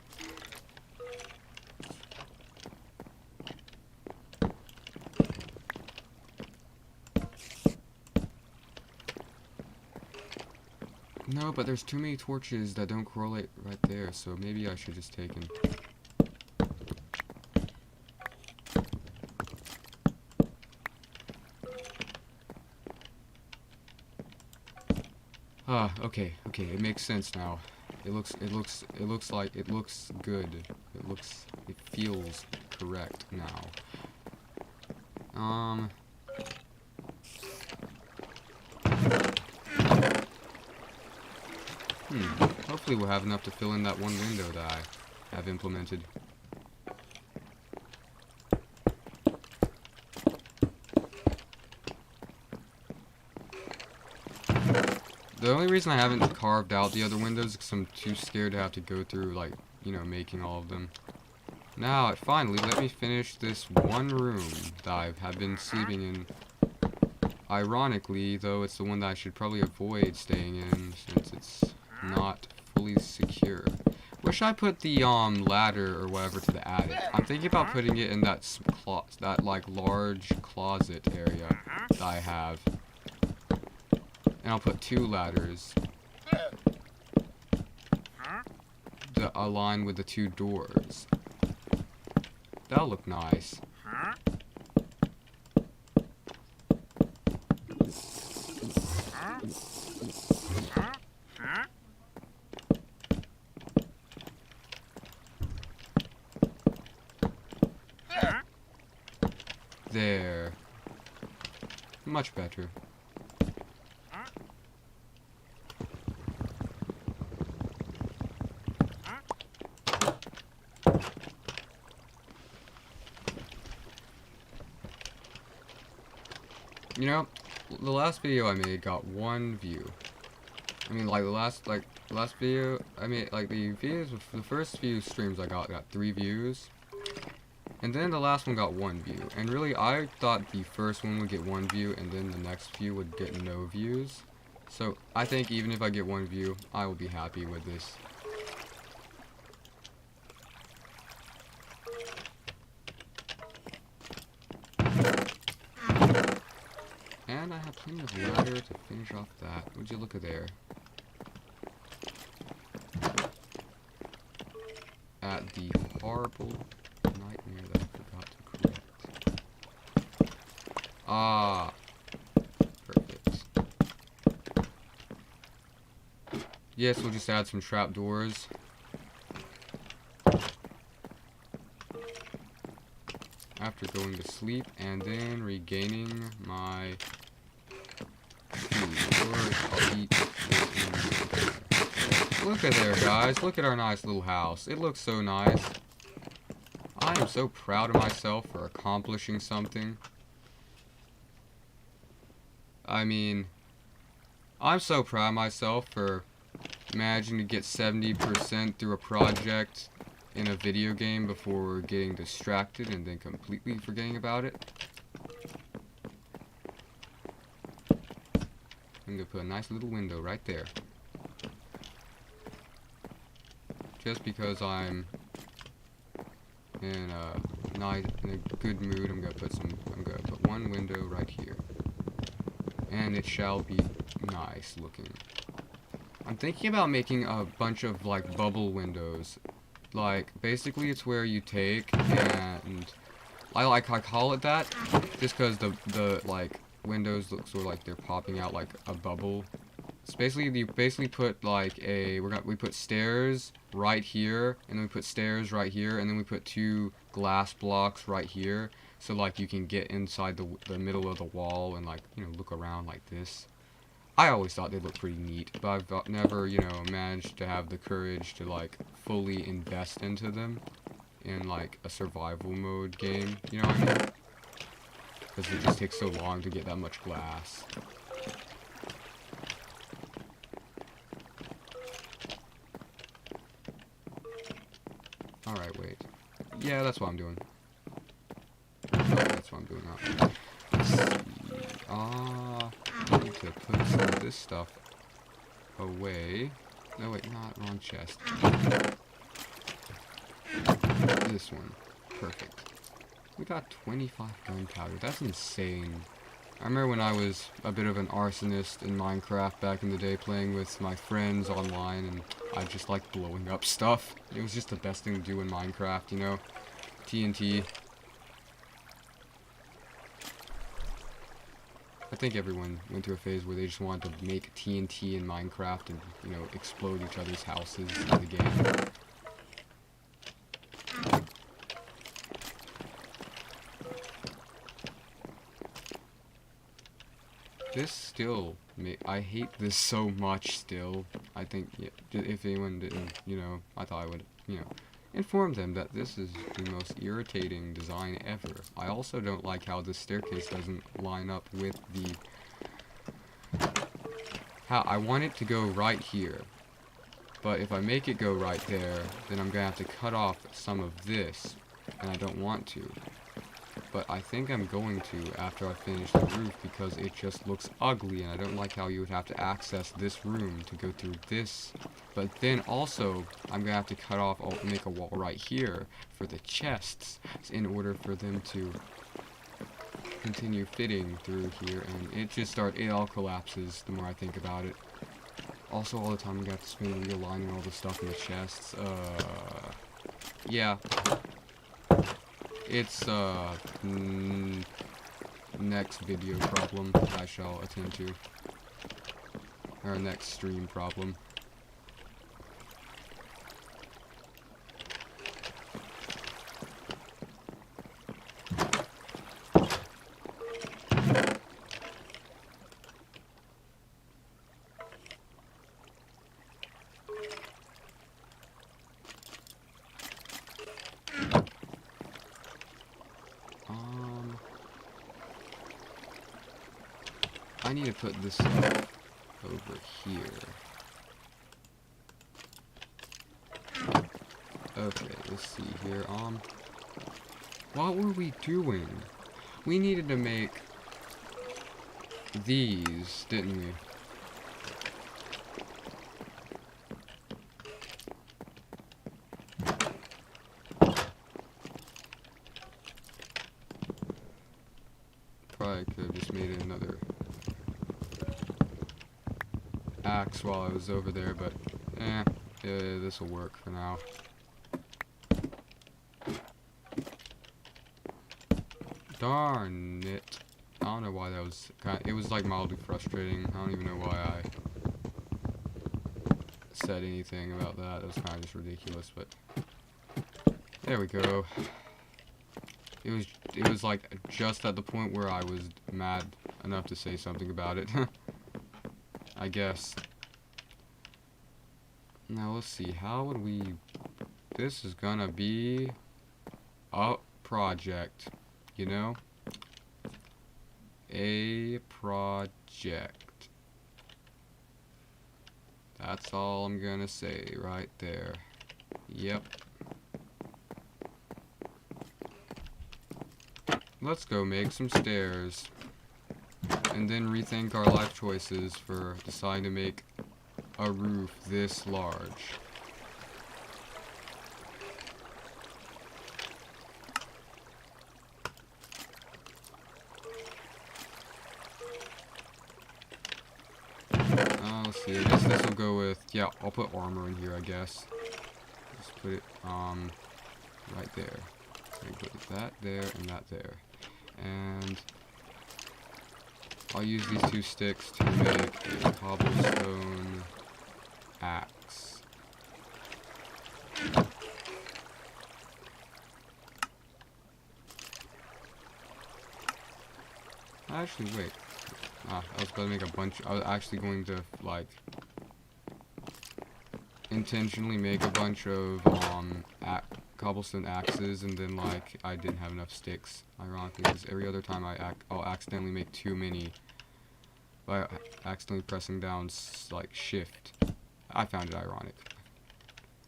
No, but there's too many torches that don't correlate right there, so maybe I should just take and... Ah, okay, it makes sense now. It looks good. It feels correct now. Hopefully we'll have enough to fill in that one window that I have implemented. The only reason I haven't carved out the other windows is because I'm too scared to have to go through, like, you know, making all of them. Now, finally, let me finish this one room that I have been sleeping in. Ironically, though, it's the one that I should probably avoid staying in since it's not fully secure. Wish I put the ladder or whatever to the attic. I'm thinking about putting it in that like large closet area that I have. And I'll put 2 ladders that align with the 2 doors. That'll look nice. There. Much better. You know, the last video I made got 1 view. I mean, like the last video I made, like the first few streams I got 3 views. And then the last one got 1 view. And really, I thought the first one would get 1 view and then the next few would get no views. So, I think even if I get 1 view, I will be happy with this. And I have plenty of ladder to finish off that. Would you look at there? At the horrible nightmare that I forgot to correct. Ah, perfect. Yes, we'll just add some trapdoors. After going to sleep and then regaining my food. Or I'll eat it. Look at there, guys. Look at our nice little house. It looks so nice. I am so proud of myself for accomplishing something. I mean, I'm so proud of myself for managing to get 70% through a project in a video game before getting distracted and then completely forgetting about it. I'm gonna put a nice little window right there. Just because I'm in a good mood, I'm gonna put 1 window right here. And it shall be nice looking. I'm thinking about making a bunch of like bubble windows. Like basically it's where you take and I call it that just because the like windows look sort of like they're popping out like a bubble. It's basically you put like we put stairs right here and then we put stairs right here and then we put 2 glass blocks right here so like you can get inside the middle of the wall and like, you know, look around like this. I always thought they looked pretty neat, but I've never, you know, managed to have the courage to, like, fully invest into them in, like, a survival mode game, you know what I mean? Because it just takes so long to get that much glass. Alright, wait. Yeah, that's what I'm doing. That's what I'm doing now. Let's see. I need to put some of this stuff away. No, wait, not wrong chest. This one. Perfect. We got 25 gunpowder. That's insane. I remember when I was a bit of an arsonist in Minecraft back in the day playing with my friends online and I just liked blowing up stuff. It was just the best thing to do in Minecraft, you know? TNT. I think everyone went through a phase where they just wanted to make TNT in Minecraft and, you know, explode each other's houses in the game. This still, I hate this so much still. I think, yeah, if anyone didn't, you know, I thought I would, you know, inform them that this is the most irritating design ever. I also don't like how this staircase doesn't line up with the... How I want it to go right here. But if I make it go right there, then I'm gonna have to cut off some of this, and I don't want to. But I think I'm going to after I finish the roof because it just looks ugly, and I don't like how you would have to access this room to go through this. But then also, I'm gonna have to cut off, make a wall right here for the chests in order for them to continue fitting through here, and it all collapses the more I think about it. Also, all the time I'm gonna have to spin realigning all the stuff in the chests. Yeah. It's, next video problem I shall attend to. Or next stream problem. I need to put this stuff over here. Okay, let's see here. What were we doing? We needed to make these, didn't we? Probably could have just made another axe while I was over there, but this will work for now. Darn it. I don't know why that was it was like mildly frustrating. I don't even know why I said anything about that. It was kind of just ridiculous, but there we go. It was like just at the point where I was mad enough to say something about it. I guess. Now let's see, how would we... This is gonna be a project, you know? A project. That's all I'm gonna say right there. Yep. Let's go make some stairs. And then rethink our life choices for deciding to make a roof this large. Let's see, I guess this will go with, yeah, I'll put armor in here, I guess. Just put it, right there. So put that there and that there. And I'll use these two sticks to make a cobblestone axe. Actually, wait. I was going to make a bunch. I was actually going to, like, intentionally make a bunch of, cobblestone axes, and then, like, I didn't have enough sticks. Ironically, because every other time I'll accidentally make too many by accidentally pressing down, like, shift. I found it ironic.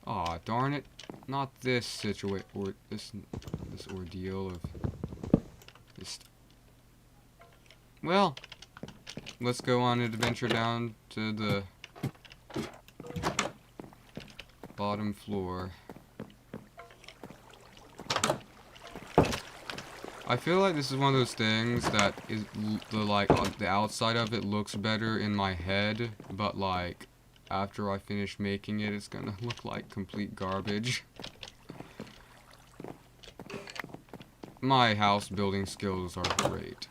Aw, darn it. Not this situation, or this ordeal of this. Well, let's go on an adventure down to the bottom floor. I feel like this is one of those things that is the outside of it looks better in my head, but like after I finish making it, it's gonna look like complete garbage. My house building skills are great.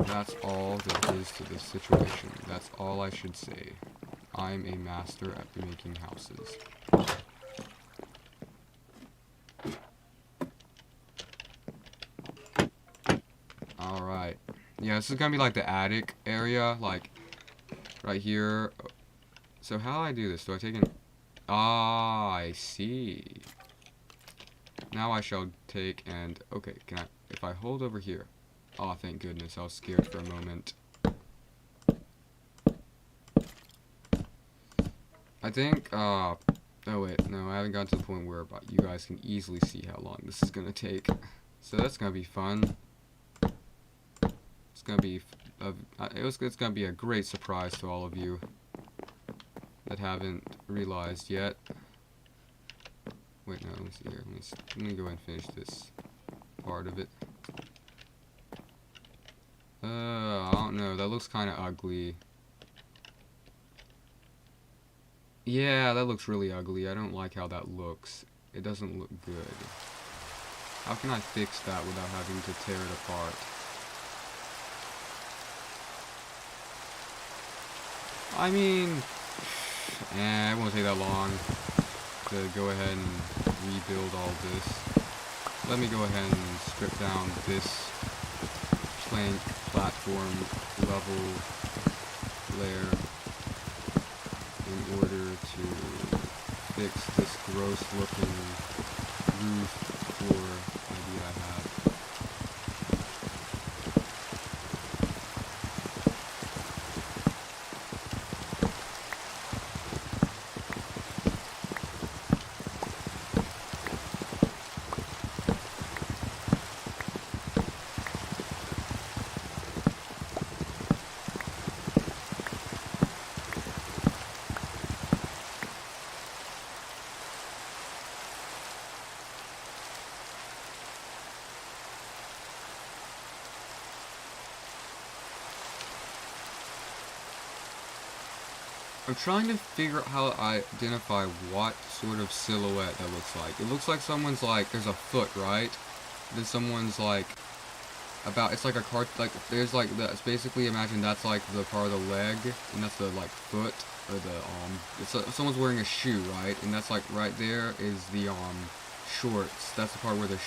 That's all there is to this situation. That's all I should say. I'm a master at making houses. Alright. Yeah, this is gonna be like the attic area, like right here. So how do I do this? Do I take an... Ah, I see. Now I shall take and... Okay, can I... If I hold over here... Oh, thank goodness, I was scared for a moment. I think, oh wait, no, I haven't gotten to the point where you guys can easily see how long this is gonna take. So that's gonna be fun. It's gonna be, it's gonna be a great surprise to all of you that haven't realized yet. Wait, no, let me see here. Let me go ahead and finish this part of it. I don't know, that looks kind of ugly. Yeah, that looks really ugly. I don't like how that looks. It doesn't look good. How can I fix that without having to tear it apart? I mean, it won't take that long to go ahead and rebuild all this. Let me go ahead and strip down this plank platform level layer in order to fix this gross looking roof floor idea I have. I'm trying to figure out how I identify what sort of silhouette that looks like. It looks like someone's like, there's a foot, right? Then someone's like, it's like a cart, like, there's like, it's basically, imagine that's like the part of the leg, and that's the like foot, or the, someone's wearing a shoe, right? And that's like, right there is the, shorts. That's the part where the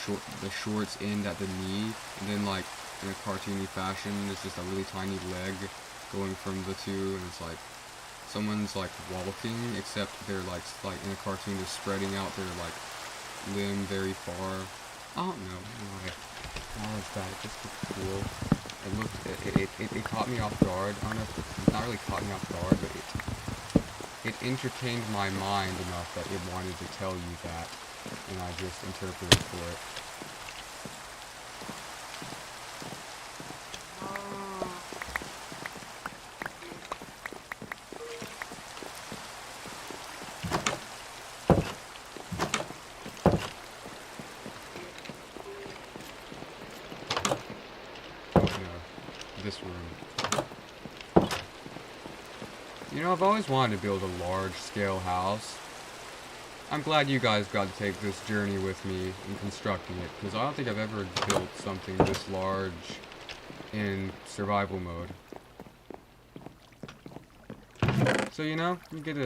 shorts end at the knee, and then like, in a cartoony fashion, it's just a really tiny leg going from the two, and it's like, someone's like walking, except they're like in a cartoon, they're spreading out their like limb very far. I don't know why. How is that? It just looks cool. It caught me off guard. I don't know if it's not really caught me off guard, but it entertained my mind enough that it wanted to tell you that, and I just interpreted for it. This room. You know, I've always wanted to build a large-scale house. I'm glad you guys got to take this journey with me in constructing it, because I don't think I've ever built something this large in survival mode. So, you know, you get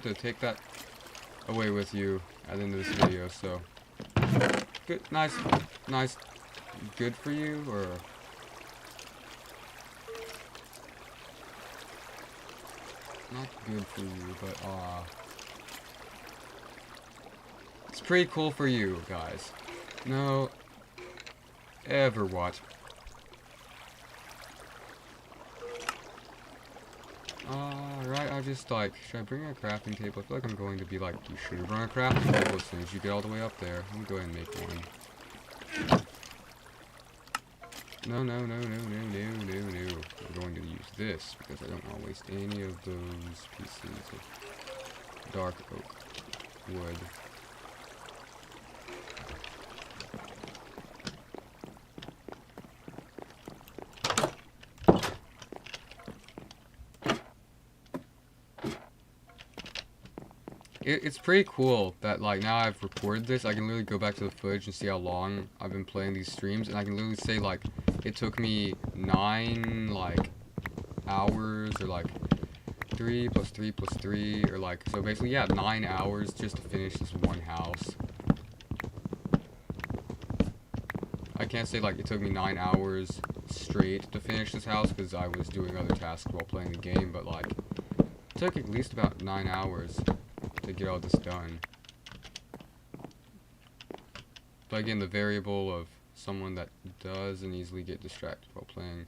to take that away with you at the end of this video, so good, nice, good for you, or not good for you, but it's pretty cool for you guys. No, ever watch. Alright, I just like, should I bring a crafting table? I feel like I'm going to be like, you should bring a crafting table as soon as you get all the way up there. Let me go ahead and make one. No. I'm going to use this because I don't want to waste any of those pieces of dark oak wood. It's pretty cool that, like, now I've recorded this, I can literally go back to the footage and see how long I've been playing these streams, and I can literally say, like, it took me 9 like hours, or like 3 plus 3 plus 3, or like, so basically, yeah, 9 hours just to finish this one house. I can't say like it took me 9 hours straight to finish this house because I was doing other tasks while playing the game, but like it took at least about 9 hours to get all this done. But again, the variable of someone that doesn't easily get distracted while playing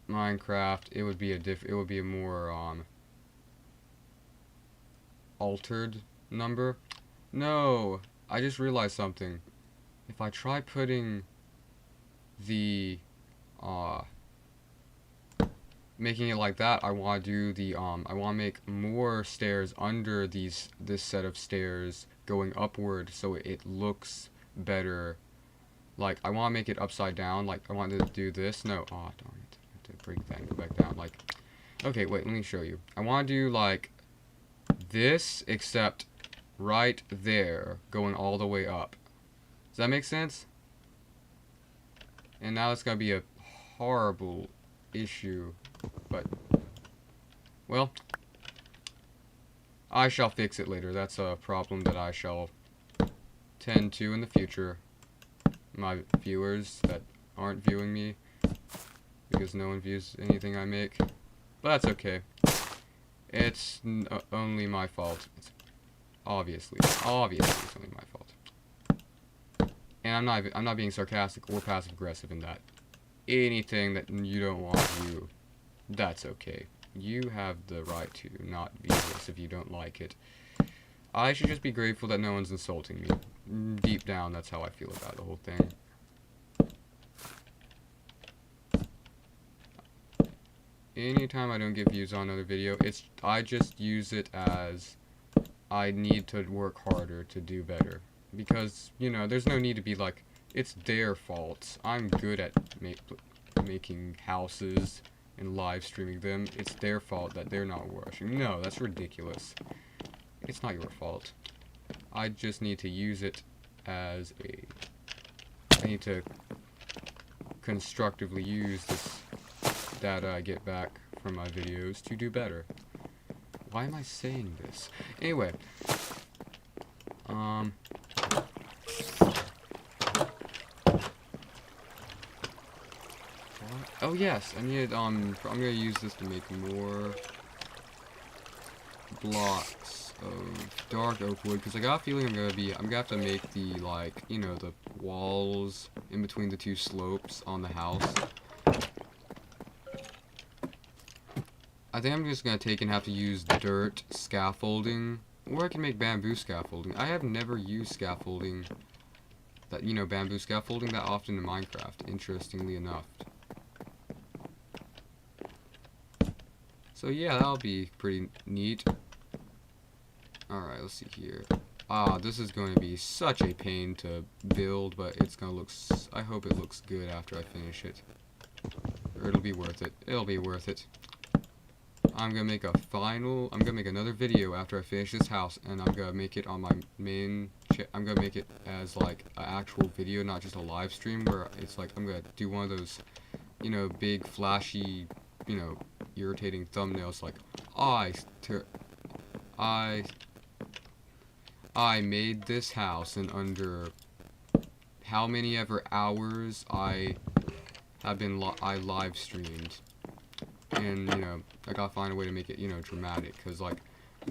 Minecraft, it would be a more altered number. No, I just realized something. If I try putting the making it like that, I want to do the I want to make more stairs under this set of stairs going upward, so it looks better. Like, I want to make it upside down. Like, I want to do this. No, oh darn it, I have to break that and go back down. Like, okay, wait, let me show you. I want to do like this, except right there, going all the way up. Does that make sense? And now it's gonna be a horrible issue, but, well, I shall fix it later. That's a problem that I shall tend to in the future. My viewers that aren't viewing me, because no one views anything I make, but that's okay. It's only my fault. It's obviously it's only my fault. And I'm not being sarcastic or passive aggressive in that. Anything that you don't want to view, that's okay. You have the right to not view this if you don't like it. I should just be grateful that no one's insulting me. Deep down, that's how I feel about the whole thing. Anytime I don't get views on another video, I just use it as I need to work harder to do better. Because, you know, there's no need to be like, it's their fault. I'm good at making houses and live streaming them. It's their fault that they're not watching. No, that's ridiculous. It's not your fault. I just need to use it as I need to constructively use this data I get back from my videos to do better. Why am I saying this? Anyway, oh yes, I need, I'm gonna use this to make more blocks of dark oak wood, because I got a feeling I'm gonna have to make the, like, you know, the walls in between the two slopes on the house. I think I'm just gonna have to use dirt scaffolding, or I can make bamboo scaffolding. I have never used scaffolding, bamboo scaffolding that often in Minecraft, interestingly enough. So yeah, that'll be pretty neat. Alright, let's see here. This is going to be such a pain to build, but it's gonna look, I hope it looks good after I finish it. Or it'll be worth it. It'll be worth it. I'm gonna make another video after I finish this house, and I'm gonna make it on my main I'm gonna make it as like an actual video, not just a live stream, where it's like I'm gonna do one of those, you know, big flashy, you know, irritating thumbnails like I made this house in under how many ever hours I live streamed. And, you know, I gotta find a way to make it, you know, dramatic, because, like,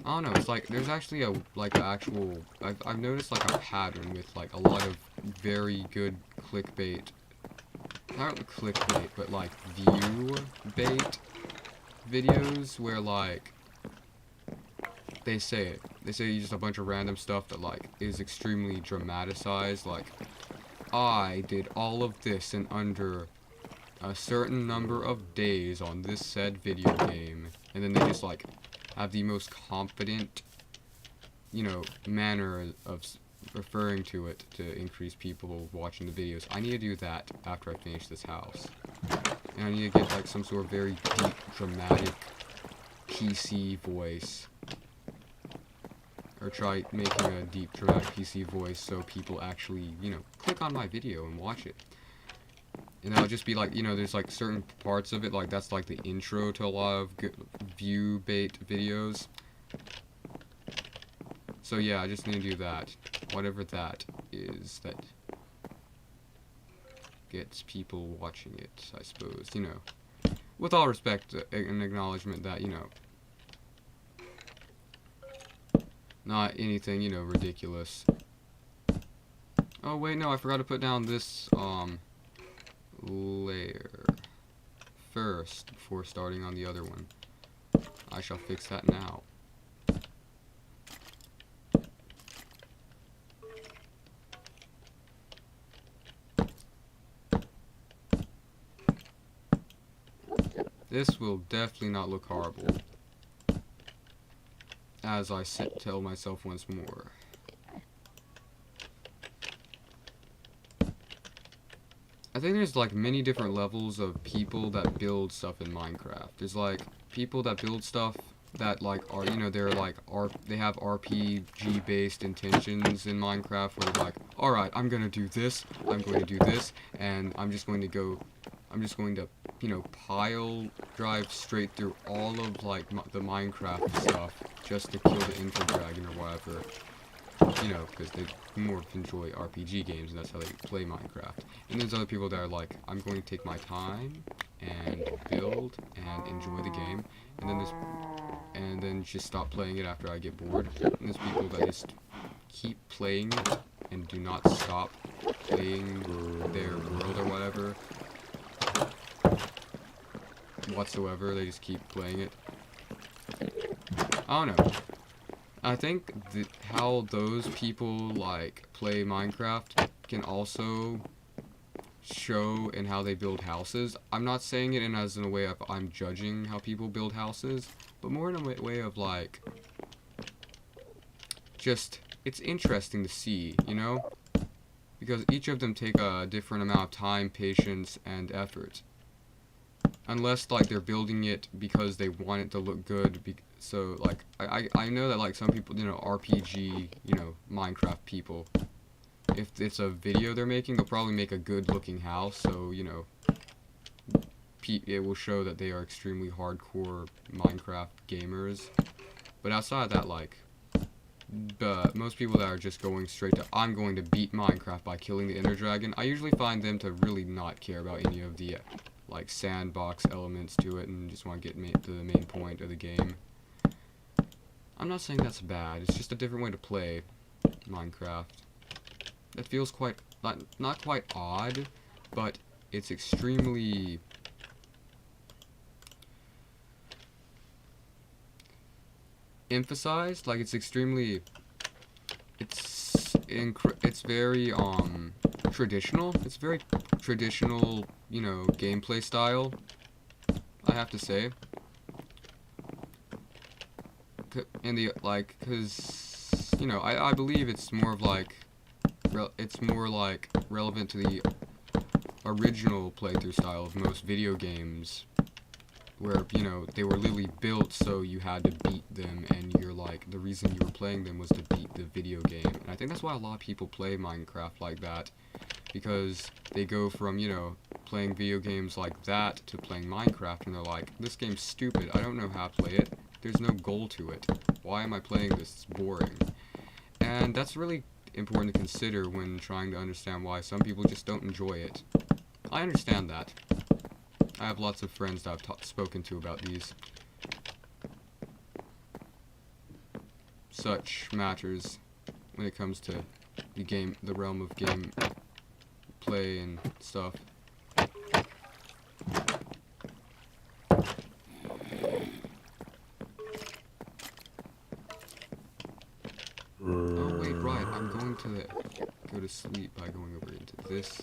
I don't know, it's like, there's actually I've noticed, like, a pattern with, like, a lot of very good clickbait, not clickbait, but, like, view bait videos, where, like, they say just a bunch of random stuff that, like, is extremely dramatized, like, I did all of this in under a certain number of days on this said video game, and then they just, like, have the most confident, you know, manner of referring to it to increase people watching the videos. I need to do that after I finish this house, and I need to get, like, some sort of very deep, dramatic PC voice, or try making a deep, dramatic PC voice so people actually, you know, click on my video and watch it. And that'll just be like, you know, there's like certain parts of it, like that's like the intro to a lot of good view bait videos. So yeah, I just need to do that. Whatever that is that gets people watching it, I suppose, you know. With all respect and acknowledgement that, you know, not anything, you know, ridiculous. Oh wait, no, I forgot to put down this, layer first before starting on the other one. I shall fix that now. This will definitely not look horrible, as I tell myself once more. I think there's like many different levels of people that build stuff in Minecraft. There's like people that build stuff that like are, you know, they're like they have RPG based intentions in Minecraft where they're like, alright, I'm gonna do this, I'm going to do this, and I'm just going to, you know, pile drive straight through all of like the Minecraft stuff just to kill the Ender Dragon or whatever. You know, because they more enjoy RPG games and that's how they play Minecraft. And there's other people that are like, I'm going to take my time and build and enjoy the game, and then just stop playing it after I get bored. And there's people that just keep playing it and do not stop playing their world or whatever whatsoever. They just keep playing it. I don't know. I think how those people like play Minecraft can also show in how they build houses. I'm not saying it as in a way of I'm judging how people build houses, but more in a way of like, just, it's interesting to see, you know? Because each of them take a different amount of time, patience, and effort. Unless, like, they're building it because they want it to look good. So, like, I know that, like, some people, you know, RPG, you know, Minecraft people, if it's a video they're making, they'll probably make a good-looking house. So, you know, it will show that they are extremely hardcore Minecraft gamers. But outside of that, like, most people that are just going straight to, I'm going to beat Minecraft by killing the Ender Dragon, I usually find them to really not care about any of the like sandbox elements to it and just want to get to the main point of the game. I'm not saying that's bad, it's just a different way to play Minecraft. It feels quite, not quite odd, but it's extremely emphasized, like it's extremely, it's very traditional. It's very traditional, you know, gameplay style, I have to say. And cause, you know, I believe it's more of like, it's more like relevant to the original playthrough style of most video games, where, you know, they were literally built so you had to beat them, and you're like, the reason you were playing them was to beat the video game. And I think that's why a lot of people play Minecraft like that, because they go from, you know, playing video games like that to playing Minecraft, and they're like, this game's stupid, I don't know how to play it, there's no goal to it, why am I playing this, it's boring. And that's really important to consider when trying to understand why some people just don't enjoy it. I understand that. I have lots of friends that I've spoken to about these such matters when it comes to the realm of game play and stuff. Oh wait, right, I'm going to go to sleep by going over into this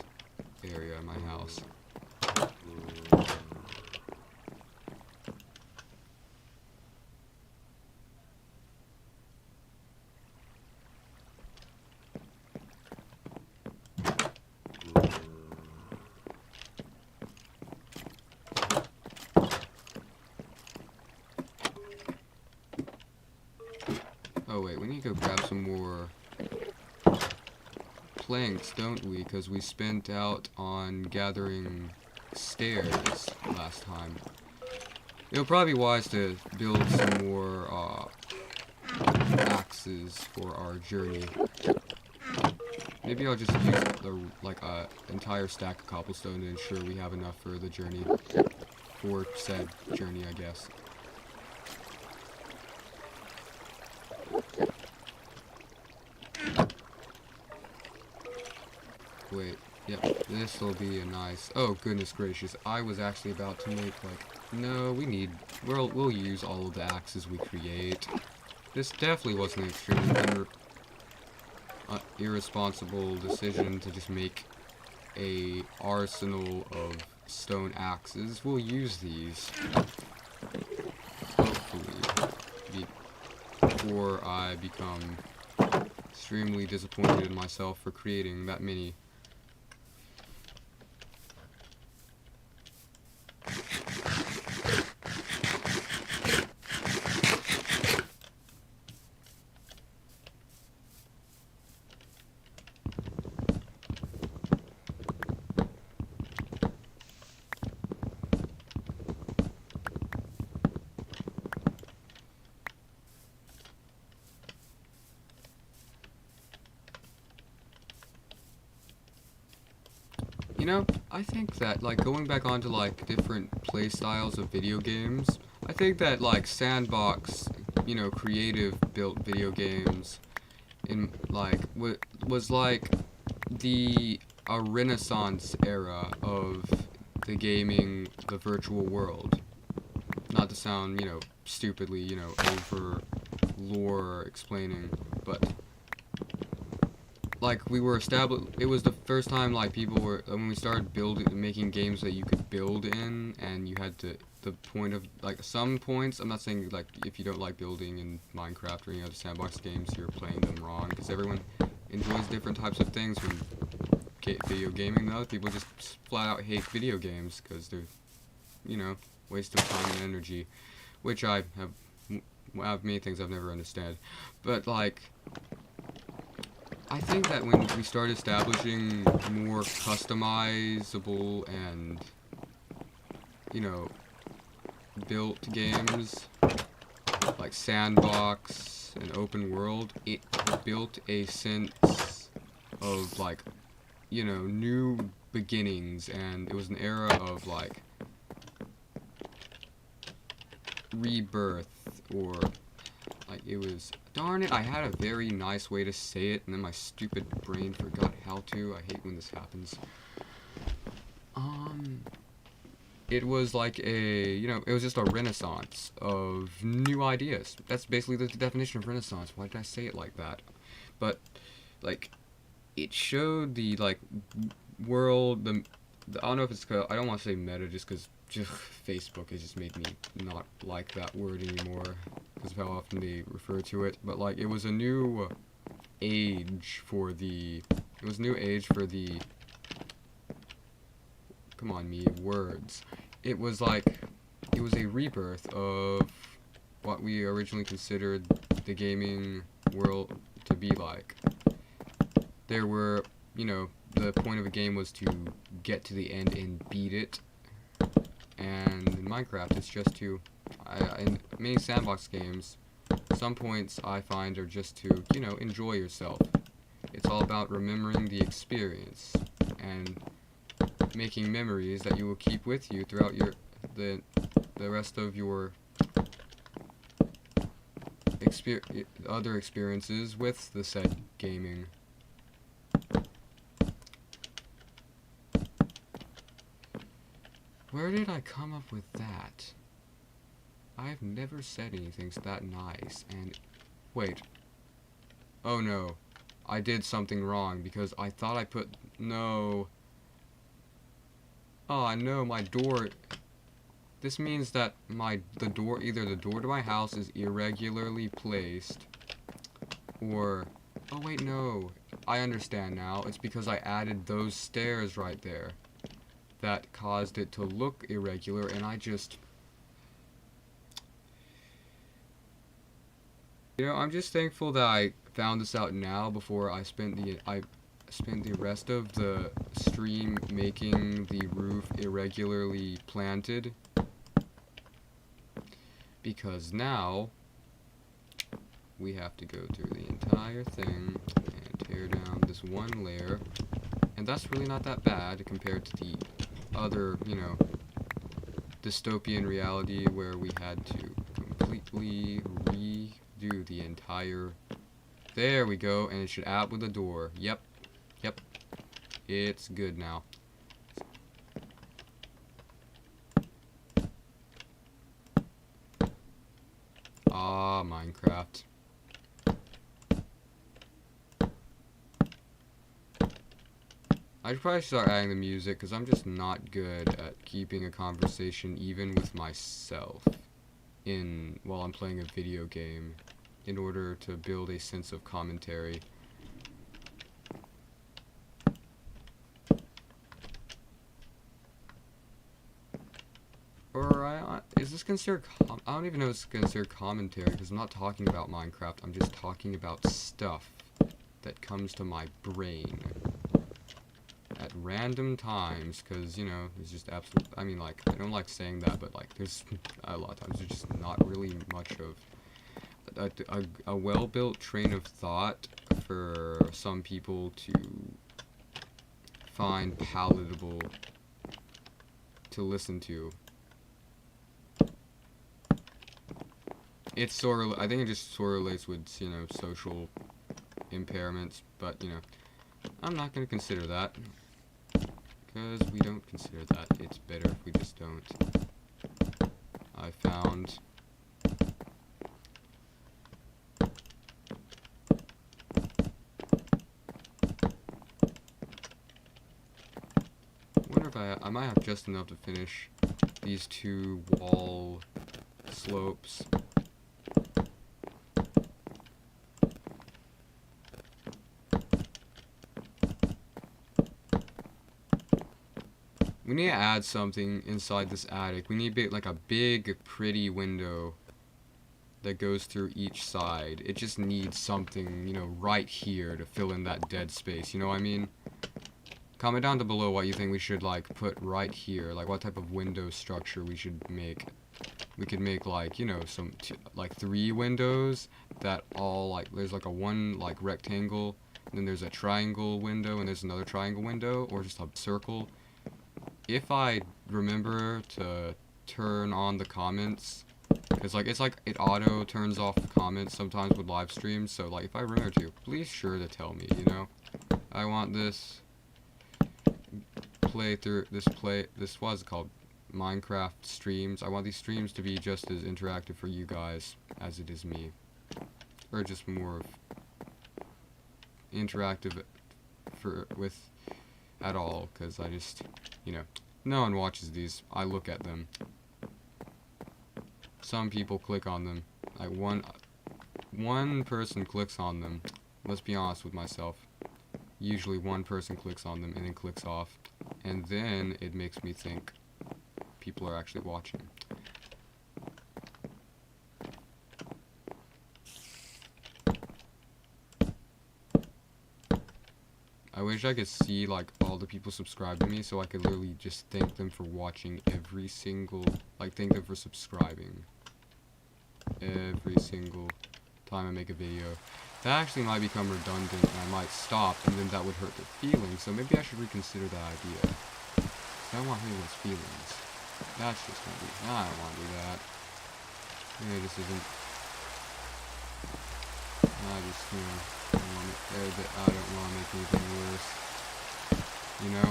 area of my house. Oh wait, we need to go grab some more planks, don't we? Because we spent out on gathering stairs last time. It'll probably be wise to build some more axes for our journey. Maybe I'll just use the entire stack of cobblestone to ensure we have enough for the journey. For said journey, I guess. Wait, yep, this will be a nice. Oh goodness gracious! I was actually about to make no, we'll use all of the axes we create. This definitely wasn't an extremely irresponsible decision to just make a arsenal of stone axes. We'll use these, hopefully, before I become extremely disappointed in myself for creating that many. You know, I think that, going back onto, different play styles of video games, I think that, Sandbox, creative-built video games, was, a renaissance era of the virtual world. Not to sound, stupidly, over lore explaining, but we were established. It was the first time people were when we started making games that you could build in, and you had to the point of some points. I'm not saying if you don't like building in Minecraft or any other sandbox games, you're playing them wrong, because everyone enjoys different types of things from video gaming. Though people just flat out hate video games because they're waste of time and energy, which I have many things I've never understood, but I think that when we start establishing more customizable and, built games, like Sandbox and Open World, it built a sense of, new beginnings, and it was an era of, rebirth, or it was, darn it, I had a very nice way to say it, and then my stupid brain forgot how to. I hate when this happens. It was it was just a renaissance of new ideas. That's basically the definition of renaissance. Why did I say it like that? But, it showed the, world, I don't know if it's, I don't want to say meta just because Facebook has just made me not like that word anymore because of how often they refer to it, but it was a new age for the come on me, words. It was it was a rebirth of what we originally considered the gaming world to be like. There were, the point of a game was to get to the end and beat it. And in Minecraft, it's just to, in many sandbox games, some points I find are just to, enjoy yourself. It's all about remembering the experience and making memories that you will keep with you throughout the rest of your other experiences with the said gaming. Where did I come up with that? I've never said anything that nice, and wait. Oh no. I did something wrong because I thought I put no. Oh no, my door. This means that either the door to my house is irregularly placed, or oh wait, no. I understand now. It's because I added those stairs right there that caused it to look irregular, and I just... I'm just thankful that I found this out now before I spent spend the rest of the stream making the roof irregularly planted, because now we have to go through the entire thing and tear down this one layer, and that's really not that bad compared to the other, you know, dystopian reality where we had to completely redo the entire... There we go, and it should add with a door. Yep. It's good now. Ah, Minecraft. I should probably start adding the music, because I'm just not good at keeping a conversation even with myself while I'm playing a video game in order to build a sense of commentary. Or is this considered I don't even know if it's considered commentary, because I'm not talking about Minecraft, I'm just talking about stuff that comes to my brain at random times, because, you know, it's just absolute... I mean, like, I don't like saying that, but, like, there's a lot of times there's just not really much of a well-built train of thought for some people to find palatable to listen to. It's sort of... I think it just sort of relates with, you know, social impairments, but, you know, I'm not going to consider that. Because we don't consider that. It's better if we just don't. I found... I wonder if I might have just enough to finish these two wall slopes. We need to add something inside this attic. We need like a big, pretty window that goes through each side. It just needs something, you know, right here to fill in that dead space. You know what I mean? Comment down below what you think we should, like, put right here. Like, what type of window structure we should make. We could make, like, you know, like 3 windows that all, like, there's like a one, like, rectangle, and then there's a triangle window, and there's another triangle window, or just a circle. If I remember to turn on the comments, because, like, it's like it auto turns off comments sometimes with live streams, so, like, if I remember to, please sure to tell me, you know? I want this this was called Minecraft streams. I want these streams to be just as interactive for you guys as it is me. Or just more interactive with at all, because I just, you know, no one watches these. I look at them. Some people click on them. Like one person clicks on them. Let's be honest with myself. Usually one person clicks on them and then clicks off, and then it makes me think people are actually watching. I wish I could see, like, all the people subscribe to me, so I could literally just thank them for watching every single, like, thank them for subscribing every single time I make a video. That actually might become redundant, and I might stop, and then that would hurt their feelings, so maybe I should reconsider that idea. I don't want anyone's feelings. That's just gonna be... I don't want to do that. Maybe this isn't... I just, you know, I don't want to make anything worse. You know?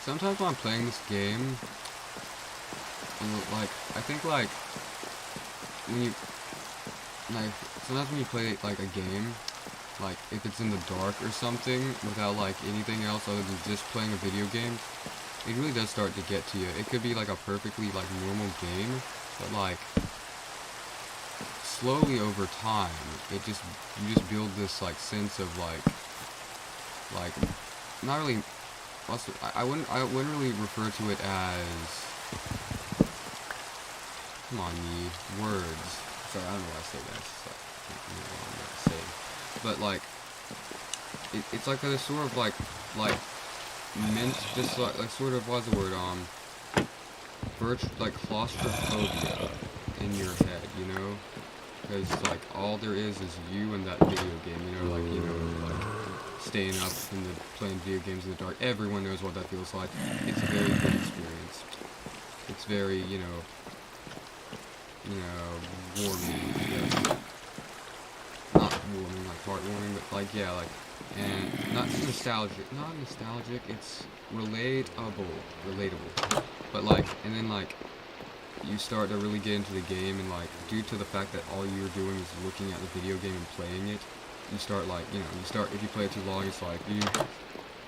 Sometimes when I'm playing this game, like, I think, like, when you, like, sometimes when you play, like, a game, like, if it's in the dark or something, without, like, anything else other than just playing a video game, it really does start to get to you. It could be, like, a perfectly, like, normal game, but, like, slowly over time, you just build this, like, sense of, like, like, not really, also, I wouldn't really refer to it as, come on, me, words. Sorry, I don't know why I say that. It's like, I can't remember what I'm gonna say. But like, it's like a sort of like just like sort of, what's the word, like claustrophobia in your head, you know? Because like all there is you and that video game, you know, like, you know, like staying up and playing video games in the dark. Everyone knows what that feels like. It's a very good experience. It's very, you know, warming, yes. Not warming, like heartwarming, but like, yeah, like, and not nostalgic, it's relatable, but like, and then like, you start to really get into the game, and like, due to the fact that all you're doing is looking at the video game and playing it, you start like, you know, if you play it too long, it's like,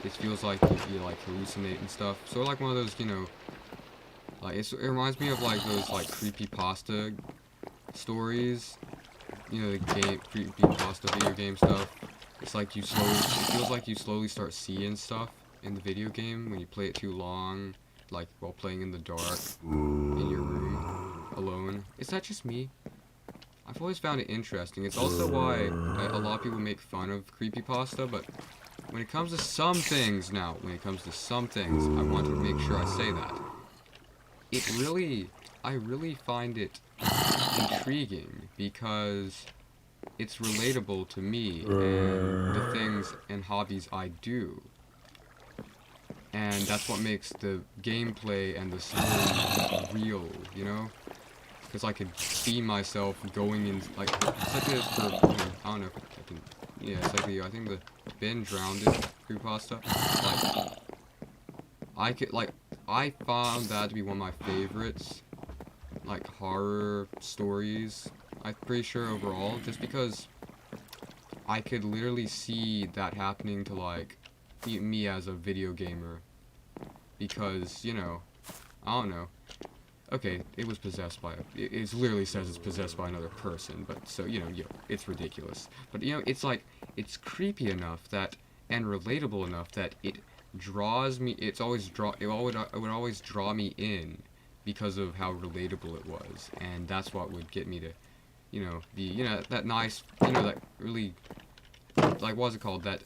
it feels like you like hallucinate and stuff, so like one of those, you know, like, it reminds me of like those like creepypasta stories, you know, the creepypasta video game stuff. It's like it feels like you slowly start seeing stuff in the video game when you play it too long, like while playing in the dark in your room alone. Is that just me? I've always found it interesting. It's also why a lot of people make fun of creepypasta, but when it comes to some things, I want to make sure I say that. I really find it intriguing because it's relatable to me and the things and hobbies I do. And that's what makes the gameplay and the story real, you know? Because I could see myself going in, like, it's like this for, you know, I don't know if I can, yeah, it's like I think the Ben drowned in creepypasta. Like, I found that to be one of my favorites, like, horror stories, I'm pretty sure, overall, just because I could literally see that happening to, like, me as a video gamer, because, you know, I don't know, okay, it was possessed by, it literally says it's possessed by another person, but, so, you know, it's ridiculous, but, you know, it's like, it's creepy enough that, and relatable enough that it draws me, it would always draw me in, because of how relatable it was, and that's what would get me to, you know, be, you know, that nice, you know, that really, like, what's it called, that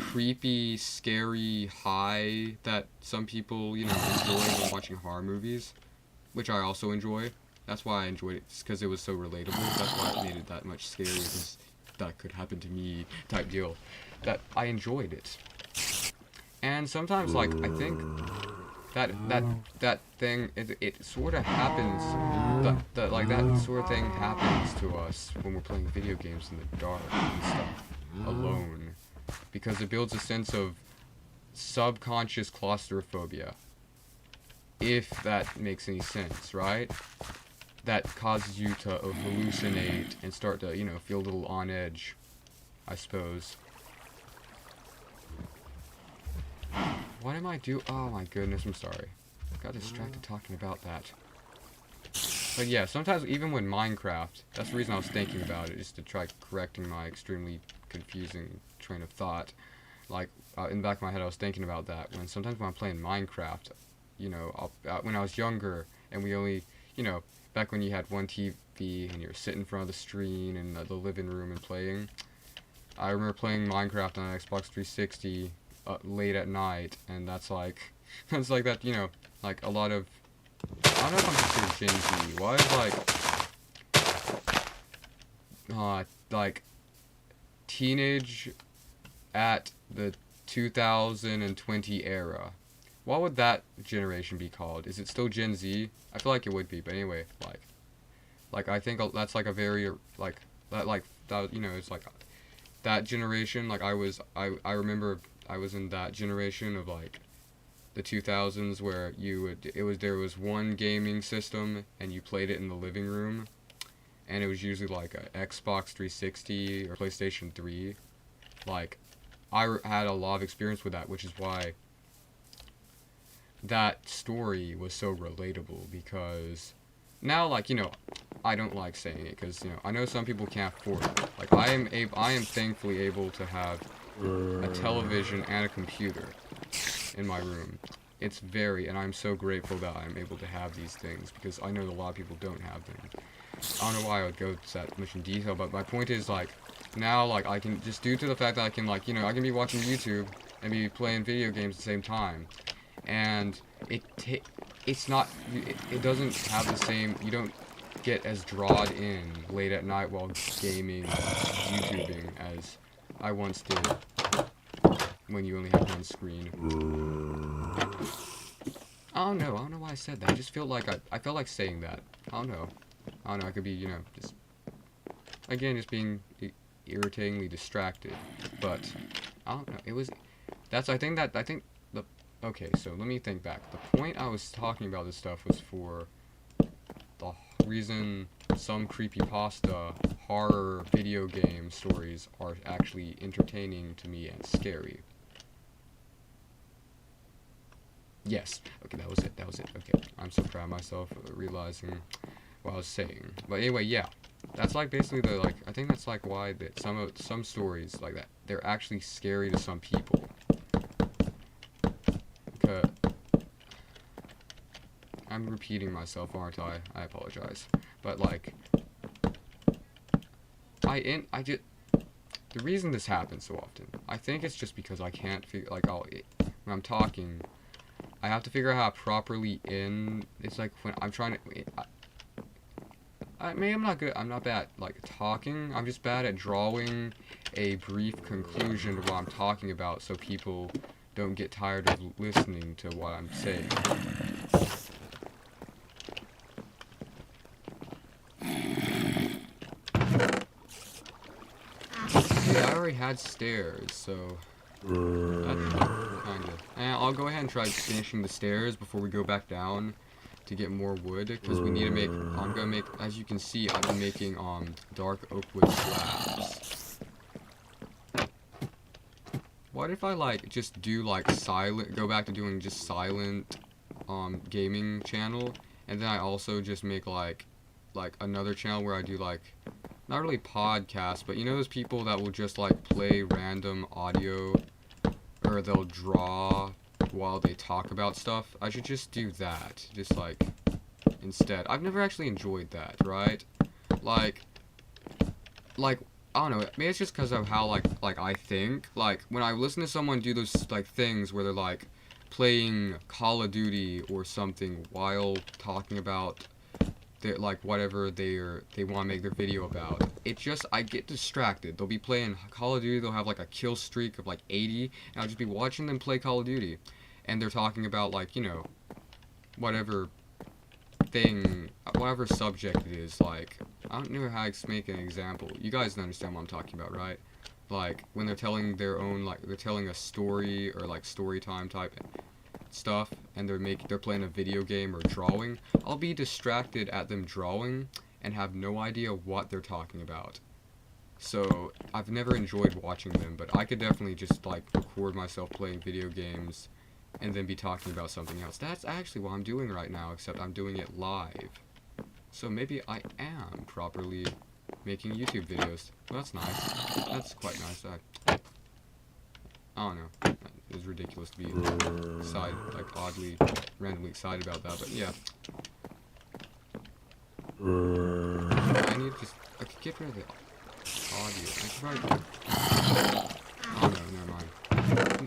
creepy, scary high that some people, you know, enjoy when watching horror movies, which I also enjoy. That's why I enjoyed it, because it was so relatable. That's why it made it that much scarier, because that could happen to me type deal. That I enjoyed it. And sometimes, like, I think that thing, it sort of happens, like, that sort of thing happens to us when we're playing video games in the dark and stuff, alone, because it builds a sense of subconscious claustrophobia, if that makes any sense, right? That causes you to hallucinate and start to, you know, feel a little on edge, I suppose. What am I doing? Oh my goodness, I'm sorry. I got distracted talking about that. But yeah, sometimes even when Minecraft, that's the reason I was thinking about it, is to try correcting my extremely confusing train of thought. Like, in the back of my head I was thinking about that, sometimes when I'm playing Minecraft, you know, when I was younger, and we only, you know, back when you had one TV, and you were sitting in front of the screen in the living room and playing, I remember playing Minecraft on Xbox 360, late at night, and that's like that, you know, like a lot of, I don't know if I'm considered Gen Z. Why is like teenage at the 2020 era? What would that generation be called? Is it still Gen Z? I feel like it would be, but anyway, like I think that's like a very, like that, you know, it's like that generation. Like I remember I was in that generation of like the 2000s where there was one gaming system and you played it in the living room, and it was usually like a Xbox 360 or PlayStation 3. Like, I had a lot of experience with that, which is why that story was so relatable, because now, like, you know, I don't like saying it because, you know, I know some people can't afford it. Like, I am thankfully able to have a television, and a computer in my room. It's very, and I'm so grateful that I'm able to have these things, because I know that a lot of people don't have them. I don't know why I would go to that much in detail, but my point is, like, now, like, I can, just due to the fact that I can, like, you know, I can be watching YouTube and be playing video games at the same time, and it's not, it doesn't have the same, you don't get as drawed in late at night while gaming, YouTubing, as I once did when you only have one screen. I don't know why I said that. I just feel like I felt like saying that. I don't know, I could be, you know, just, again, just being irritatingly distracted, but, I don't know, it was, okay, so let me think back. The point I was talking about this stuff was for the reason some creepypasta horror video game stories are actually entertaining to me and scary. Yes. Okay, that was it. Okay. I'm so proud of myself for realizing what I was saying. But anyway, yeah. That's like basically the, like, I think that's like why that some stories like that, they're actually scary to some people. Because I'm repeating myself, aren't I? I apologize. But like the reason this happens so often, I think it's just because I can't figure, like, when I'm talking, I have to figure out how to properly it's like when I'm trying to, maybe I'm not good, I'm not bad, like, talking, I'm just bad at drawing a brief conclusion to what I'm talking about so people don't get tired of listening to what I'm saying. Yeah, I already had stairs, so that's kind of. And I'll go ahead and try finishing the stairs before we go back down to get more wood, because we need to make. I'm gonna make, as you can see, I've been making dark oak wood slabs. What if I like just do like go back to doing just silent gaming channel, and then I also just make like another channel where I do like, not really podcasts, but you know those people that will just like play random audio, or they'll draw while they talk about stuff? I should just do that, just like, instead. I've never actually enjoyed that, right? Like, I don't know, maybe it's just because of how, like I think, like, when I listen to someone do those, like, things where they're, like, playing Call of Duty or something while talking about like whatever they want to make their video about, it just, I get distracted. They'll be playing Call of Duty, they'll have like a kill streak of like 80, and I'll just be watching them play Call of Duty, and they're talking about, like, you know, whatever subject it is. Like, I don't know how to make an example. You guys understand what I'm talking about, right? Like, when they're telling their own, like, they're telling a story, or like story time type stuff, and they're playing a video game or drawing, I'll be distracted at them drawing and have no idea what they're talking about. So I've never enjoyed watching them, but I could definitely just like record myself playing video games and then be talking about something else. That's actually what I'm doing right now, except I'm doing it live. So maybe I am properly making YouTube videos. Well, that's nice. That's quite nice. I don't know. It was ridiculous to be oddly, randomly excited about that, but yeah. I need to just, I could get rid of the audio. I could probably, oh no, never mind.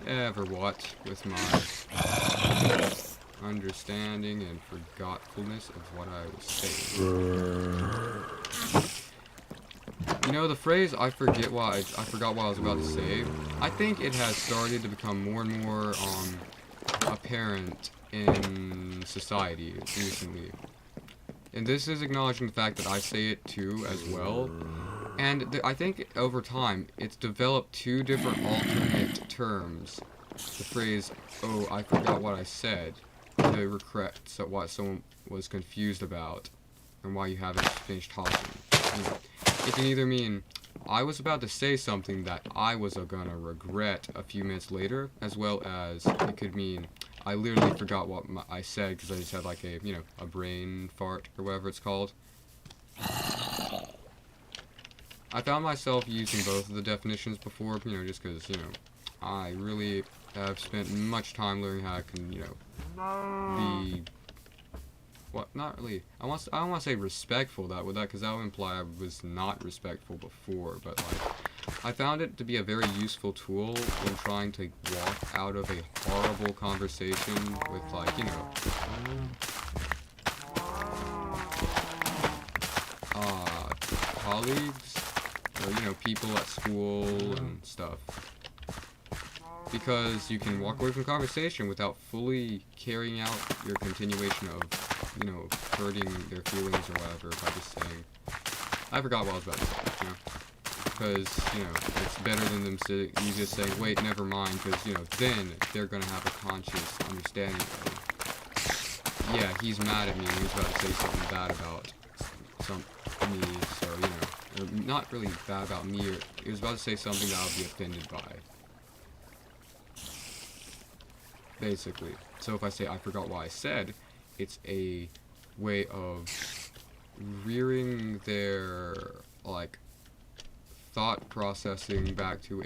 Never what with my understanding and forgetfulness of what I was saying. You know, the phrase I forgot what I was about to say, I think it has started to become more and more apparent in society recently. And this is acknowledging the fact that I say it too as well. And I think over time it's developed two different alternate terms. The phrase, oh, I forgot what I said, to correct what someone was confused about and why you haven't finished talking. It can either mean, I was about to say something that I was gonna regret a few minutes later, as well as it could mean, I literally forgot what I said because I just had like a, you know, a brain fart or whatever it's called. I found myself using both of the definitions before, just because, I really have spent much time learning how I can, be, not really, I don't want to say respectful because that would imply I was not respectful before, but, I found it to be a very useful tool when trying to walk out of a horrible conversation with, colleagues, or, people at school and stuff. Because you can walk away from conversation without fully carrying out your continuation of, hurting their feelings or whatever by just saying, I forgot what I was about to say, Because, it's better than you just saying, wait, never mind, because, then they're going to have a conscious understanding of, yeah, he's mad at me and he's about to say something bad about me, so, or not really bad about me, or he was about to say something that I'll be offended by. Basically. So if I say I forgot what I said, it's a way of rearing their, thought processing back to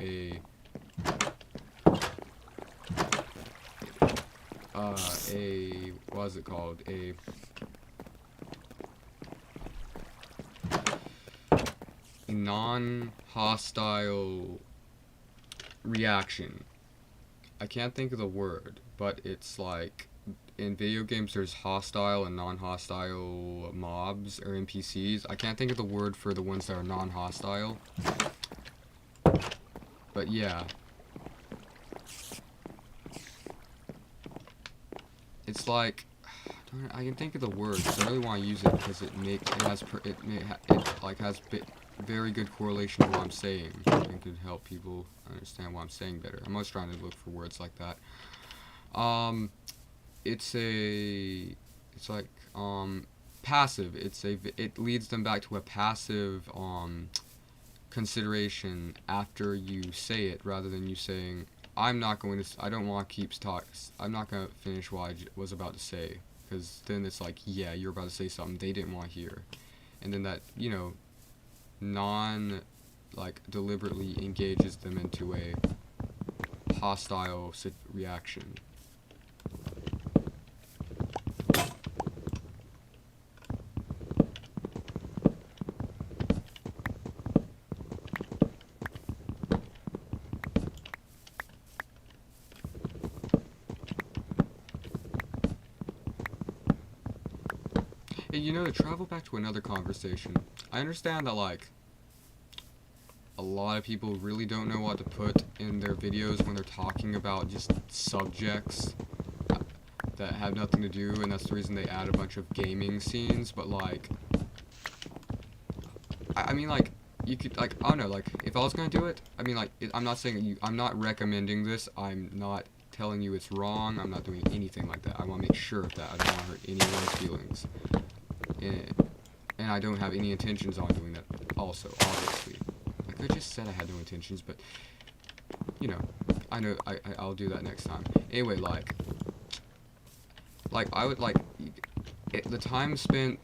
what is it called? A non-hostile reaction. I can't think of the word, but it's like in video games there's hostile and non-hostile mobs or NPCs. I can't think of the word for the ones that are non-hostile. But yeah. It's like I can think of the word, but I really want to use it because it has very good correlation to what I'm saying. It could help people understand what I'm saying better. I'm always trying to look for words like that. It's passive. It leads them back to a passive consideration after you say it, rather than you saying, I don't want to keep talking. I'm not going to finish what I was about to say, because then it's like, yeah, you're about to say something they didn't want to hear. And then that, deliberately engages them into a hostile reaction. And to travel back to another conversation, I understand that, a lot of people really don't know what to put in their videos when they're talking about just subjects that have nothing to do, and that's the reason they add a bunch of gaming scenes, but, you could, I don't know, if I was gonna do it, I'm not saying I'm not recommending this, I'm not telling you it's wrong, I'm not doing anything like that. I want to make sure of that. I don't want to hurt anyone's feelings. And I don't have any intentions on doing that also, obviously. I could just said I had no intentions, but, I know I'll do that next time. Anyway, I would, the time spent,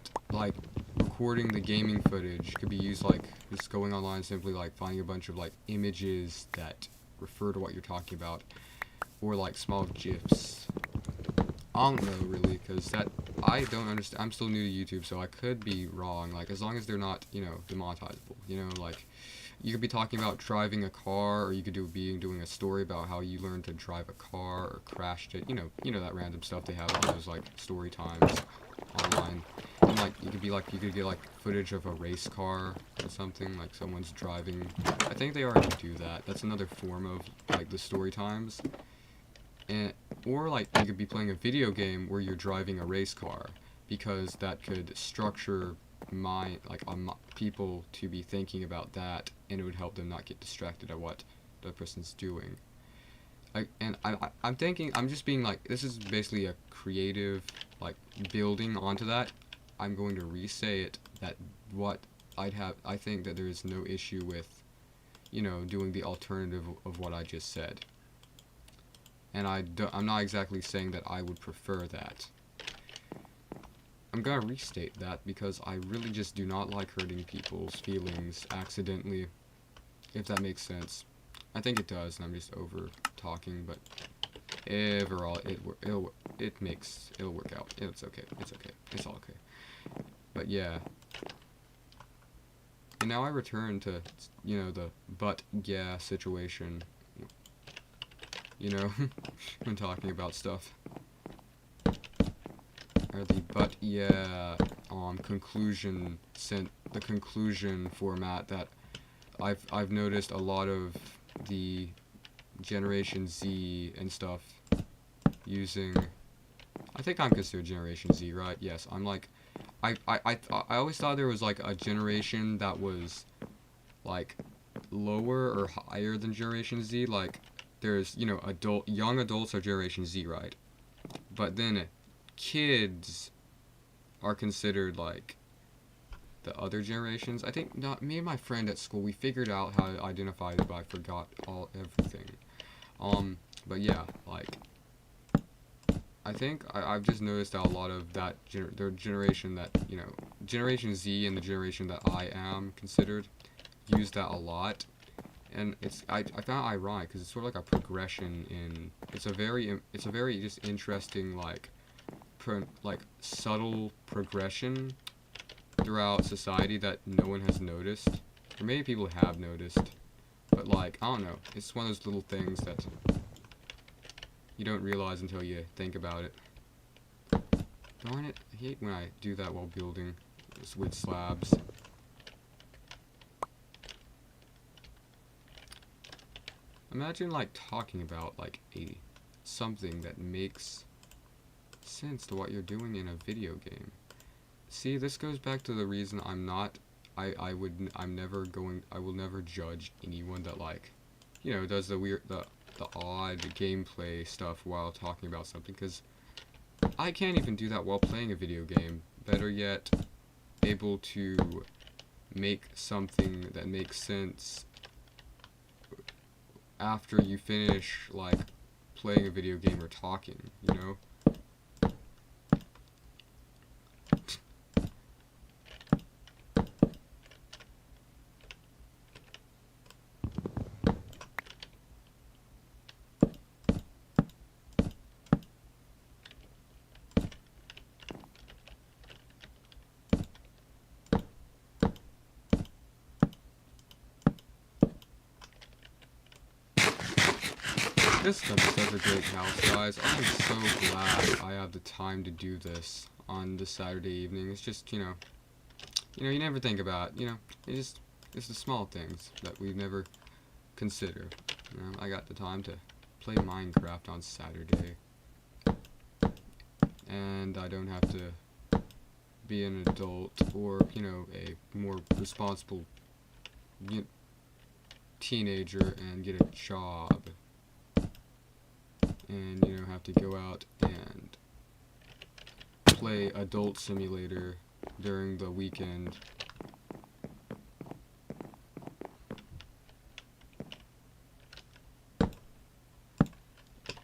recording the gaming footage could be used, just going online, simply, finding a bunch of, images that refer to what you're talking about, or, small GIFs. I don't know, really, because I don't understand. I'm still new to YouTube, so I could be wrong, as long as they're not, demonetizable, you could be talking about driving a car, or you could be doing a story about how you learned to drive a car, or crashed it, that random stuff they have on those, story times online, and, you could get, footage of a race car or something, someone's driving. I think they already do that. That's another form of, the story times. Or you could be playing a video game where you're driving a race car, because that could structure people to be thinking about that, and it would help them not get distracted at what the person's doing. I'm thinking, I'm just being this is basically a creative, building onto that. I'm going to re-say it, that I think that there is no issue with, doing the alternative of what I just said. And I'm not exactly saying that I would prefer that. I'm gonna restate that because I really just do not like hurting people's feelings accidentally, if that makes sense. I think it does, and I'm just over talking, but overall, it'll work out. It's okay. It's okay. It's all okay. But yeah. And now I return to, you know, the but yeah situation. You know, when talking about stuff. Or the but yeah conclusion the conclusion format that I've noticed a lot of the Generation Z and stuff using. I think I'm considered Generation Z, right? Yes, I'm like I always thought there was like a generation that was like lower or higher than Generation Z. Like there's, you know, young adults are Generation Z, right? But then kids are considered like the other generations. I think not me and my friend at school, we figured out how to identify it, but I forgot everything. But yeah, like I think I've just noticed that a lot of that their generation that, you know, Generation Z and the generation that I am considered use that a lot. And I found it ironic because it's sort of like a progression in, it's a very just interesting like subtle progression throughout society that no one has noticed, or maybe people have noticed, but like I don't know, it's one of those little things that you don't realize until you think about it. Darn it, I hate when I do that while building with slabs. Imagine like talking about like something that makes sense to what you're doing in a video game. See, this goes back to the reason I will never judge anyone that, like, you know, does the odd gameplay stuff while talking about something, because I can't even do that while playing a video game. Better yet, able to make something that makes sense after you finish, like, playing a video game or talking, you know? This is such a great house, guys. I'm so glad I have the time to do this on this Saturday evening. It's just, you know, you never think about, you know, it's the small things that we never consider. You know, I got the time to play Minecraft on Saturday, and I don't have to be an adult or, you know, a more responsible teenager and get a job. And, you know, have to go out and play Adult Simulator during the weekend.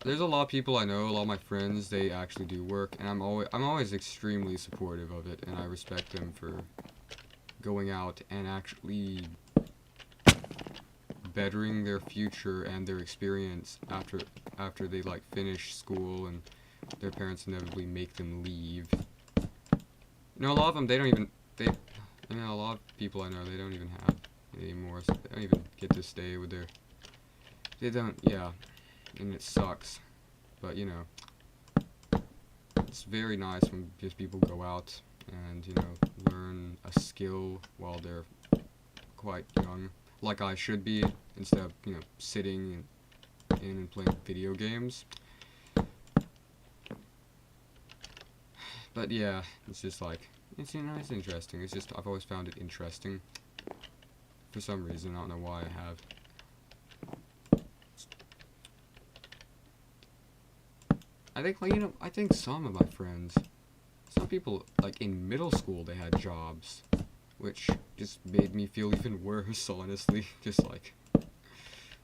There's a lot of people I know, a lot of my friends, they actually do work, and I'm always extremely supportive of it, and I respect them for going out and actually bettering their future and their experience after they like finish school and their parents inevitably make them leave. You know, a lot of them, I mean, a lot of people I know, they don't even have it anymore, so they don't even get to stay with yeah, and it sucks, but, you know, it's very nice when just people go out and, you know, learn a skill while they're quite young, like I should be, instead of, you know, sitting and playing video games. But yeah, it's just like, it's, you know, it's interesting. It's just, I've always found it interesting. For some reason, I don't know why I have. I think, like, you know, I think some of my friends, some people, like, in middle school, they had jobs, which just made me feel even worse, honestly. Just like,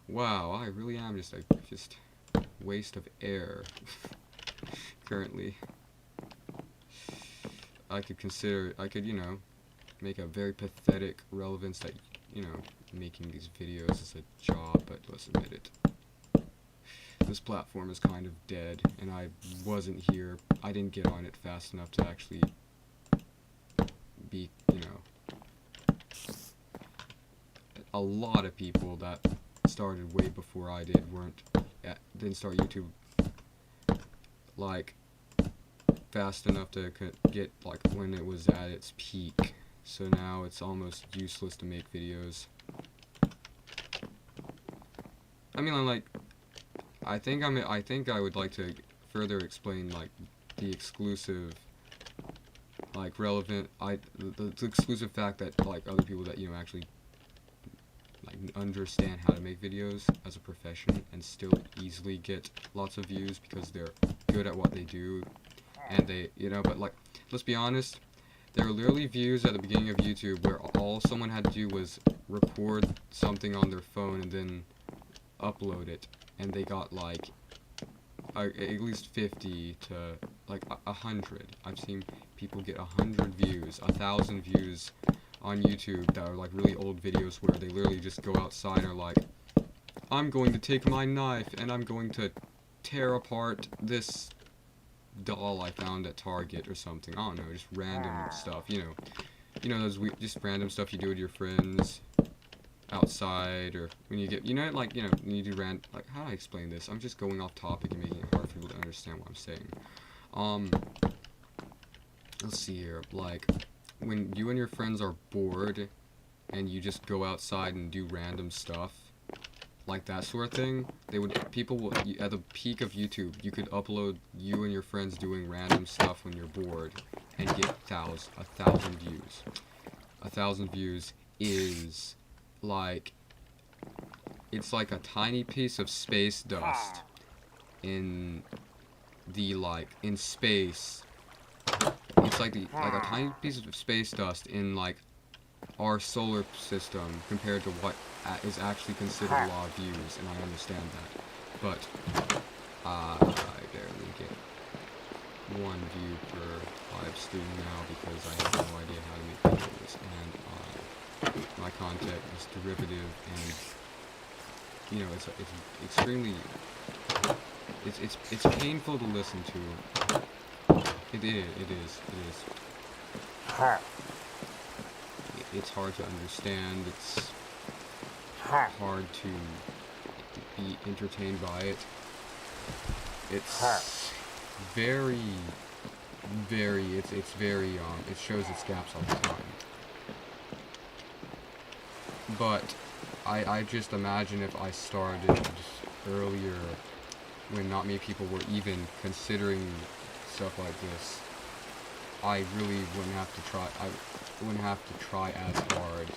wow, I really am just a waste of air currently. I could consider, I could, you know, make a very pathetic relevance that, you know, making these videos is a job, but let's admit it. This platform is kind of dead, and I wasn't here. I didn't get on it fast enough to actually be, you know, a lot of people that started way before I did didn't start YouTube like fast enough to get like when it was at its peak. So now it's almost useless to make videos. I mean, like, I think I would like to further explain like the exclusive, like relevant, the exclusive fact that like other people that, you know, actually like understand how to make videos as a profession and still easily get lots of views because they're good at what they do, and they, you know, but like, let's be honest, there were literally views at the beginning of YouTube where all someone had to do was record something on their phone and then upload it, and they got like at least 50 to like 100. I've seen people get 100 views, 1,000 views on YouTube that are like really old videos where they literally just go outside and are like, I'm going to take my knife and I'm going to tear apart this doll I found at Target or something. I don't know, just random stuff, you know those just random stuff you do with your friends outside, or when you get, you know, like, you know, when you do like, how do I explain this? I'm just going off topic and making it hard for people to understand what I'm saying. Let's see here, like, when you and your friends are bored and you just go outside and do random stuff, like that sort of thing, at the peak of YouTube, you could upload you and your friends doing random stuff when you're bored and get 1,000 views. 1,000 views is like, it's like a tiny piece of space dust in the, like, in space. It's like a tiny piece of space dust in like our solar system compared to what is actually considered a lot of views, and I understand that, but I barely get 1 view per live stream now because I have no idea how to make videos, and my content is derivative, and, you know, it's extremely, it's painful to listen to. It is. It's hard to understand, it's hard to be entertained by it. It's very, it's very, it shows its gaps all the time. But I just imagine if I started just earlier, when not many people were even considering stuff like this, I really wouldn't have to try as hard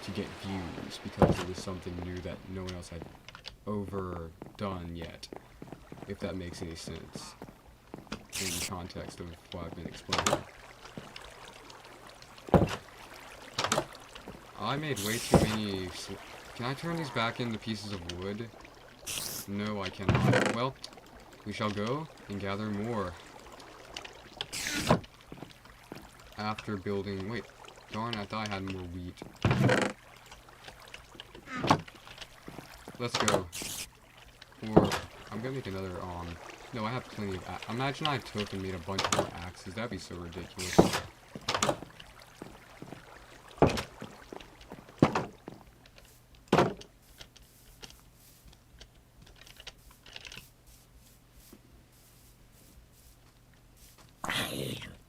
to get views, because it was something new that no one else had overdone yet, if that makes any sense in context of what I've been explaining. I made way too many. Can I turn these back into pieces of wood? No, I cannot. Well, we shall go and gather more. After building, wait, darn, I thought I had more wheat. Let's go. Or, I'm gonna make another, no, I have plenty of imagine I took and made a bunch more axes, that'd be so ridiculous.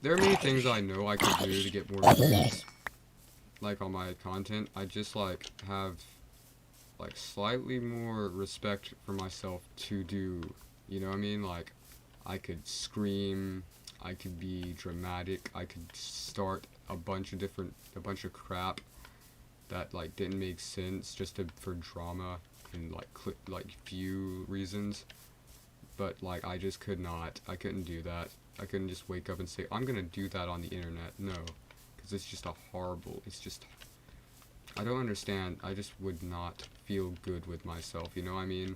There are many things I know I could do to get more views, like, on my content. I just, like, have, like, slightly more respect for myself to do, you know what I mean? Like, I could scream, I could be dramatic, I could start a bunch of crap that, like, didn't make sense just for drama and, like, view reasons. But, like, I just couldn't do that. I couldn't just wake up and say, I'm gonna do that on the internet. No, because it's just I don't understand. I just would not feel good with myself, you know what I mean?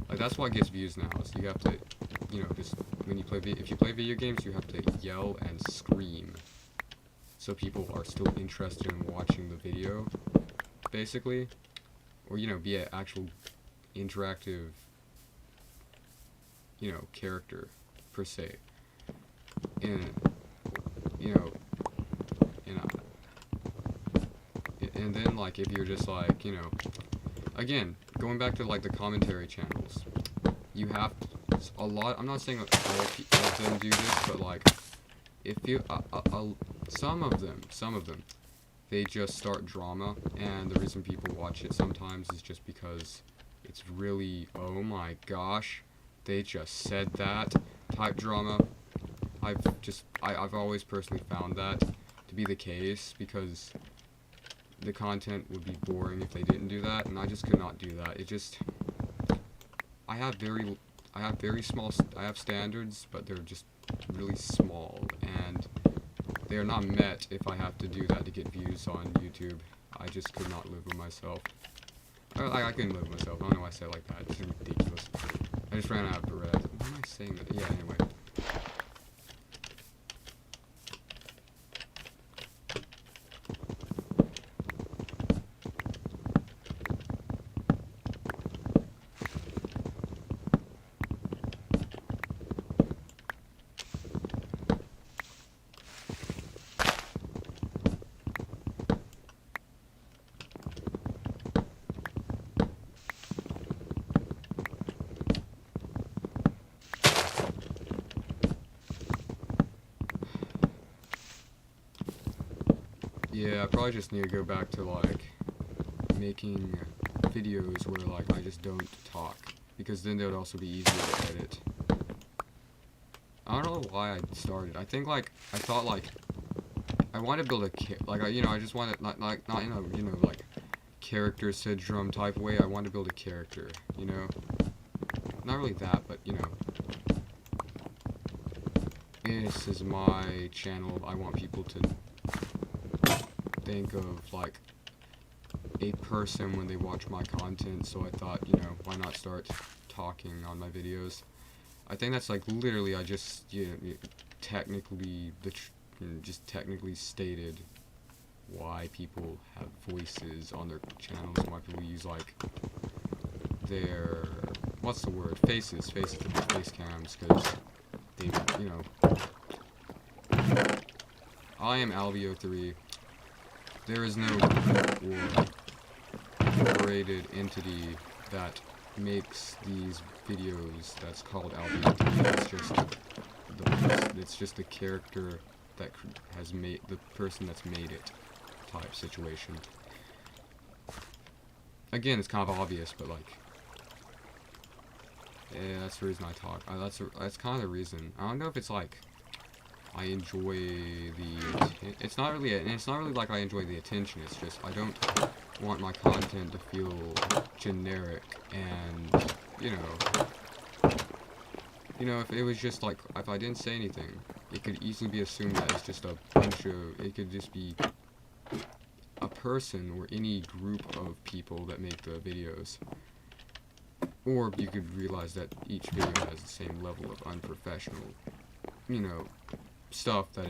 Like, that's what gets views now, is you have to, you know, just when you play if you play video games, you have to yell and scream, so people are still interested in watching the video, basically, or you know, be an actual interactive, you know, character per se. And you know, and then like if you're just like, you know, again, going back to like the commentary channels, you have a lot. I'm not saying all of them do this, but like if you some of them they just start drama, and the reason people watch it sometimes is just because it's really, oh my gosh, they just said that type drama. I've always personally found that to be the case, because the content would be boring if they didn't do that, and I just could not do that. It just, I have standards, but they're just really small, and they are not met if I have to do that to get views on YouTube. I just could not live with myself. I couldn't live with myself. I don't know why I say it like that. It's ridiculous. I just ran out of breath. Why am I saying that? Yeah, anyway. Yeah, I probably just need to go back to like making videos where like I just don't talk, because then they would also be easier to edit. I don't know why I started. I think like I thought like I want to build I just want to not in a, you know, like character syndrome type way. I want to build a character, you know, not really that, but you know, this is my channel. I want people to think of like a person when they watch my content, so I thought, you know, why not start talking on my videos. I think that's like literally I just, you know, technically just technically stated why people have voices on their channels, and why people use like their, what's the word, faces to their face cams, because they, you know, I am Alveo3. There is no group or incorporated entity that makes these videos that's called Alveo3. It's just the character that has made, the person that's made it type situation. Again, it's kind of obvious, but like, yeah, that's the reason I talk. That's kind of the reason. I don't know if it's like I enjoy it's not really like I enjoy the attention. It's just I don't want my content to feel generic, and you know, if it was just like, if I didn't say anything, it could easily be assumed that it's just a bunch of, it could just be a person or any group of people that make the videos. Or you could realize that each video has the same level of unprofessional, you know, stuff that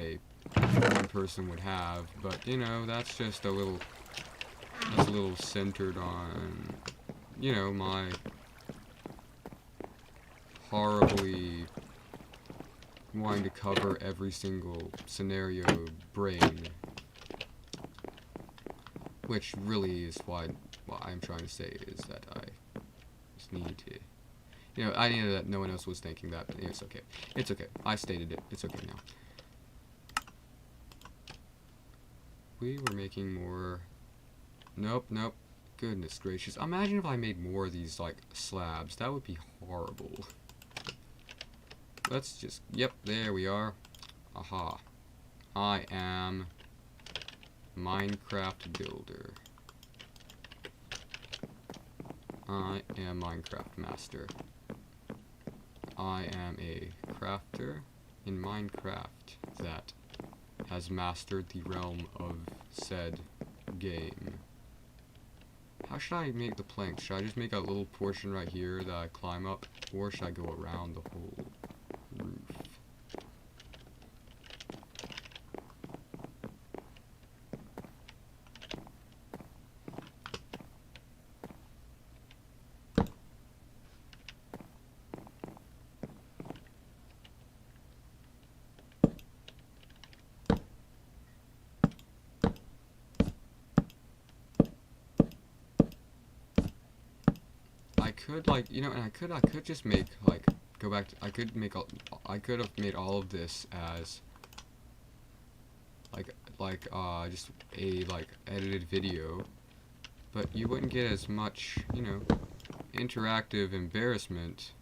one person would have, but you know, that's just a little centered on, you know, my horribly wanting to cover every single scenario brain, which really is what I'm trying to say is that I just need to, you know, I knew that no one else was thinking that, but it's okay. It's okay. I stated it. It's okay now. We were making more. Nope. Goodness gracious. Imagine if I made more of these, like, slabs. That would be horrible. Let's just, yep, there we are. Aha. I am Minecraft Builder. I am Minecraft Master. I am a crafter in Minecraft that has mastered the realm of said game. How should I make the planks? Should I just make a little portion right here that I climb up, or should I go around the whole roof? could like, you know, and I could just make like go back to, I could have made all of this as just a like edited video, but you wouldn't get as much, you know, interactive embarrassment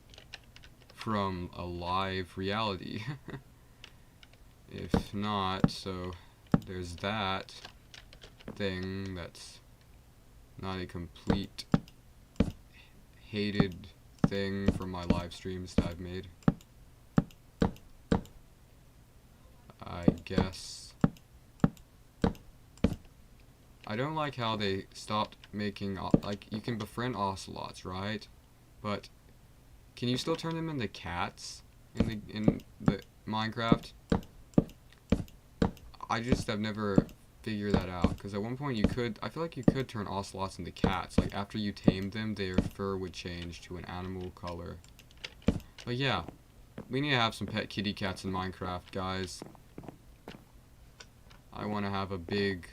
from a live reality. If not, so there's that thing that's not a complete hated thing from my live streams that I've made. I guess I don't like how they stopped making, like, you can befriend ocelots, right? But can you still turn them into cats in the Minecraft? I just have never figured that out, because at one point you could, I feel like you could turn ocelots into cats. Like, after you tamed them, their fur would change to an animal color. But yeah, we need to have some pet kitty cats in Minecraft, guys. I want to have a big,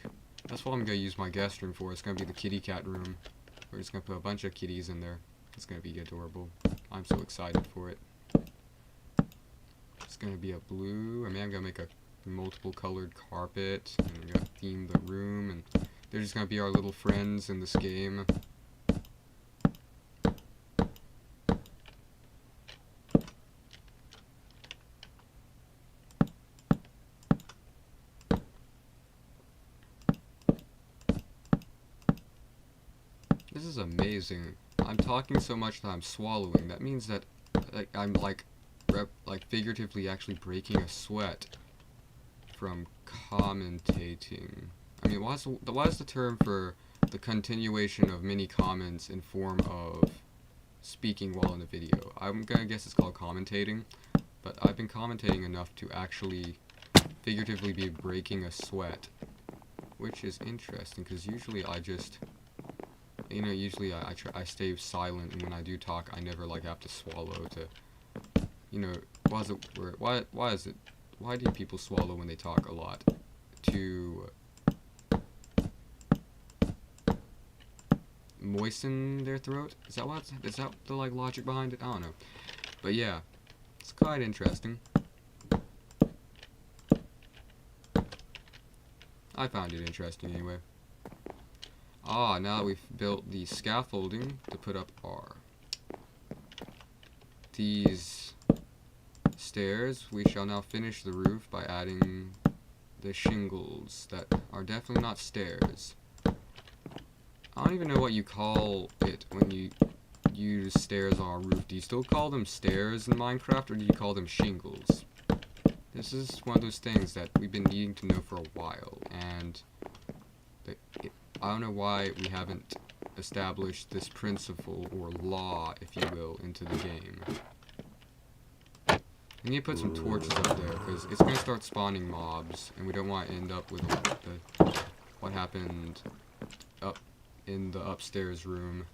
that's what I'm going to use my guest room for. It's going to be the kitty cat room. We're just going to put a bunch of kitties in there. It's going to be adorable. I'm so excited for it. It's going to be a blue, I mean, I'm going to make a multiple colored carpet, and we're going to theme the room, and they're just going to be our little friends in this game. This is amazing. I'm talking so much that I'm swallowing. That means that I'm like figuratively actually breaking a sweat from commentating. I mean, why is the term for the continuation of many comments in form of speaking while in a video? I'm gonna guess it's called commentating, but I've been commentating enough to actually figuratively be breaking a sweat, which is interesting, because usually I just, you know, usually I stay silent, and when I do talk, I never like have to swallow to, you know, why do people swallow when they talk a lot? To moisten their throat? Is that the like logic behind it? I don't know. But yeah, it's quite interesting. I found it interesting anyway. Ah, now that we've built the scaffolding to put up these stairs, we shall now finish the roof by adding the shingles that are definitely not stairs. I don't even know what you call it when you use stairs on a roof. Do you still call them stairs in Minecraft, or do you call them shingles? This is one of those things that we've been needing to know for a while, and I don't know why we haven't established this principle, or law, if you will, into the game. We need to put some torches up there, because it's going to start spawning mobs, and we don't want to end up with what happened up in the upstairs room.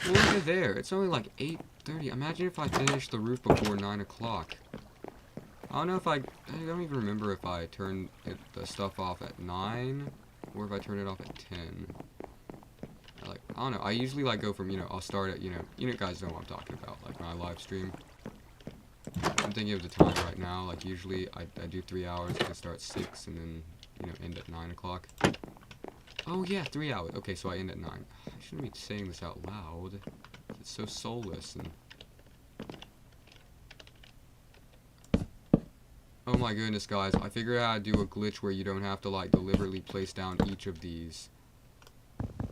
Well, look at there. It's only like 8:30. Imagine if I finished the roof before 9 o'clock. I don't know if I don't even remember if I turned the stuff off at 9 or if I turned it off at 10. I don't know. I usually like go from, you know, I'll start at, you guys know what I'm talking about, like my live stream. I'm thinking of the time right now. Like usually I do 3 hours. I start at 6 and then, you know, end at 9 o'clock. Oh yeah, 3 hours. Okay, so I end at 9. I shouldn't be saying this out loud. It's so soulless and... Oh my goodness, guys. I figured out how to do a glitch where you don't have to, like, deliberately place down each of these.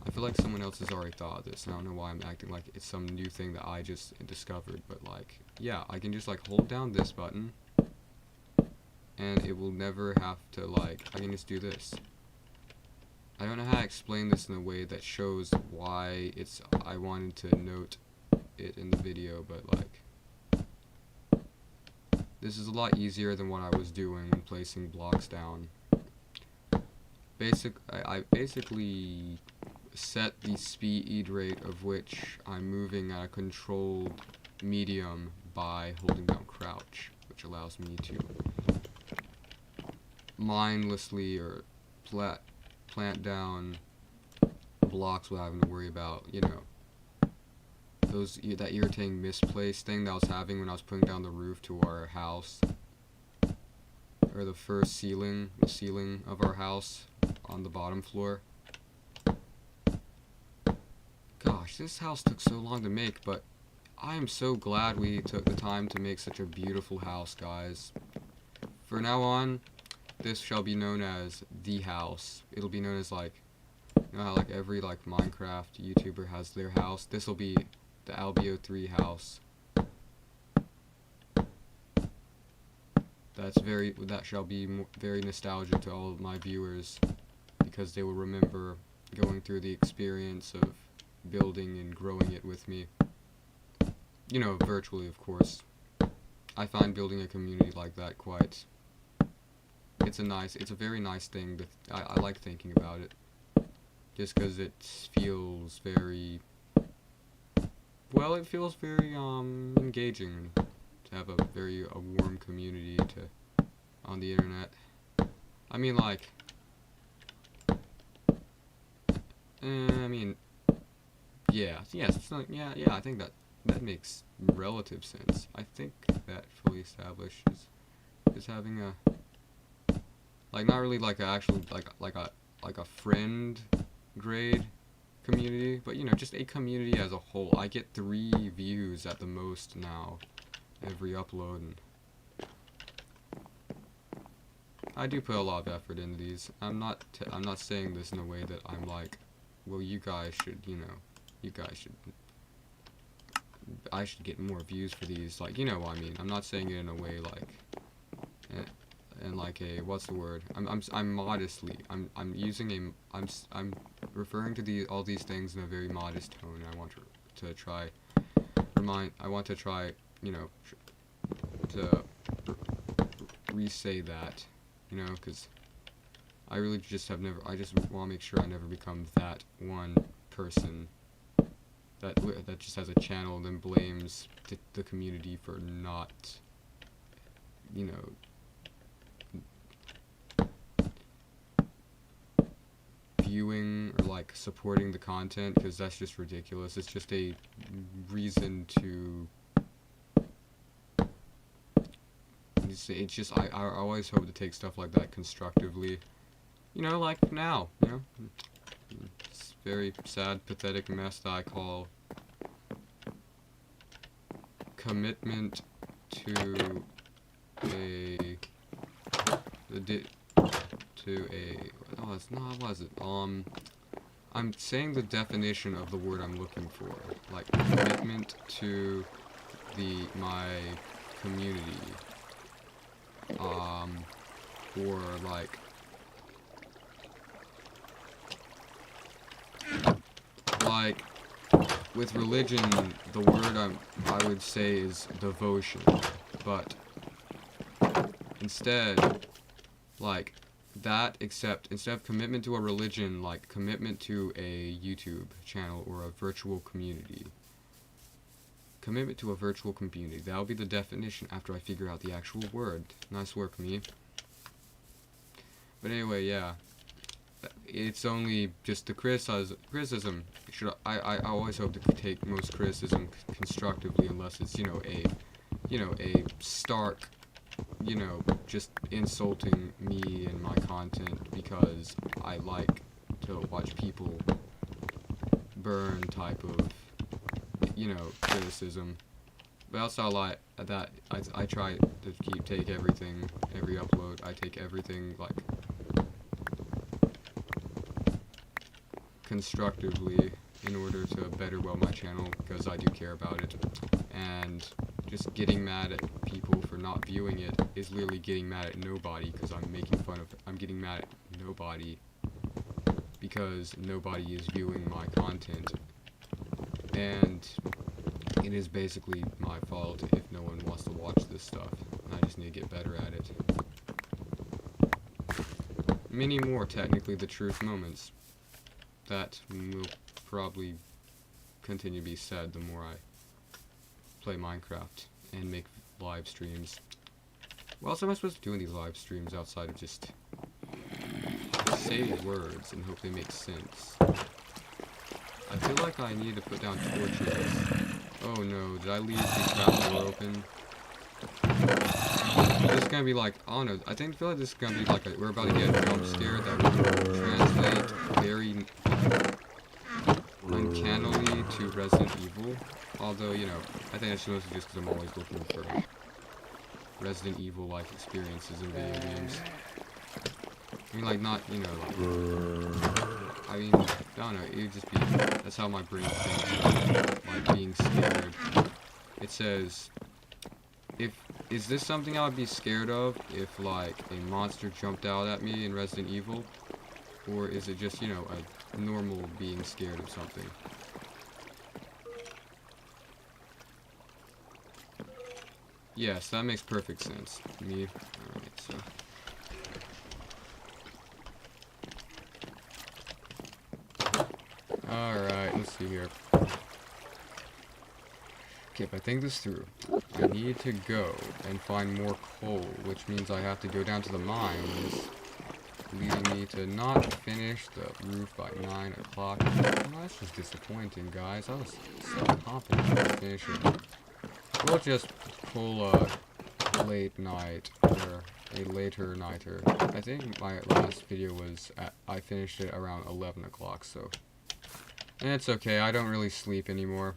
I feel like someone else has already thought of this, and I don't know why I'm acting like it's some new thing that I just discovered, but, like, yeah, I can just, like, hold down this button, and it will never have to, like, I can just do this. I don't know how to explain this in a way that shows why I wanted to note it in the video, but, like, this is a lot easier than what I was doing when placing blocks down. I basically set the speed rate of which I'm moving at a controlled medium by holding down crouch, which allows me to mindlessly or plant down blocks without having to worry about, you know, that irritating misplaced thing that I was having when I was putting down the roof to our house, or the ceiling of our house on the bottom floor. Gosh, this house took so long to make, but I am so glad we took the time to make such a beautiful house, guys. For now on, this shall be known as the house. It'll be known as, like, you know how like every like Minecraft YouTuber has their house? This will be the Albio3 house. That shall be very nostalgic to all of my viewers, because they will remember going through the experience of building and growing it with me. You know, virtually, of course. I find building a community like that quite... It's a very nice thing. I like thinking about it. Just because it feels very... Well, it feels very, engaging to have a warm community on the internet. I mean, like... yeah, I think that makes relative sense. I think that fully established is having a... Like, not really like a actual, like a friend grade community, but, you know, just a community as a whole. I get 3 views at the most now every upload, and I do put a lot of effort into these. I'm not saying this in a way that I'm like, well, you guys should, you know, I should get more views for these, like, you know what I mean. I'm not saying it in a way like, and like a, what's the word? I'm modestly. I'm referring to all these things in a very modest tone. I want to try, you know, to re-say that, you know, because I really just I just want to make sure I never become that one person that just has a channel and then blames the community for not, you know, viewing or like supporting the content, because that's just ridiculous. It's just a reason to... It's just I always hope to take stuff like that constructively. You know, like now, you know? It's a very sad, pathetic mess that I call commitment to oh, it's not, what is it? I'm saying the definition of the word I'm looking for. Like, commitment to my community. Or like... Like, with religion, the word I would say is devotion. But instead, like, instead of commitment to a religion, like commitment to a YouTube channel or a virtual community. Commitment to a virtual community. That'll be the definition after I figure out the actual word. Nice work, me. But anyway, yeah. It's only just the criticism. I always hope to take most criticism constructively, unless it's, you know, a stark, you know, just insulting me and my content because I like to watch people burn type of, you know, criticism. But also I try to take everything, every upload, I take everything, like, constructively in order to better my channel, because I do care about it. And just getting mad at people for not viewing it is literally getting mad at nobody, because I'm getting mad at nobody because nobody is viewing my content. And it is basically my fault if no one wants to watch this stuff. I just need to get better at it. Many more, technically, the truth moments. That will probably continue to be said the more I play Minecraft and make live streams. What else am I supposed to do in these live streams outside of just say words and hope they make sense? I feel like I need to put down torches. Oh no, did I leave the trap door open? This is gonna be like, I don't know, I feel like this is gonna be like we're about to get a jump scare that will translate very uncannily to Resident Evil. Although, you know, I think that's mostly just because I'm always looking for Resident Evil-like experiences in video games. I mean, like, not, you know, like, I mean, I don't know, it would just be, that's how my brain thinks, like, being scared. It says, is this something I would be scared of if, like, a monster jumped out at me in Resident Evil? Or is it just, you know, a normal being scared of something? Yes, that makes perfect sense to me. Alright, so. Alright, let's see here. Okay, if I think this through, I need to go and find more coal, which means I have to go down to the mines, leading me to not finish the roof by 9 o'clock. Well, that's just disappointing, guys. I was so confident I could finish it. We'll just pull a late night, or a later nighter. I think my last video was I finished it around 11 o'clock, so. And it's okay, I don't really sleep anymore.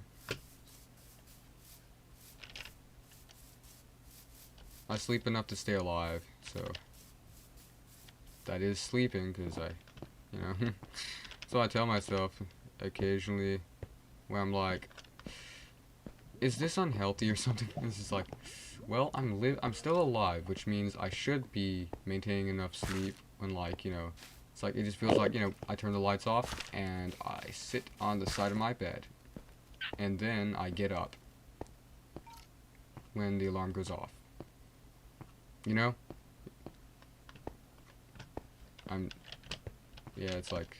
I sleep enough to stay alive, so. That is sleeping, because you know. So I tell myself occasionally when I'm like, is this unhealthy or something? This is like, well, I'm still alive, which means I should be maintaining enough sleep when, like, you know, it's like, it just feels like, you know, I turn the lights off and I sit on the side of my bed and then I get up when the alarm goes off. You know? Yeah, it's like,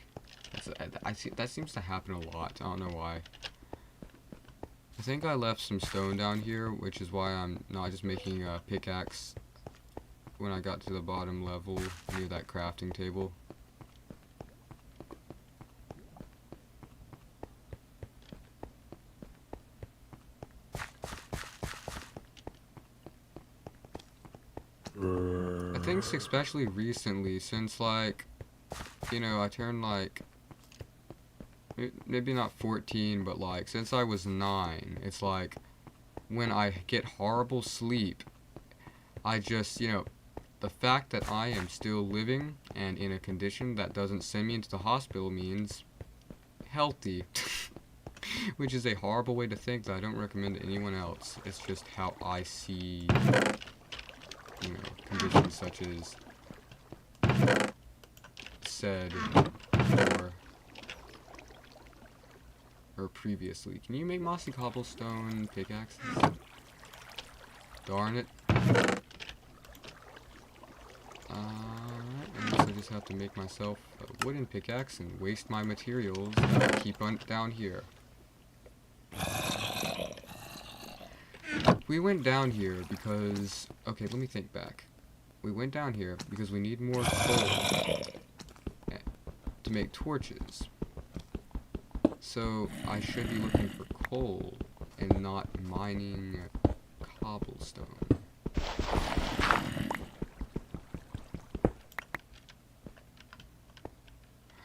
I see, that seems to happen a lot. I don't know why. I think I left some stone down here, which is why I'm not just making a pickaxe when I got to the bottom level near that crafting table. I think especially recently, since, like, you know, I turned, like, maybe not 14, but, like, since I was 9, it's like, when I get horrible sleep, I just, you know, the fact that I am still living and in a condition that doesn't send me into the hospital means healthy. Which is a horrible way to think that I don't recommend to anyone else. It's just how I see, you know, conditions such as said or previously. Can you make mossy cobblestone pickaxes? Darn it. I guess I just have to make myself a wooden pickaxe and waste my materials that I keep down here. We went down here because, okay, let me think back. We went down here because we need more coal to make torches. So I should be looking for coal and not mining cobblestone.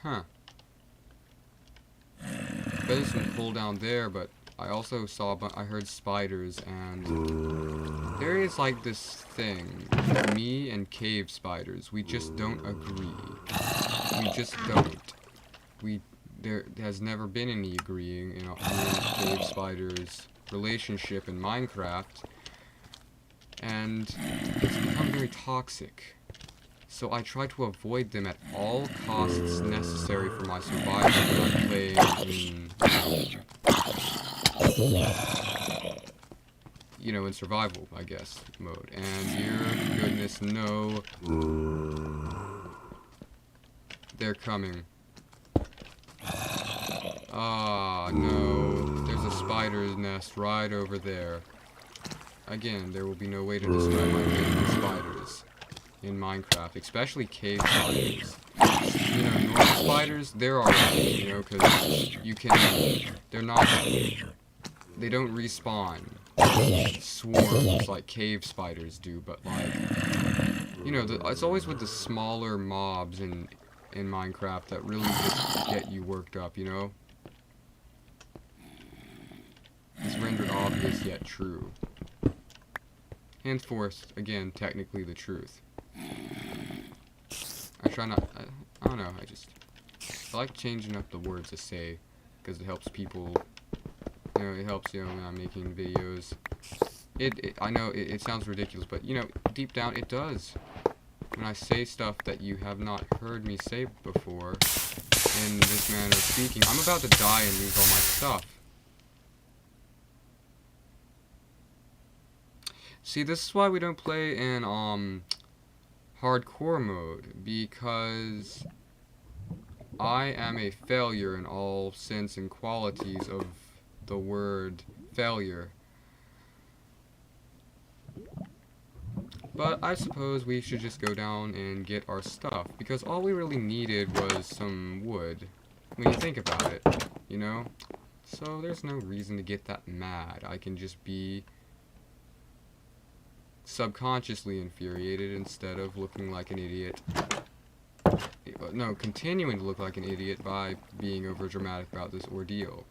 Huh. There's some coal down there, but I also saw, I heard spiders, and there is like this thing, me and cave spiders, we just don't agree. We just don't. There has never been any agreeing in me and cave spiders' relationship in Minecraft, and it's become very toxic. So I try to avoid them at all costs necessary for my survival when I'm playing you know, in survival, I guess, mode. And dear goodness, no. They're coming. Ah, no. There's a spider's nest right over there. Again, there will be no way to describe my favorite spiders. in Minecraft, especially cave spiders. You know, normal spiders, they're alright, you know, because you can, they're not, they don't respawn swarms like cave spiders do, but like, you know, it's always with the smaller mobs in Minecraft that really just get you worked up, you know? It's rendered obvious yet true. Henceforth, again, technically the truth. I try not, I don't know, I like changing up the words to say, because it helps people, you know, it helps, you know, when I'm making videos. I know it sounds ridiculous, but, you know, deep down it does. When I say stuff that you have not heard me say before, in this manner of speaking, I'm about to die and lose all my stuff. See, this is why we don't play in, hardcore mode, because I am a failure in all sense and qualities of the word failure. But I suppose we should just go down and get our stuff, because all we really needed was some wood, when you think about it, you know? So there's no reason to get that mad. I can just be subconsciously infuriated instead of looking like an idiot. No, continuing to look like an idiot by being overdramatic about this ordeal.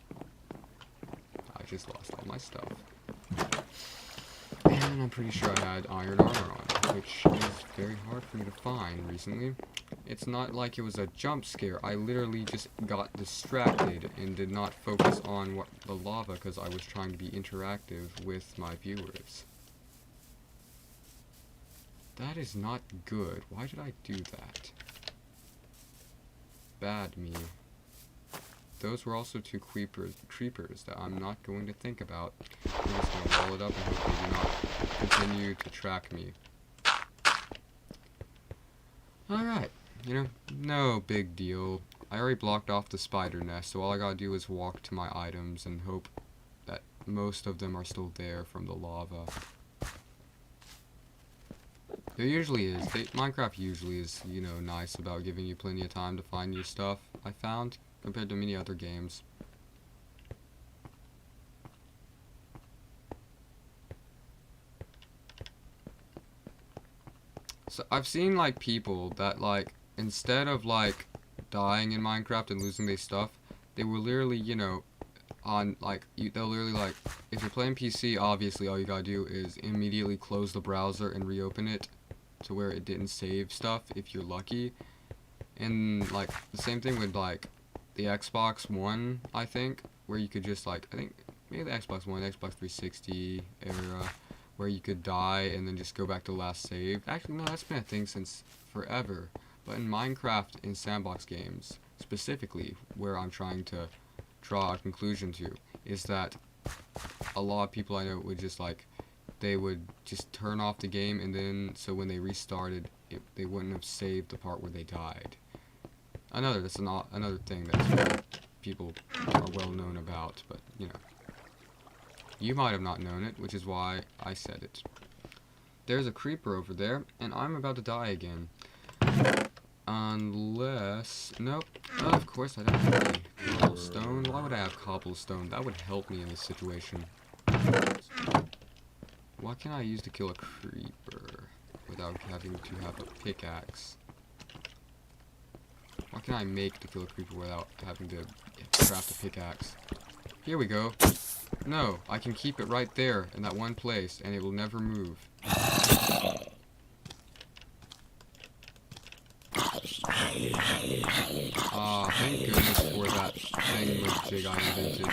I just lost all my stuff. And I'm pretty sure I had iron armor on, which is very hard for me to find recently. It's not like it was a jump scare. I literally just got distracted and did not focus on the lava because I was trying to be interactive with my viewers. That is not good. Why did I do that? Bad me. Those were also two creepers that I'm not going to think about. I'm just going to roll it up and hope they do not continue to track me. Alright, you know, no big deal. I already blocked off the spider nest, so all I gotta do is walk to my items and hope that most of them are still there from the lava. There usually is. Minecraft usually is, you know, nice about giving you plenty of time to find your stuff, I found, compared to many other games. So, I've seen, like, people that, like, instead of, like, dying in Minecraft and losing their stuff, they will literally, you know, they'll literally, like, if you're playing PC, obviously all you gotta do is immediately close the browser and reopen it to where it didn't save stuff if you're lucky. And like the same thing with like the Xbox One, I think, where you could just like, I think maybe the Xbox One, Xbox 360 era, where you could die and then just go back to the last save. Actually, no, that's been a thing since forever. But in Minecraft, in sandbox games specifically, where I'm trying to draw a conclusion to, is that a lot of people I know would just like, they would just turn off the game, and then so when they restarted, they wouldn't have saved the part where they died. That's another thing that people are well known about, but you know, you might have not known it, which is why I said it. There's a creeper over there, and I'm about to die again. Unless, nope. Oh, of course I don't have any cobblestone. Why would I have cobblestone? That would help me in this situation. What can I use to kill a creeper without having to have a pickaxe? What can I make to kill a creeper without having to craft a pickaxe? Here we go. No, I can keep it right there in that one place, and it will never move. Ah, thank goodness for that thing with jig I invented.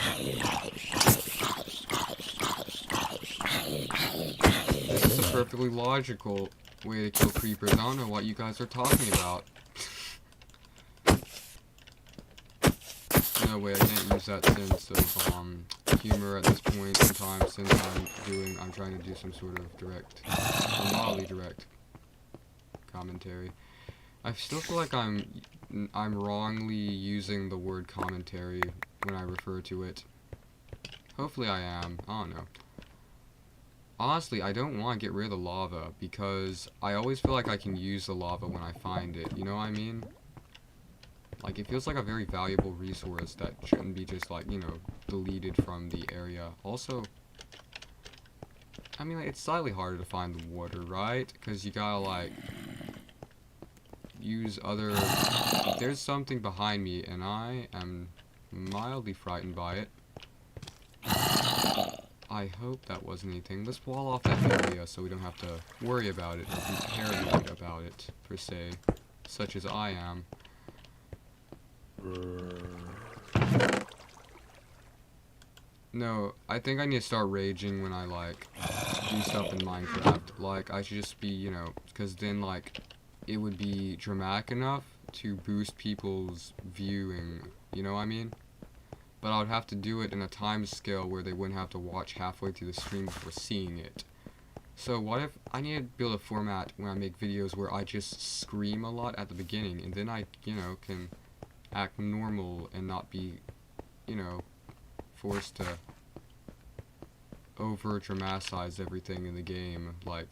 This is a perfectly logical way to kill creepers. I don't know what you guys are talking about. No way, I can't use that sense of humor at this point in time, since I'm trying to do some sort of direct, or mildly direct commentary. I still feel like I'm wrongly using the word commentary when I refer to it. Hopefully I am. I don't know. honestly, I don't want to get rid of the lava because I always feel like I can use the lava when I find it. You know what I mean? Like, it feels like a very valuable resource that shouldn't be just, like, you know, deleted from the area. Also, I mean, like, it's slightly harder to find the water, right? Because you gotta, like, use other... There's something behind me, and I am mildly frightened by it. I hope that wasn't anything. Let's wall off that area so we don't have to worry about it or be paranoid about it, per se. Such as I am. No, I think I need to start raging when I, like, do stuff in Minecraft. Like, I should just be, you know, because then, like, it would be dramatic enough to boost people's viewing, you know what I mean? But I would have to do it in a time scale where they wouldn't have to watch halfway through the stream before seeing it. So what if I need to build a format when I make videos where I just scream a lot at the beginning, and then I, you know, can act normal and not be, you know, forced to over dramatize everything in the game like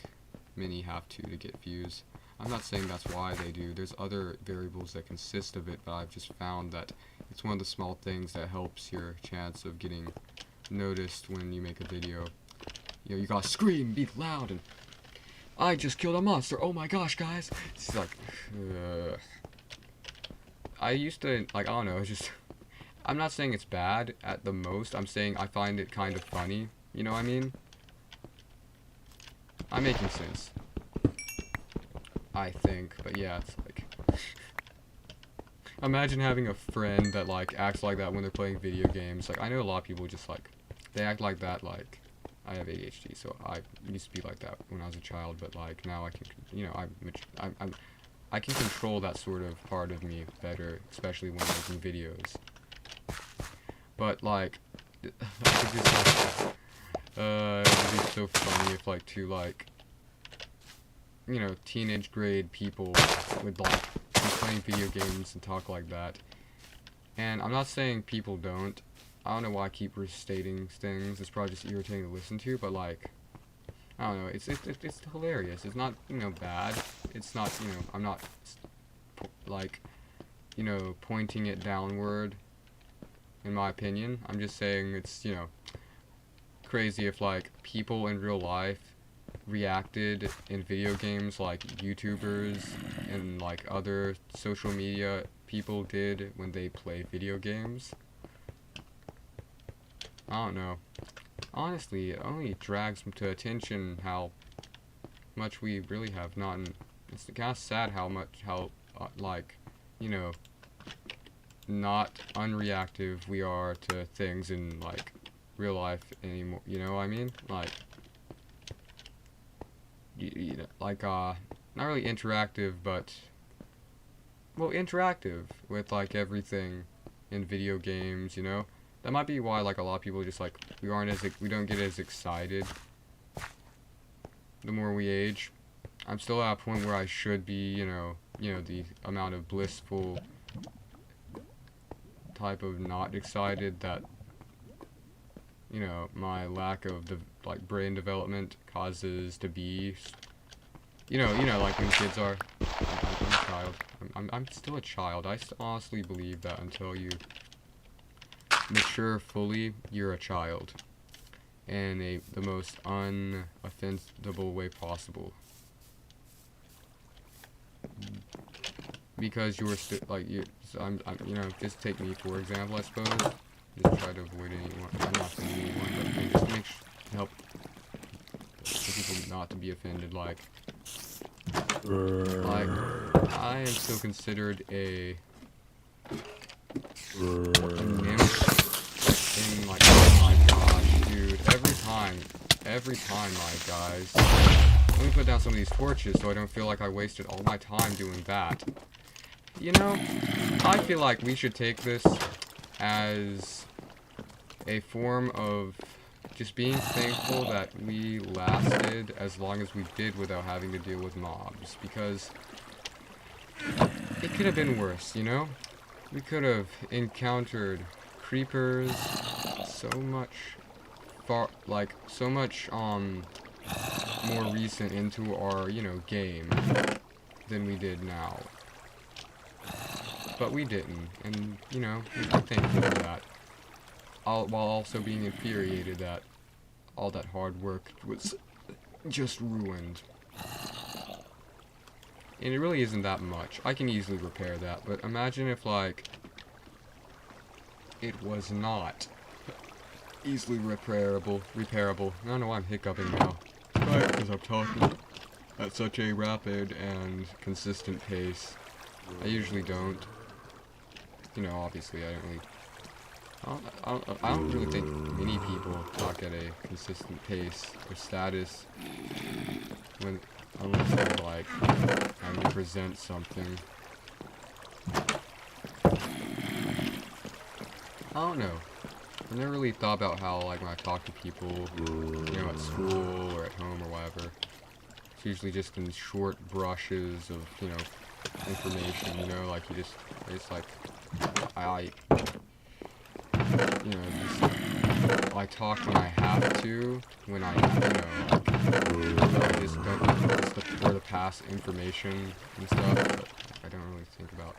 many have to get views. I'm not saying that's why they do. There's other variables that consist of it, but I've just found that it's one of the small things that helps your chance of getting noticed when you make a video. You know, you gotta scream, be loud, and I just killed a monster. Oh my gosh, guys! It's like, I used to, like, I don't know, it's just, I'm not saying it's bad at the most. I'm saying I find it kind of funny. You know what I mean? I'm making sense. I think, but yeah, it's like... Imagine having a friend that, like, acts like that when they're playing video games. Like, I know a lot of people just, like, they act like that, like, I have ADHD, so I used to be like that when I was a child, but, like, now I can, you know, I can control that sort of part of me better, especially when making videos. But, like, it would be so funny if, like, two, like, you know, teenage grade people would, like, be playing video games and talk like that. And I'm not saying people don't. I don't know why I keep restating things. It's probably just irritating to listen to, but, like, I don't know. It's hilarious. It's not, you know, bad. It's not, you know, I'm not, like, you know, pointing it downward, in my opinion. I'm just saying it's, you know, crazy if, like, people in real life reacted in video games like YouTubers and, like, other social media people did when they play video games. I don't know. Honestly, it only drags to attention how much we really have not. It's kind of sad how like, you know, not unreactive we are to things in, like, real life anymore. You know what I mean? Like, you know, like, not really interactive, but, well, interactive with, like, everything in video games, you know? That might be why, like, a lot of people just, like, we don't get as excited the more we age. I'm still at a point where I should be, you know, the amount of blissful type of not excited that, you know, my lack of like brain development causes to be, you know, like when kids are. I'm a child. I'm still a child. I honestly believe that until you mature fully, you're a child, in the most unoffensive way possible. Because you're still, like, I'm, you know, just take me for example, I suppose. Just try to avoid anyone. I'm not offending anyone, but just make help for people not to be offended. Like, I am still considered a nymph. And, like, oh my gosh, dude, every time, my guys. Let me put down some of these torches so I don't feel like I wasted all my time doing that. You know, I feel like we should take this as a form of just being thankful that we lasted as long as we did without having to deal with mobs, because it could have been worse, you know? We could have encountered creepers, so much more recent into our, you know, game than we did now. But we didn't, and, you know, we can thank you for that. While also being infuriated that all that hard work was just ruined. And it really isn't that much. I can easily repair that, but imagine if, like, it was not easily repairable. I don't know why I'm hiccuping now. Right, because I'm talking at such a rapid and consistent pace. I usually don't. You know, obviously, I don't really think many people talk at a consistent pace or status unless they're like having to present something. I don't know. I never really thought about how, like, when I talk to people, you know, at school or at home or whatever, it's usually just in short brushes of, you know, information, you know, like it's like, you know, just, I talk when I have to, when I, you know, like, I just don't, for the past information and stuff, but I don't really think about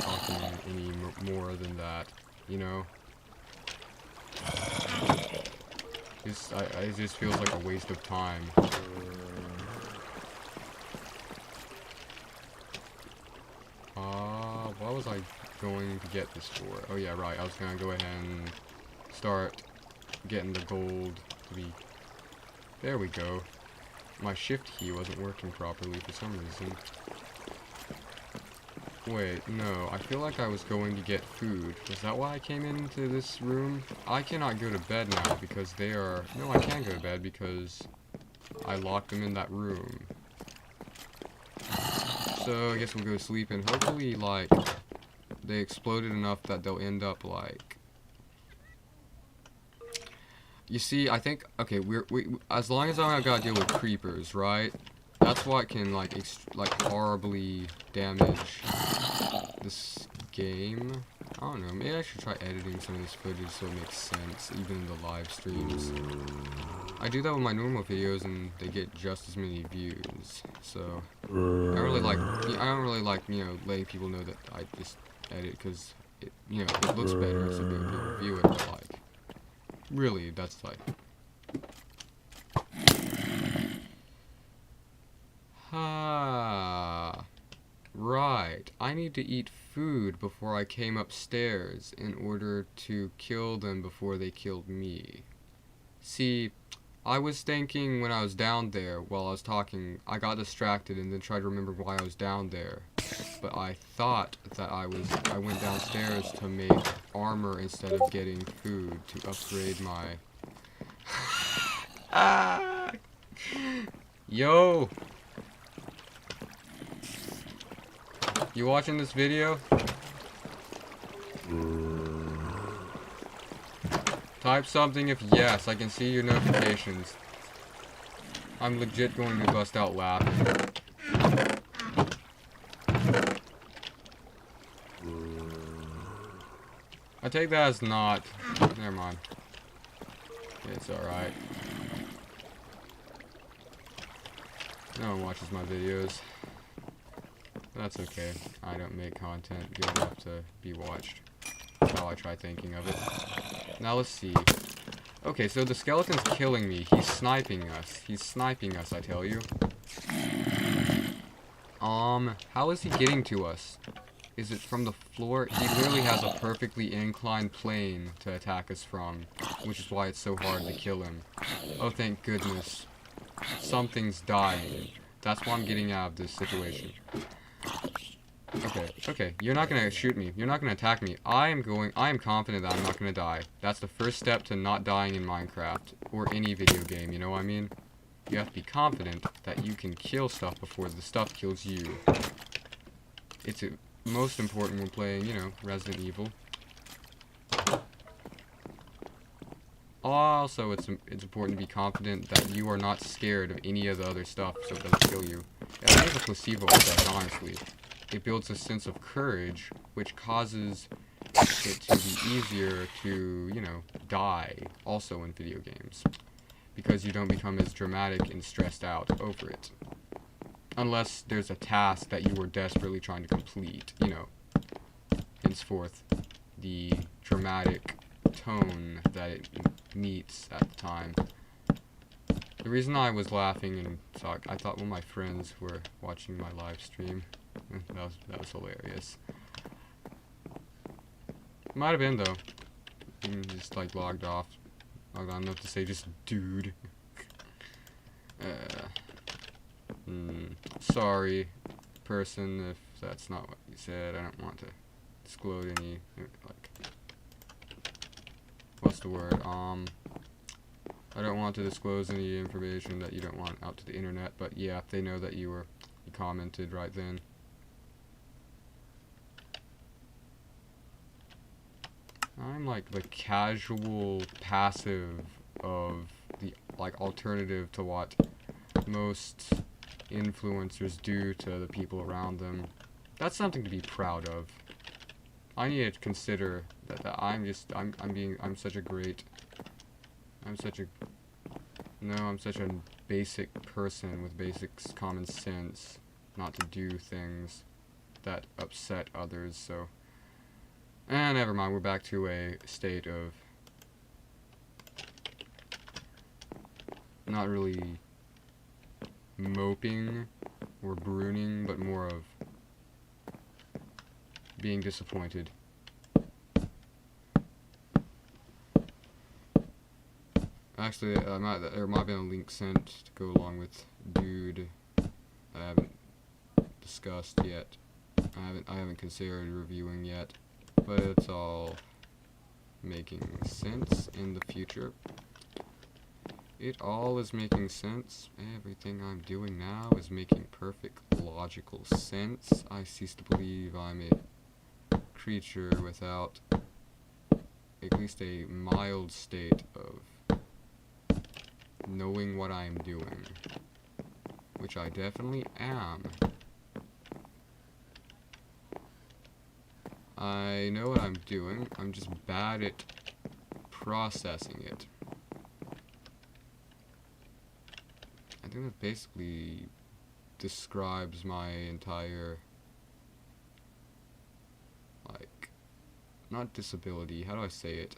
talking any more than that, you know? It just feels like a waste of time. What was I going to get this for? Oh yeah, right, I was gonna go ahead and start getting the gold to be... There we go. My shift key wasn't working properly for some reason. Wait, no, I feel like I was going to get food. Is that why I came into this room? I cannot go to bed now because they are... No, I can go to bed because I locked them in that room. So, I guess we'll go to sleep and hopefully, like, they exploded enough that they'll end up, like... You see, I think... Okay, as long as I don't gotta deal with creepers, right? That's what can, like, horribly damage this game. I don't know, maybe I should try editing some of this footage so it makes sense, even in the live streams. I do that with my normal videos and they get just as many views, so... I don't really like, you know, letting people know that I just edit, because, you know, it looks better so people view it, but, like, really, that's, like... Right. I need to eat food before I came upstairs in order to kill them before they killed me. See, I was thinking when I was down there while I was talking, I got distracted and then tried to remember why I was down there. But I thought that I went downstairs to make armor instead of getting food to upgrade my... Yo! You watching this video? Type something if yes, I can see your notifications. I'm legit going to bust out laughing. I take that as not. Never mind. It's alright. No one watches my videos. That's okay. I don't make content good enough to be watched. That's how I try thinking of it. Now let's see. Okay, so the skeleton's killing me. He's sniping us. He's sniping us, I tell you. How is he getting to us? Is it from the floor? He literally has a perfectly inclined plane to attack us from, which is why it's so hard to kill him. Oh, thank goodness. Something's dying. That's why I'm getting out of this situation. Okay, you're not gonna shoot me. You're not gonna attack me. I am confident that I'm not gonna die. That's the first step to not dying in Minecraft, or any video game, you know what I mean? You have to be confident that you can kill stuff before the stuff kills you. It's most important when playing, you know, Resident Evil. Also, it's important to be confident that you are not scared of any of the other stuff so it doesn't kill you. I think it's a placebo effect, honestly. It builds a sense of courage, which causes it to be easier to, you know, die, also in video games. because you don't become as dramatic and stressed out over it. Unless there's a task that you were desperately trying to complete, you know. Henceforth, the dramatic tone that it meets at the time. The reason I was laughing and I thought one of my friends were watching my live stream. That was hilarious. Might have been though. Just like logged on enough to say just dude. Sorry, person, if that's not what you said. I don't want to disclose any, like, what's the word? I don't want to disclose any information that you don't want out to the internet, but yeah, they know that you commented right then. I'm like the casual passive of the, like, alternative to what most influencers do to the people around them. That's something to be proud of. I need to consider that I'm such a basic person with basic common sense not to do things that upset others, so. Never mind, we're back to a state of not really moping or brooning, but more of being disappointed. Actually, there might have been a link sent to go along with Dude that I haven't discussed yet. I haven't considered reviewing yet, but it's all making sense in the future. It all is making sense. Everything I'm doing now is making perfect logical sense. I cease to believe I'm a creature without at least a mild state of knowing what I'm doing, which I definitely am. I know what I'm doing, I'm just bad at processing it. I think that basically describes my entire, like, not disability, how do I say it?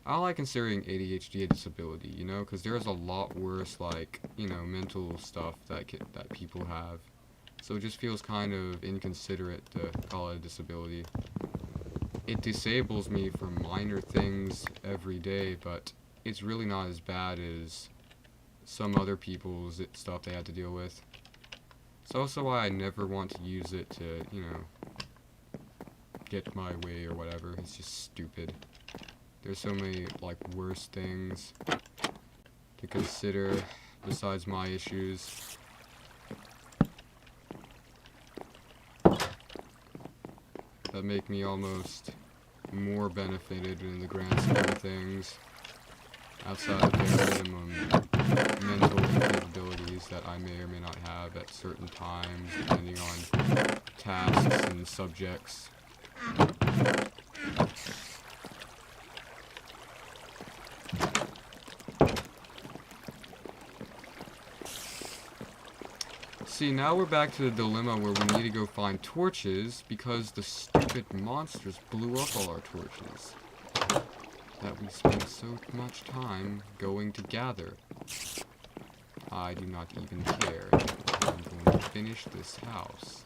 I don't like considering ADHD a disability, you know, because there's a lot worse, like, you know, mental stuff that people have. So it just feels kind of inconsiderate to call it a disability. It disables me from minor things every day, but it's really not as bad as some other people's stuff they had to deal with. It's also why I never want to use it to, you know, get my way or whatever. It's just stupid. There's so many, like, worse things to consider besides my issues. That make me almost more benefited in the grand scheme of things, outside of their minimum mental capabilities that I may or may not have at certain times, depending on tasks and subjects. See, now we're back to the dilemma where we need to go find torches because the stupid monsters blew up all our torches that we spent so much time going to gather. I do not even care. I'm going to finish this house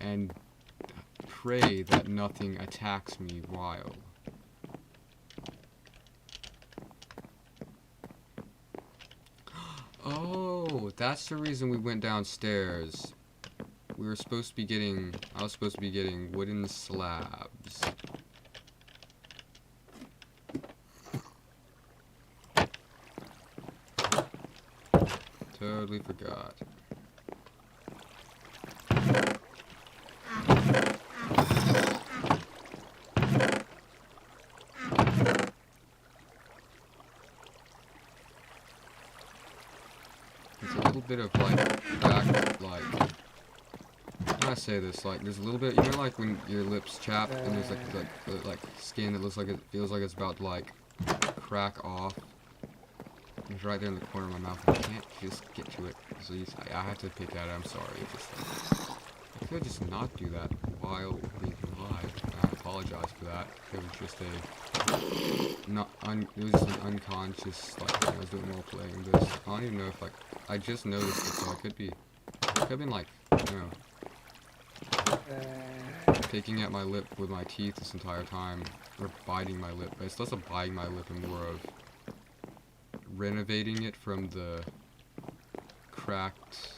and pray that nothing attacks me while. Oh, that's the reason we went downstairs. We were supposed to be getting, I was supposed to be getting wooden slabs. Totally forgot. There's a little bit of, like, back, like, how do I say this? Like, there's a little bit, you know, like when your lips chap and there's like skin that looks like it feels like it's about to, like, crack off. It's right there in the corner of my mouth. I can't just get to it. So I have to pick at it. I'm sorry. I could just not do that while being live. I apologize for that. It was just it was just an unconscious, like, I was doing while playing this. I don't even know if, like, I just noticed it, so I could have been, like, you know, picking at my lip with my teeth this entire time, or biting my lip. But it's less of biting my lip and more of renovating it from the cracked,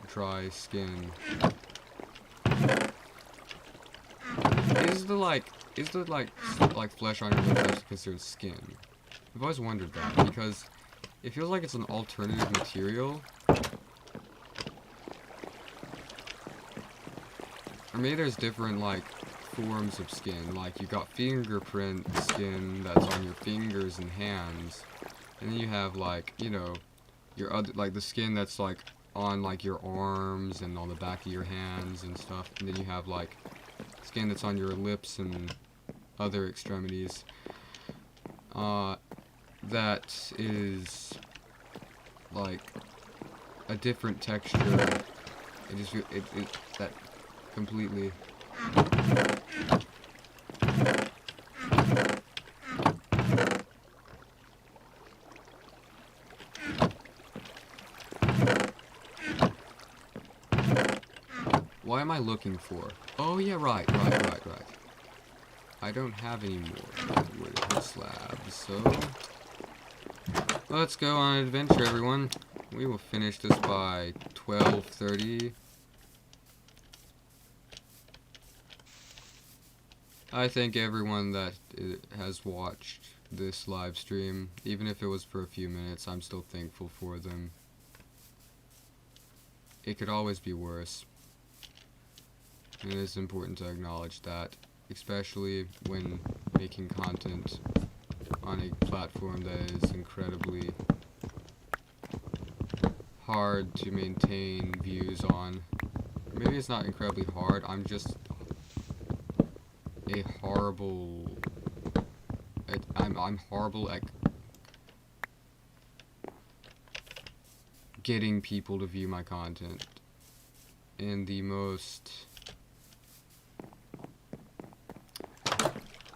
dry skin. Is the flesh on your lip actually considered skin? I've always wondered that, because it feels like it's an alternative material. Or maybe there's different, like, forms of skin. Like, you got fingerprint skin that's on your fingers and hands. And then you have, like, you know, your other, like, the skin that's, like, on, like, your arms and on the back of your hands and stuff. And then you have, like, skin that's on your lips and other extremities. That is, like, a different texture. It just, that completely. What am I looking for? Oh yeah, right. I don't have any more wood slabs, so let's go on an adventure, everyone. We will finish this by 12:30. I thank everyone that has watched this live stream. Even if it was for a few minutes, I'm still thankful for them. It could always be worse. And it is important to acknowledge that, especially when making content on a platform that is incredibly hard to maintain views on. Maybe it's not incredibly hard, I'm just a horrible... I'm horrible at getting people to view my content in the most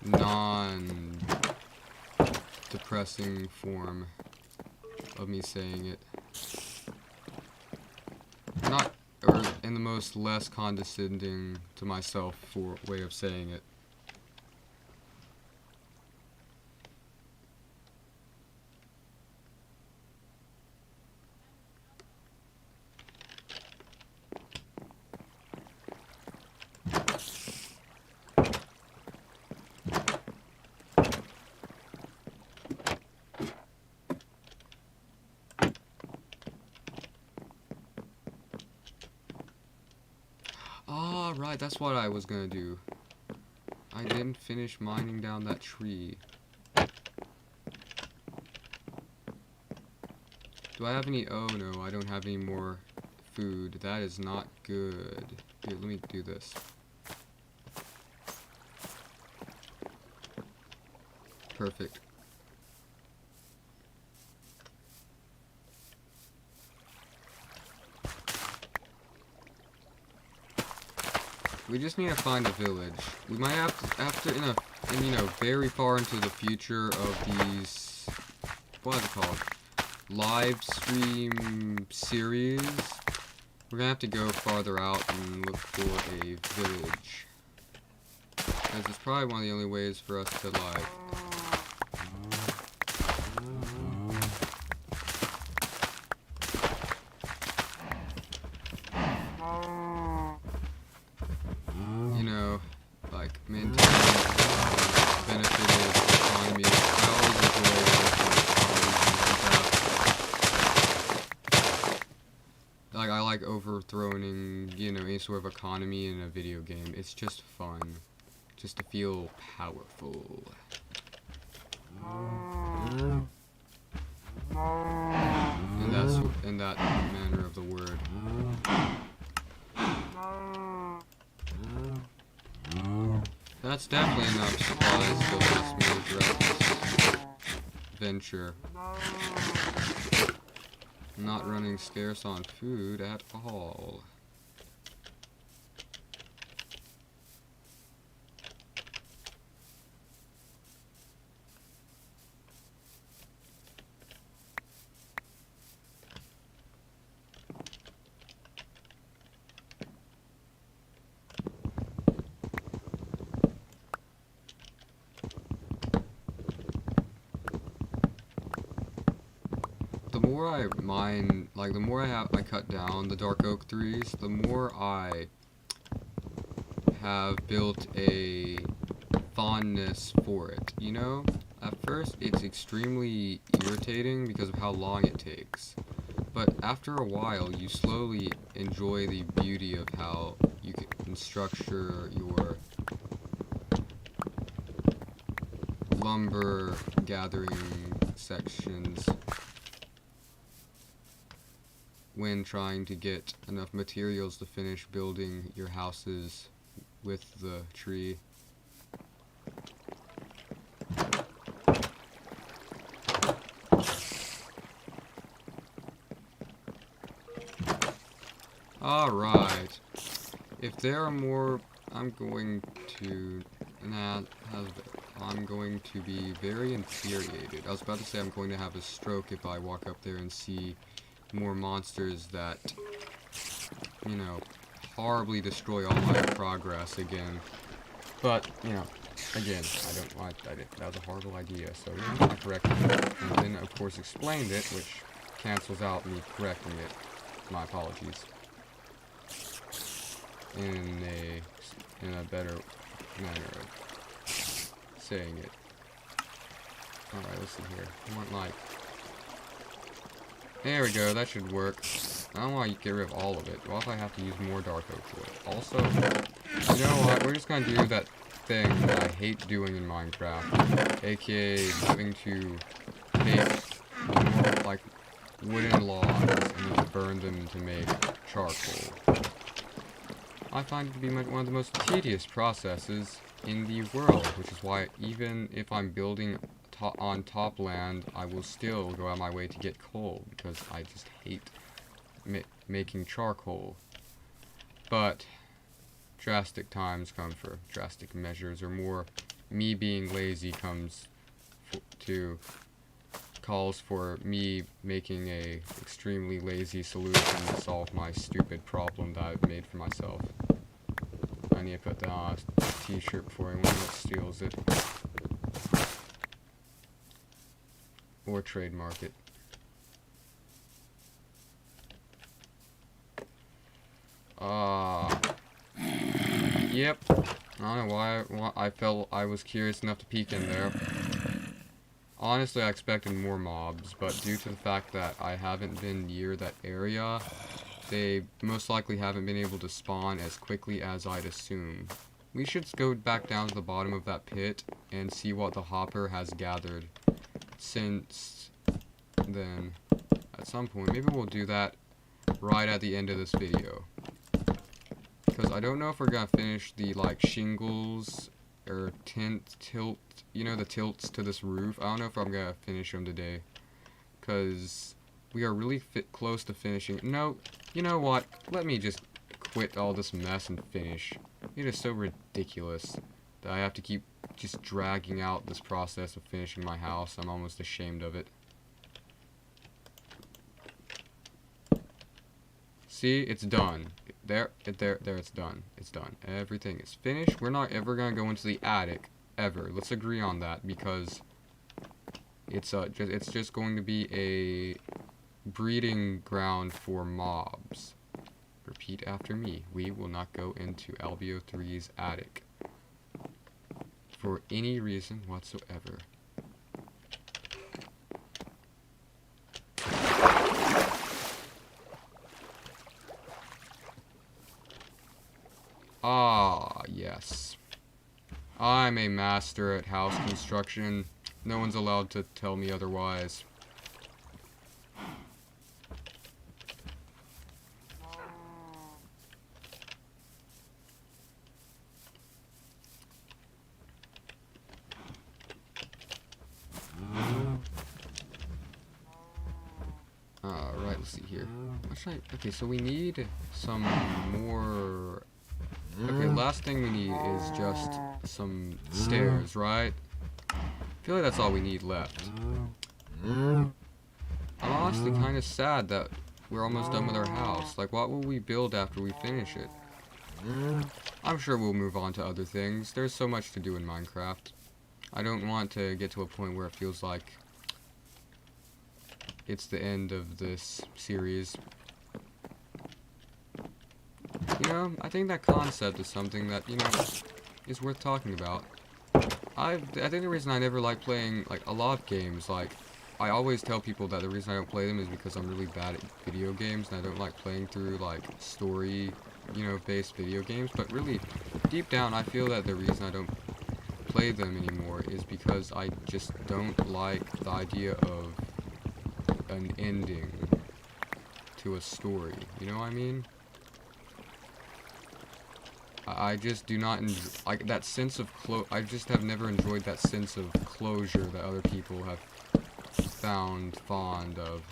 non-depressing form of me saying it. Or in the most less condescending to myself way of saying it. Right, that's what I was gonna do. I didn't finish mining down that tree. Do I have any? Oh no, I don't have any more food. That is not good. Here, let me do this. Perfect. We just need to find a village. We might have to, you know, very far into the future of these, what are they called? Live stream series. We're gonna have to go farther out and look for a village. Because it's probably one of the only ways for us to, like, overthrowing, you know, any sort of economy in a video game. It's just fun. Just to feel powerful. And that's in that manner of the word. That's definitely enough supplies to last me the rest of this adventure. Not running scarce on food at all. The more I mine, like the more I cut down the dark oak trees, the more I have built a fondness for it, you know? At first, it's extremely irritating because of how long it takes. But after a while, you slowly enjoy the beauty of how you can structure your lumber gathering sections when trying to get enough materials to finish building your houses with the tree. Alright. If there are more, I'm going to be very infuriated. I was about to say I'm going to have a stroke if I walk up there and see more monsters that, you know, horribly destroy all my progress again. But, you know, again, that was a horrible idea, so I corrected it, and then, of course, explained it, which cancels out me correcting it. My apologies. In a better manner of saying it. Alright, let's see here. I want, like... There we go, that should work. I don't want to get rid of all of it. What if I have to use more dark oak wood? Also, you know what? We're just going to do that thing that I hate doing in Minecraft. AKA having to take more, like, wooden logs and then burn them to make charcoal. I find it to be one of the most tedious processes in the world, which is why even if I'm building on top land, I will still go out of my way to get coal, because I just hate making charcoal. But drastic times come for drastic measures, or more, me being lazy calls for me making a extremely lazy solution to solve my stupid problem that I've made for myself. I need to put that on a t-shirt before anyone else steals it. Or trademark it. Yep. I don't know why I felt I was curious enough to peek in there. Honestly, I expected more mobs, but due to the fact that I haven't been near that area, they most likely haven't been able to spawn as quickly as I'd assume. We should go back down to the bottom of that pit and see what the hopper has gathered since then. At some point, maybe we'll do that right at the end of this video. Because I don't know if we're gonna finish the, like, shingles or tilt, you know, the tilts to this roof. I don't know if I'm gonna finish them today, because we are really close to finishing. No, you know what? Let me just quit all this mess and finish. It is so ridiculous that I have to keep just dragging out this process of finishing my house. I'm almost ashamed of it. See, it's done. There, it's done. It's done. Everything is finished. We're not ever gonna go into the attic, ever. Let's agree on that, because it's just going to be a breeding ground for mobs. Repeat after me. We will not go into Alveo 3's attic for any reason whatsoever. Ah, yes. I'm a master at house construction. No one's allowed to tell me otherwise. Let's see here. What should I... Okay, so we need some more... Okay, last thing we need is just some stairs, right? I feel like that's all we need left. I'm honestly kind of sad that we're almost done with our house. Like, what will we build after we finish it? I'm sure we'll move on to other things. There's so much to do in Minecraft. I don't want to get to a point where it feels like it's the end of this series. You know, I think that concept is something that, you know, is worth talking about. I think the reason I never like playing, like, a lot of games, like, I always tell people that the reason I don't play them is because I'm really bad at video games, and I don't like playing through, like, story, you know, based video games, but really, deep down, I feel that the reason I don't play them anymore is because I just don't like the idea of an ending to a story, you know what I mean? I just do not enjoy, like, that sense of I just have never enjoyed that sense of closure that other people have found fond of.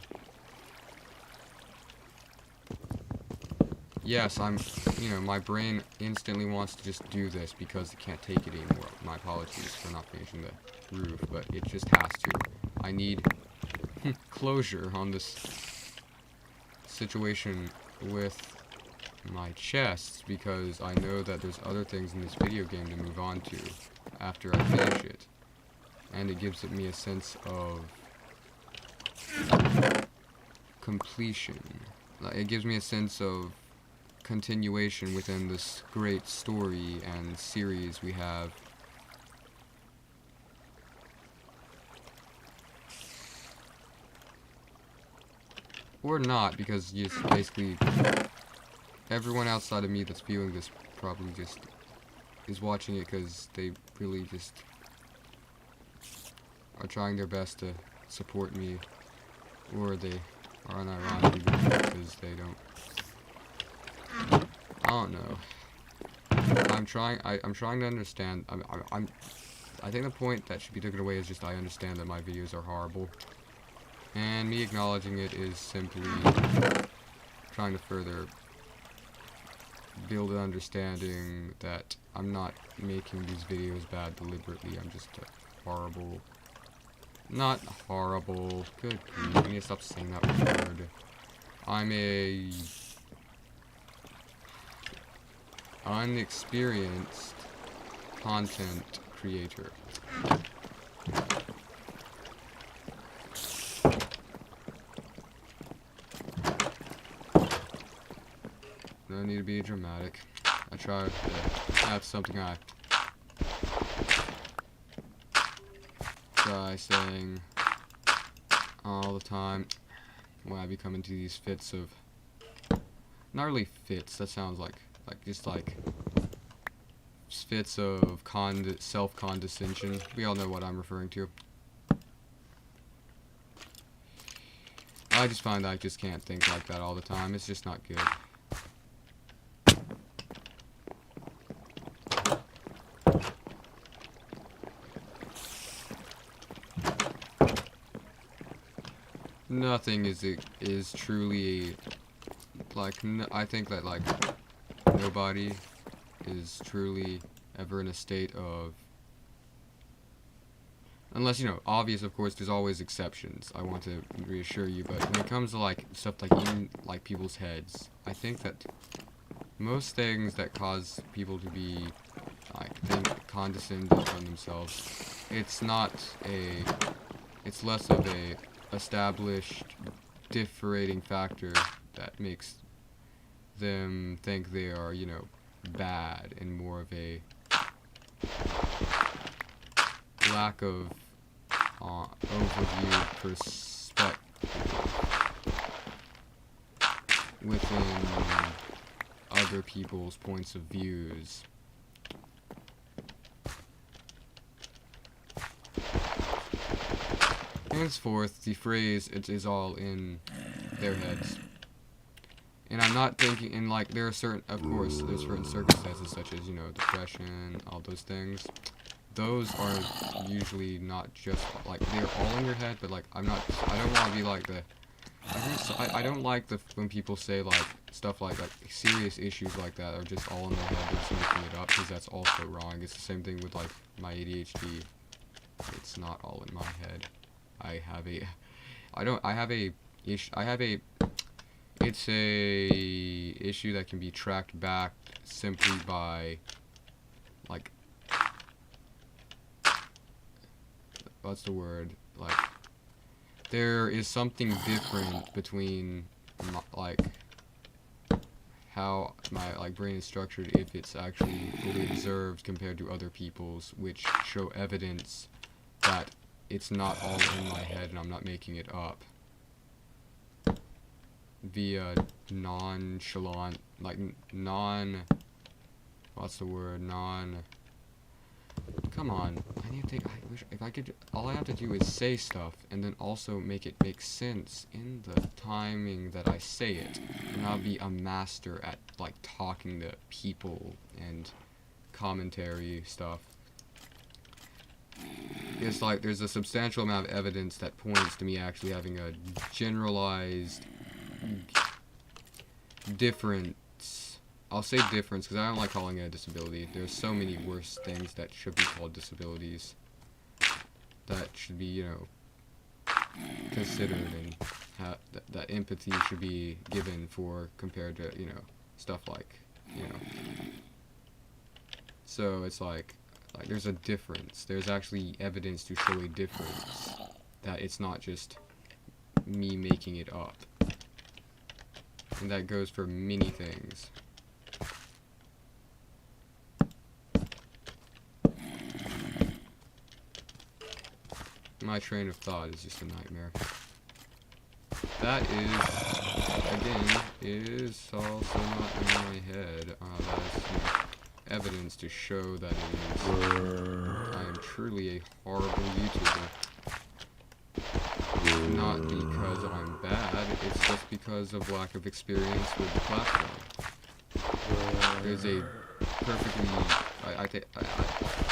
Yes, you know, my brain instantly wants to just do this because it can't take it anymore. My apologies for not finishing the roof, but it just has to. I need closure on this situation with my chests because I know that there's other things in this video game to move on to after I finish it. And it gives me a sense of completion. Like, it gives me a sense of continuation within this great story and series we have. Or not, because just basically everyone outside of me that's viewing this probably just is watching it because they really just are trying their best to support me, or they are unironically because they don't. I don't know. I'm trying to understand. I think the point that should be taken away is just I understand that my videos are horrible, and me acknowledging it is simply trying to further build an understanding that I'm not making these videos bad deliberately. I'm just a horrible. Not horrible. Good grief. I need to stop saying that word. I'm a unexperienced content creator. No need to be dramatic. I try. That's something I try saying all the time when I become into these fits of, not really fits, that sounds like just like fits of self-condescension. We all know what I'm referring to. I just find that I just can't think like that all the time. It's just not good. Nothing is truly, like, I think that, like, nobody is truly ever in a state of, unless, you know, obvious, of course, there's always exceptions, I want to reassure you, but when it comes to, like, stuff like in, like, people's heads, I think that most things that cause people to be, like, think condescending on themselves, it's less of a established differentiating factor that makes them think they are, you know, bad, and more of a lack of overview perspective within other people's points of views. Henceforth, the phrase, it is all in their heads. And I'm not thinking, and like, there are certain, of course, there's certain circumstances such as, you know, depression, all those things. Those are usually not just, like, they're all in your head, but, like, I don't want to be like the I don't like when people say like stuff like serious issues like that are just all in their head. They're just making it up, because that's also wrong. It's the same thing with like my ADHD. It's not all in my head. I have a it's a issue that can be tracked back simply by like, what's the word, like, there is something different between like how my like brain is structured if it's actually fully observed compared to other people's, which show evidence that it's not all in my head and I'm not making it up via nonchalant, like what's the word, come on, I need to think, I wish, if I could, all I have to do is say stuff, and then also make it make sense in the timing that I say it, and I'll be a master at, like, talking to people and commentary stuff. It's like, there's a substantial amount of evidence that points to me actually having a generalized difference. I'll say difference because I don't like calling it a disability. There's so many worse things that should be called disabilities that should be, you know, considered, and that empathy should be given for, compared to, you know, stuff like, you know. So it's like there's a difference. There's actually evidence to show a difference, that it's not just me making it up. And that goes for many things. My train of thought is just a nightmare. That is also not in my head. That is some evidence to show that I am truly a horrible YouTuber. Not because I'm bad, it's just because of lack of experience with the platform. There's a perfectly,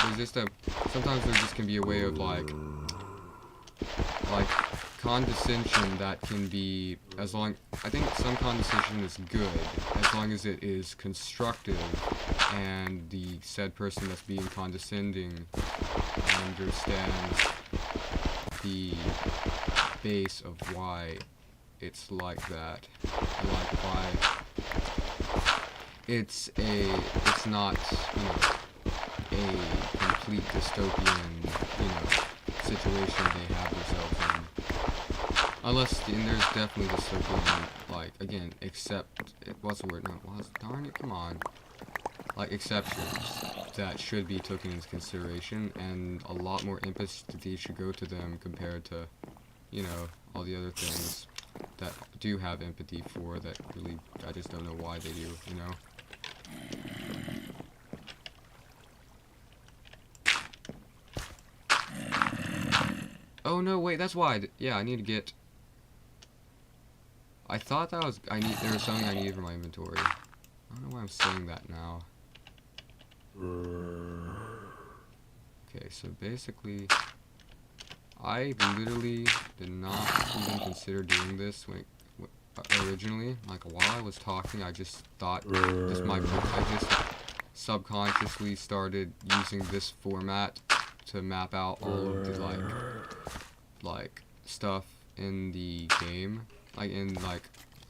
there's just a, sometimes there just can be a way of like condescension that can be, as long, I think some condescension is good as long as it is constructive and the said person that's being condescending understands the base of why it's like that, like why it's not, you know, a complete dystopian, you know, situation they have themselves in. Unless, and there's definitely dystopian, like, again, except, what's the word, no, darn it, come on, like, exceptions that should be taken into consideration, and a lot more empathy should go to them compared to, you know, all the other things that do have empathy for, that really, I just don't know why they do, you know? Oh no, wait, that's why. Yeah, I need to get. I thought that was. There was something I needed for my inventory. I don't know why I'm saying that now. Okay, so basically, I literally did not even consider doing this originally. Like, while I was talking, I just thought I just subconsciously started using this format to map out all of the like stuff in the game,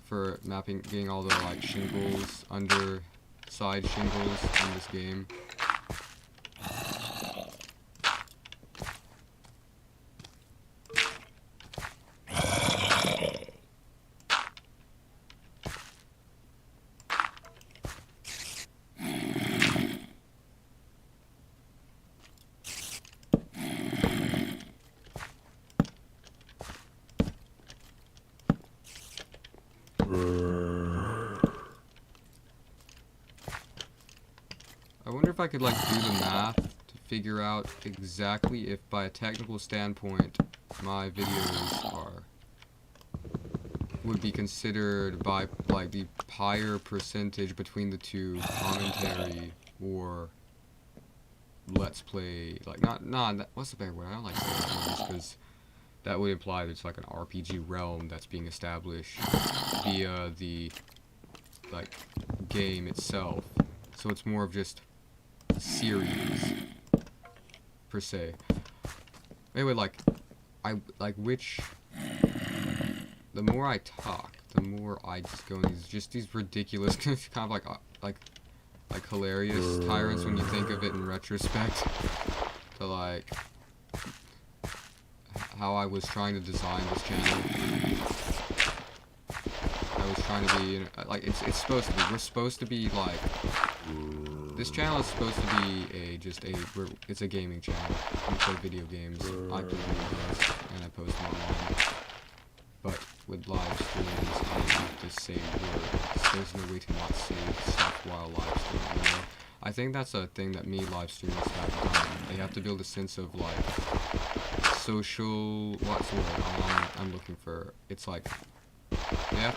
for getting all the like shingles, underside shingles in this game. I wonder if I could like do the math to figure out exactly if, by a technical standpoint, my videos would be considered by like the higher percentage between the two, commentary or let's play, like, not what's the better word? I don't like saying words because that would imply there's like an RPG realm that's being established via the like game itself. So it's more of just series per se. Anyway, the more I talk, the more I just go into these ridiculous kind of like hilarious tyrants when you think of it in retrospect. To like how I was trying to design this channel. I was trying to be like it's supposed to be. We're supposed to be like this channel is supposed to be it's a gaming channel. We play video games. I play video games and I post them online. But with live streams, I have to say words. There's no way to not say stuff while live streaming. You know? I think that's a thing that me live streamers have done. They have to build a sense of like social. What's the word I'm looking for? It's like they have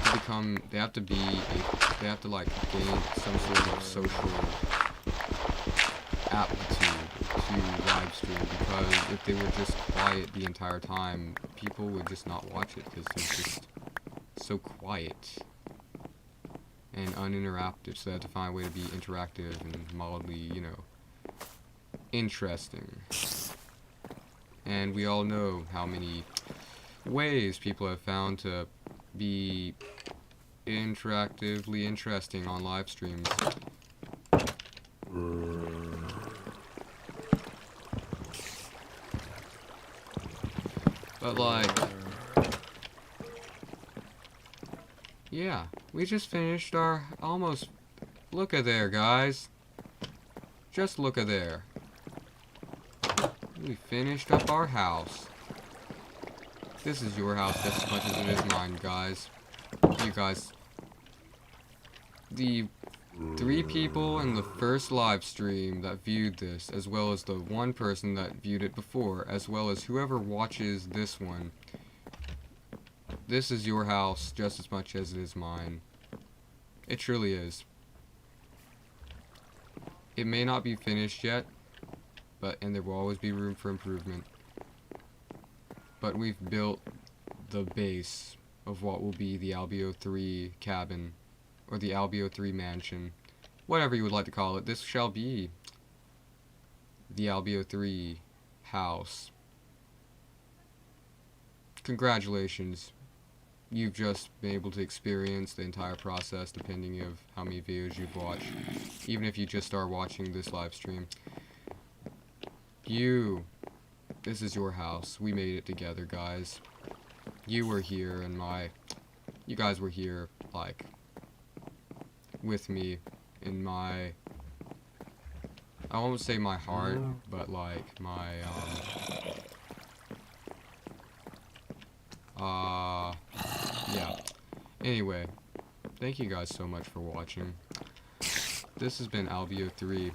to like gain some sort of social aptitude to live stream, because if they were just quiet the entire time, people would just not watch it because they're just so quiet and uninteractive. So they have to find a way to be interactive and mildly, you know, interesting. And we all know how many ways people have found to be interactively interesting on live streams. But like, yeah, we just finished our almost, look at there, guys. Just look at there. We finished up our house. This is your house just as much as it is mine, guys. You guys, the 3 people in the first live stream that viewed this, as well as the 1 person that viewed it before, as well as whoever watches this one, this is your house just as much as it is mine. It truly is. It may not be finished yet, and there will always be room for improvement. But we've built the base of what will be the Albio 3 cabin, or the Albio 3 mansion, whatever you would like to call it. This shall be the Albio 3 house. Congratulations. You've just been able to experience the entire process, depending of how many videos you've watched, even if you just start watching this live stream. This is your house. We made it together, guys. You were here, and you guys were here, like, with me in my, I won't say my heart, but like my, yeah. Anyway, thank you guys so much for watching. This has been Albio 3.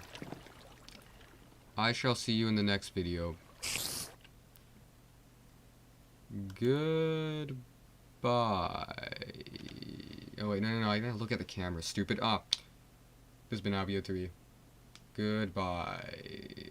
I shall see you in the next video. Goodbye. Oh wait, no, I gotta look at the camera, stupid. This has been Albio 3. Goodbye.